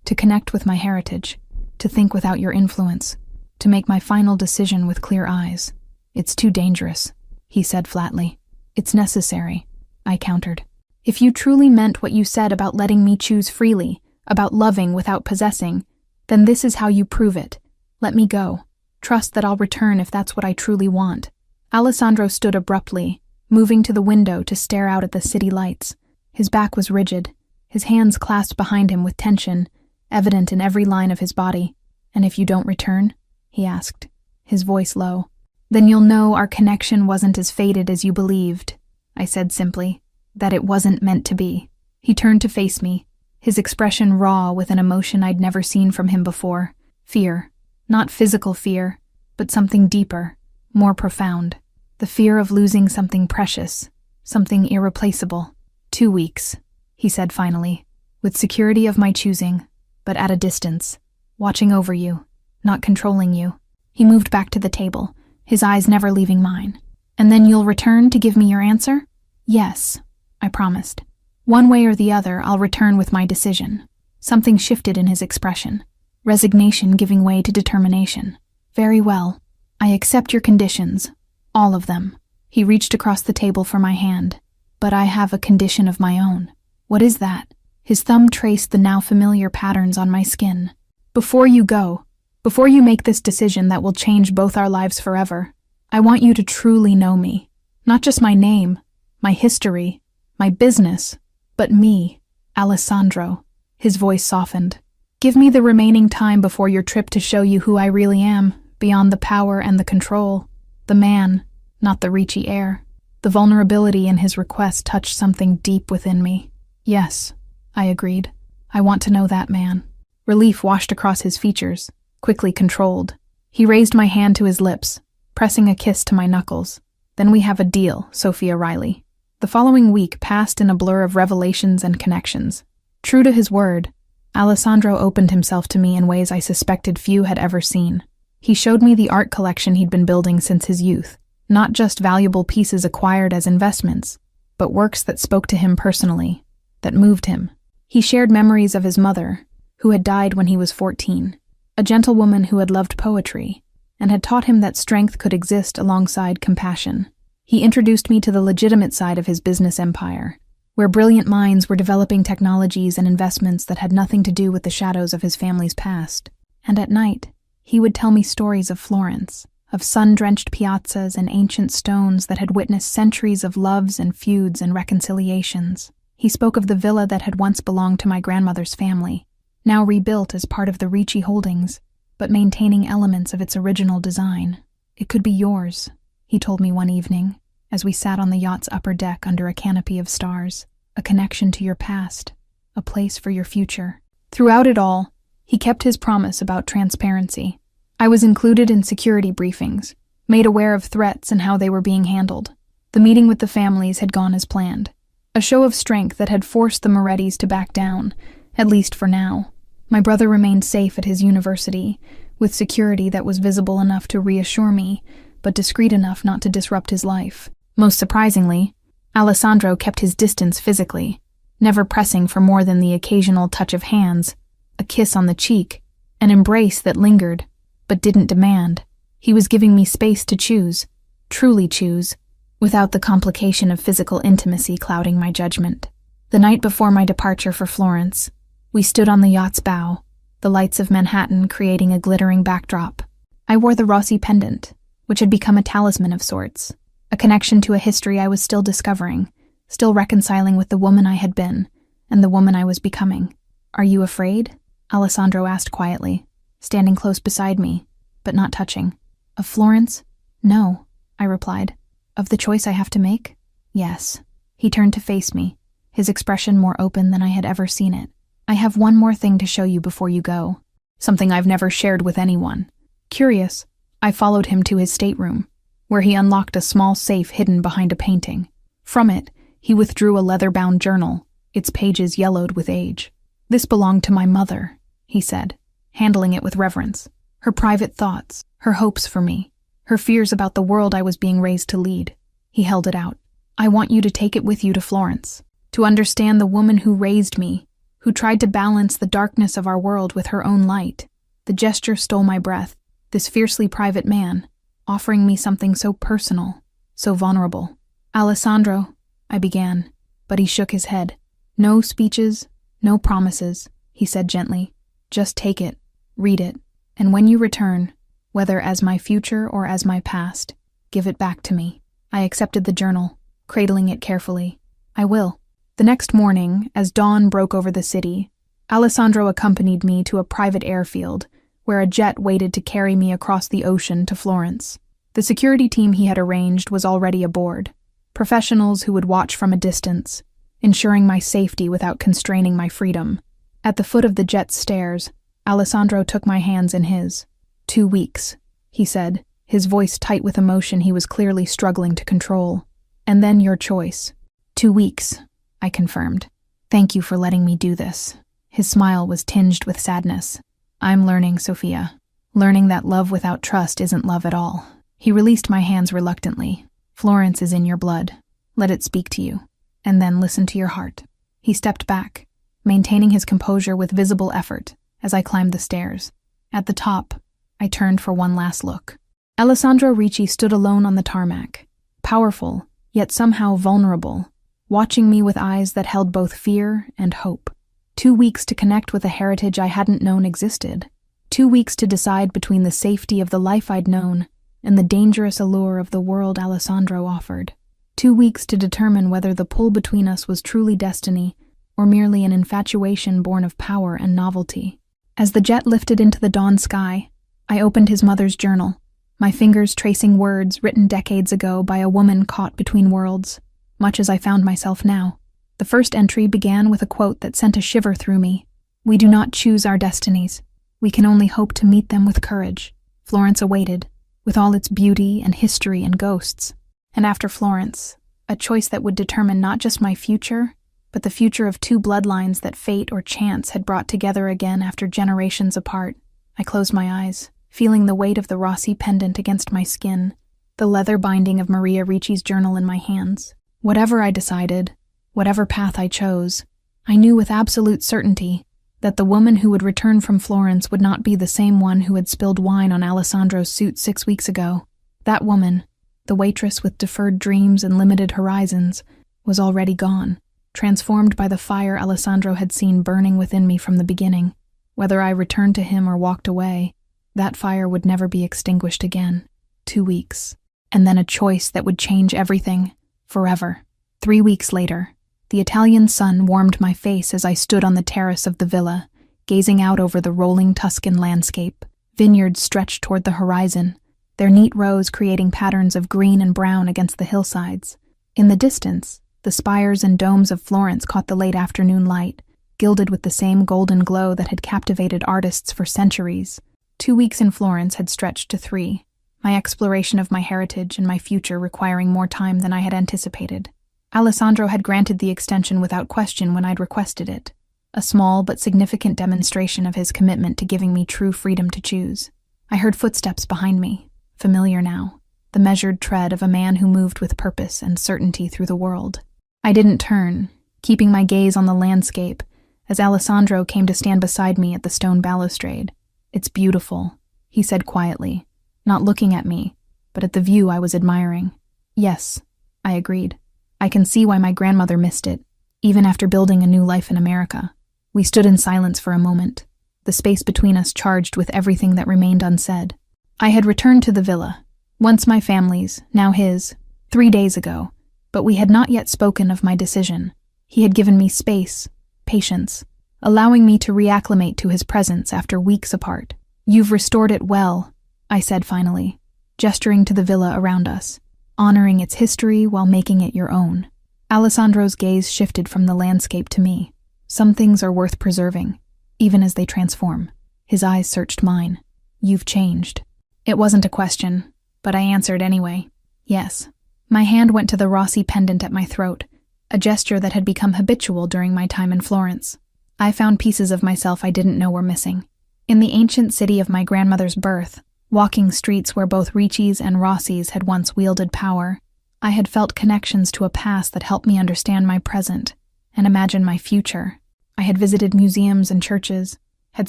to connect with my heritage, to think without your influence, to make my final decision with clear eyes. It's too dangerous, he said flatly. It's necessary, I countered. If you truly meant what you said about letting me choose freely, about loving without possessing, then this is how you prove it. Let me go. Trust that I'll return if that's what I truly want. Alessandro stood abruptly, moving to the window to stare out at the city lights. His back was rigid, his hands clasped behind him with tension, evident in every line of his body. And if you don't return? He asked, his voice low. Then you'll know our connection wasn't as faded as you believed, I said simply, that it wasn't meant to be. He turned to face me, his expression raw with an emotion I'd never seen from him before. Fear. Not physical fear, but something deeper, more profound. The fear of losing something precious, something irreplaceable. 2 weeks, he said finally, with security of my choosing, but at a distance, watching over you, not controlling you. He moved back to the table, his eyes never leaving mine. And then you'll return to give me your answer? Yes, I promised. One way or the other, I'll return with my decision. Something shifted in his expression, resignation giving way to determination. Very well. I accept your conditions, all of them. He reached across the table for my hand. But I have a condition of my own. What is that? His thumb traced the now familiar patterns on my skin. Before you go, before you make this decision that will change both our lives forever, I want you to truly know me. Not just my name, my history, my business, but me, Alessandro. His voice softened. Give me the remaining time before your trip to show you who I really am, beyond the power and the control. The man, not the Ricci heir. The vulnerability in his request touched something deep within me. Yes, I agreed. I want to know that man. Relief washed across his features, quickly controlled. He raised my hand to his lips, pressing a kiss to my knuckles. Then we have a deal, Sophia Riley. The following week passed in a blur of revelations and connections. True to his word, Alessandro opened himself to me in ways I suspected few had ever seen. He showed me the art collection he'd been building since his youth, not just valuable pieces acquired as investments, but works that spoke to him personally, that moved him. He shared memories of his mother, who had died when he was 14, a gentlewoman who had loved poetry, and had taught him that strength could exist alongside compassion. He introduced me to the legitimate side of his business empire, where brilliant minds were developing technologies and investments that had nothing to do with the shadows of his family's past. And at night, he would tell me stories of Florence, of sun-drenched piazzas and ancient stones that had witnessed centuries of loves and feuds and reconciliations. He spoke of the villa that had once belonged to my grandmother's family, now rebuilt as part of the Ricci holdings, but maintaining elements of its original design. It could be yours, he told me one evening, as we sat on the yacht's upper deck under a canopy of stars, a connection to your past, a place for your future. Throughout it all, he kept his promise about transparency. I was included in security briefings, made aware of threats and how they were being handled. The meeting with the families had gone as planned, a show of strength that had forced the Morettis to back down, at least for now. My brother remained safe at his university, with security that was visible enough to reassure me, but discreet enough not to disrupt his life. Most surprisingly, Alessandro kept his distance physically, never pressing for more than the occasional touch of hands, a kiss on the cheek, an embrace that lingered, but didn't demand. He was giving me space to choose, truly choose, without the complication of physical intimacy clouding my judgment. The night before my departure for Florence, we stood on the yacht's bow, the lights of Manhattan creating a glittering backdrop. I wore the Rossi pendant, which had become a talisman of sorts, a connection to a history I was still discovering, still reconciling with the woman I had been, and the woman I was becoming. Are you afraid? Alessandro asked quietly, standing close beside me, but not touching. Of Florence? No, I replied. Of the choice I have to make? Yes. He turned to face me, his expression more open than I had ever seen it. I have one more thing to show you before you go, something I've never shared with anyone. Curious, I followed him to his stateroom, where he unlocked a small safe hidden behind a painting. From it, he withdrew a leather-bound journal, its pages yellowed with age. This belonged to my mother, he said, handling it with reverence. Her private thoughts, her hopes for me, her fears about the world I was being raised to lead. He held it out. I want you to take it with you to Florence, to understand the woman who raised me, who tried to balance the darkness of our world with her own light. The gesture stole my breath, this fiercely private man, offering me something so personal, so vulnerable. Alessandro, I began, but he shook his head. No speeches, no promises, he said gently. Just take it, read it, and when you return, whether as my future or as my past, give it back to me. I accepted the journal, cradling it carefully. I will. The next morning, as dawn broke over the city, Alessandro accompanied me to a private airfield, where a jet waited to carry me across the ocean to Florence. The security team he had arranged was already aboard, professionals who would watch from a distance, ensuring my safety without constraining my freedom. At the foot of the jet's stairs, Alessandro took my hands in his. 2 weeks, he said, his voice tight with emotion he was clearly struggling to control. And then your choice. 2 weeks, I confirmed. Thank you for letting me do this. His smile was tinged with sadness. I'm learning, Sophia. Learning that love without trust isn't love at all. He released my hands reluctantly. Florence is in your blood. Let it speak to you. And then listen to your heart. He stepped back, maintaining his composure with visible effort as I climbed the stairs. At the top, I turned for one last look. Alessandro Ricci stood alone on the tarmac, powerful, yet somehow vulnerable, watching me with eyes that held both fear and hope. 2 weeks to connect with a heritage I hadn't known existed. 2 weeks to decide between the safety of the life I'd known and the dangerous allure of the world Alessandro offered. 2 weeks to determine whether the pull between us was truly destiny or merely an infatuation born of power and novelty. As the jet lifted into the dawn sky, I opened his mother's journal, my fingers tracing words written decades ago by a woman caught between worlds, much as I found myself now. The first entry began with a quote that sent a shiver through me. We do not choose our destinies. We can only hope to meet them with courage. Florence awaited, with all its beauty and history and ghosts. And after Florence, a choice that would determine not just my future, but the future of 2 bloodlines that fate or chance had brought together again after generations apart. I closed my eyes, feeling the weight of the Rossi pendant against my skin, the leather binding of Maria Ricci's journal in my hands. Whatever I decided, whatever path I chose, I knew with absolute certainty that the woman who would return from Florence would not be the same one who had spilled wine on Alessandro's suit 6 weeks ago. That woman, the waitress with deferred dreams and limited horizons, was already gone, transformed by the fire Alessandro had seen burning within me from the beginning. Whether I returned to him or walked away, that fire would never be extinguished again. 2 weeks. And then a choice that would change everything, forever. 3 weeks later, the Italian sun warmed my face as I stood on the terrace of the villa, gazing out over the rolling Tuscan landscape. Vineyards stretched toward the horizon, their neat rows creating patterns of green and brown against the hillsides. In the distance, the spires and domes of Florence caught the late afternoon light, gilded with the same golden glow that had captivated artists for centuries. 2 weeks in Florence had stretched to 3, my exploration of my heritage and my future requiring more time than I had anticipated. Alessandro had granted the extension without question when I'd requested it, a small but significant demonstration of his commitment to giving me true freedom to choose. I heard footsteps behind me, familiar now, the measured tread of a man who moved with purpose and certainty through the world. I didn't turn, keeping my gaze on the landscape, as Alessandro came to stand beside me at the stone balustrade. It's beautiful, he said quietly, not looking at me, but at the view I was admiring. Yes, I agreed. I can see why my grandmother missed it, even after building a new life in America. We stood in silence for a moment, the space between us charged with everything that remained unsaid. I had returned to the villa, once my family's, now his, 3 days ago, but we had not yet spoken of my decision. He had given me space, patience, allowing me to reacclimate to his presence after weeks apart. You've restored it well, I said finally, gesturing to the villa around us, honoring its history while making it your own. Alessandro's gaze shifted from the landscape to me. Some things are worth preserving, even as they transform. His eyes searched mine. You've changed. It wasn't a question, but I answered anyway. Yes. My hand went to the Rossi pendant at my throat, a gesture that had become habitual during my time in Florence. I found pieces of myself I didn't know were missing. In the ancient city of my grandmother's birth, walking streets where both Ricci's and Rossi's had once wielded power, I had felt connections to a past that helped me understand my present and imagine my future. I had visited museums and churches, had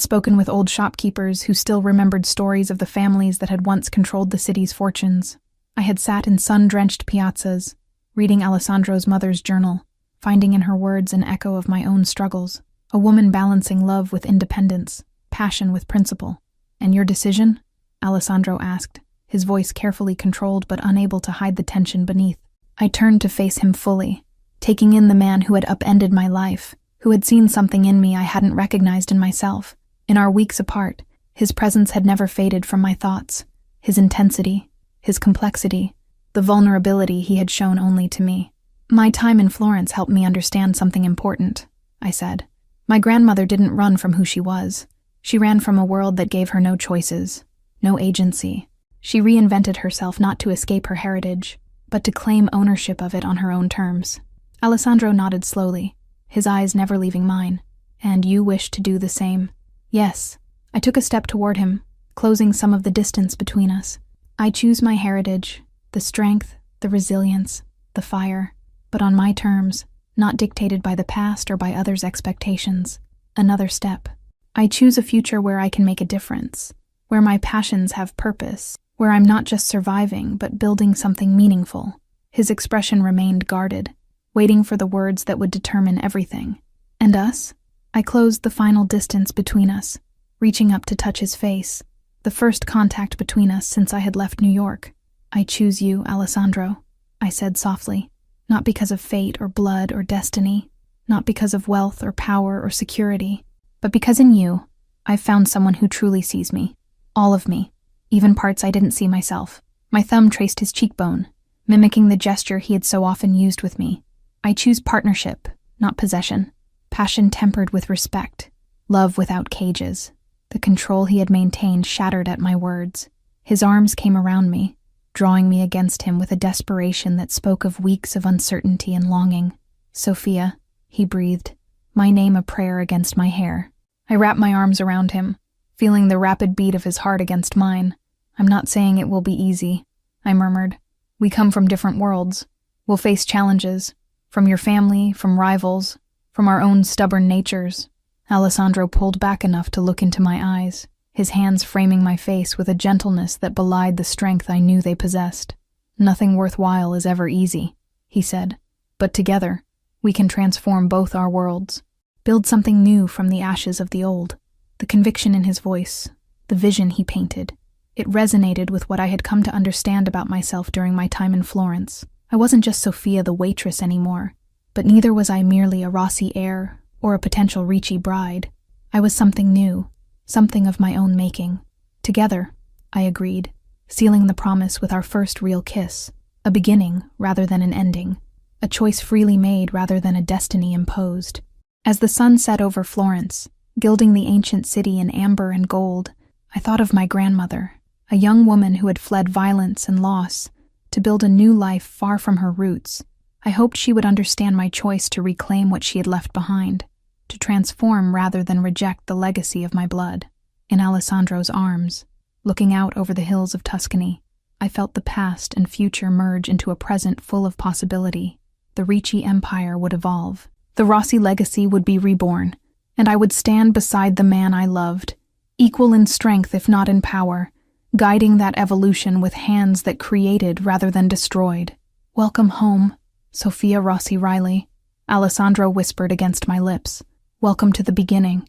spoken with old shopkeepers who still remembered stories of the families that had once controlled the city's fortunes. I had sat in sun-drenched piazzas, reading Alessandro's mother's journal, finding in her words an echo of my own struggles, a woman balancing love with independence, passion with principle. "And your decision?" Alessandro asked, his voice carefully controlled but unable to hide the tension beneath. I turned to face him fully, taking in the man who had upended my life, who had seen something in me I hadn't recognized in myself. In our weeks apart, his presence had never faded from my thoughts, his intensity, his complexity, the vulnerability he had shown only to me. "My time in Florence helped me understand something important," I said. "My grandmother didn't run from who she was. She ran from a world that gave her no choices, no agency. She reinvented herself not to escape her heritage, but to claim ownership of it on her own terms." Alessandro nodded slowly, his eyes never leaving mine. "And you wish to do the same?" "Yes." I took a step toward him, closing some of the distance between us. "I choose my heritage, the strength, the resilience, the fire, but on my terms, not dictated by the past or by others' expectations. Another step. I choose a future where I can make a difference, where my passions have purpose, where I'm not just surviving but building something meaningful." His expression remained guarded, waiting for the words that would determine everything. "And us?" I closed the final distance between us, reaching up to touch his face, the first contact between us since I had left New York. "I choose you, Alessandro," I said softly, "not because of fate or blood or destiny, not because of wealth or power or security, but because in you, I've found someone who truly sees me, all of me, even parts I didn't see myself." My thumb traced his cheekbone, mimicking the gesture he had so often used with me. "I choose partnership, not possession. Passion tempered with respect, love without cages." The control he had maintained shattered at my words. His arms came around me, drawing me against him with a desperation that spoke of weeks of uncertainty and longing. "Sophia," he breathed, my name a prayer against my hair. I wrapped my arms around him, feeling the rapid beat of his heart against mine. "I'm not saying it will be easy," I murmured. "We come from different worlds. We'll face challenges, from your family, from rivals, from our own stubborn natures." Alessandro pulled back enough to look into my eyes, his hands framing my face with a gentleness that belied the strength I knew they possessed. "Nothing worthwhile is ever easy," he said, "but together, we can transform both our worlds, build something new from the ashes of the old." The conviction in his voice, the vision he painted, it resonated with what I had come to understand about myself during my time in Florence. I wasn't just Sophia the waitress anymore, but neither was I merely a Rossi heir or a potential Ricci bride. I was something new, something of my own making. "Together," I agreed, sealing the promise with our first real kiss, a beginning rather than an ending, a choice freely made rather than a destiny imposed. As the sun set over Florence, gilding the ancient city in amber and gold, I thought of my grandmother, a young woman who had fled violence and loss to build a new life far from her roots. I hoped she would understand my choice to reclaim what she had left behind, to transform rather than reject the legacy of my blood. In Alessandro's arms, looking out over the hills of Tuscany, I felt the past and future merge into a present full of possibility. The Ricci Empire would evolve. The Rossi legacy would be reborn, and I would stand beside the man I loved, equal in strength if not in power, guiding that evolution with hands that created rather than destroyed. "Welcome home, Sophia Rossi Riley," Alessandro whispered against my lips. "Welcome to the beginning."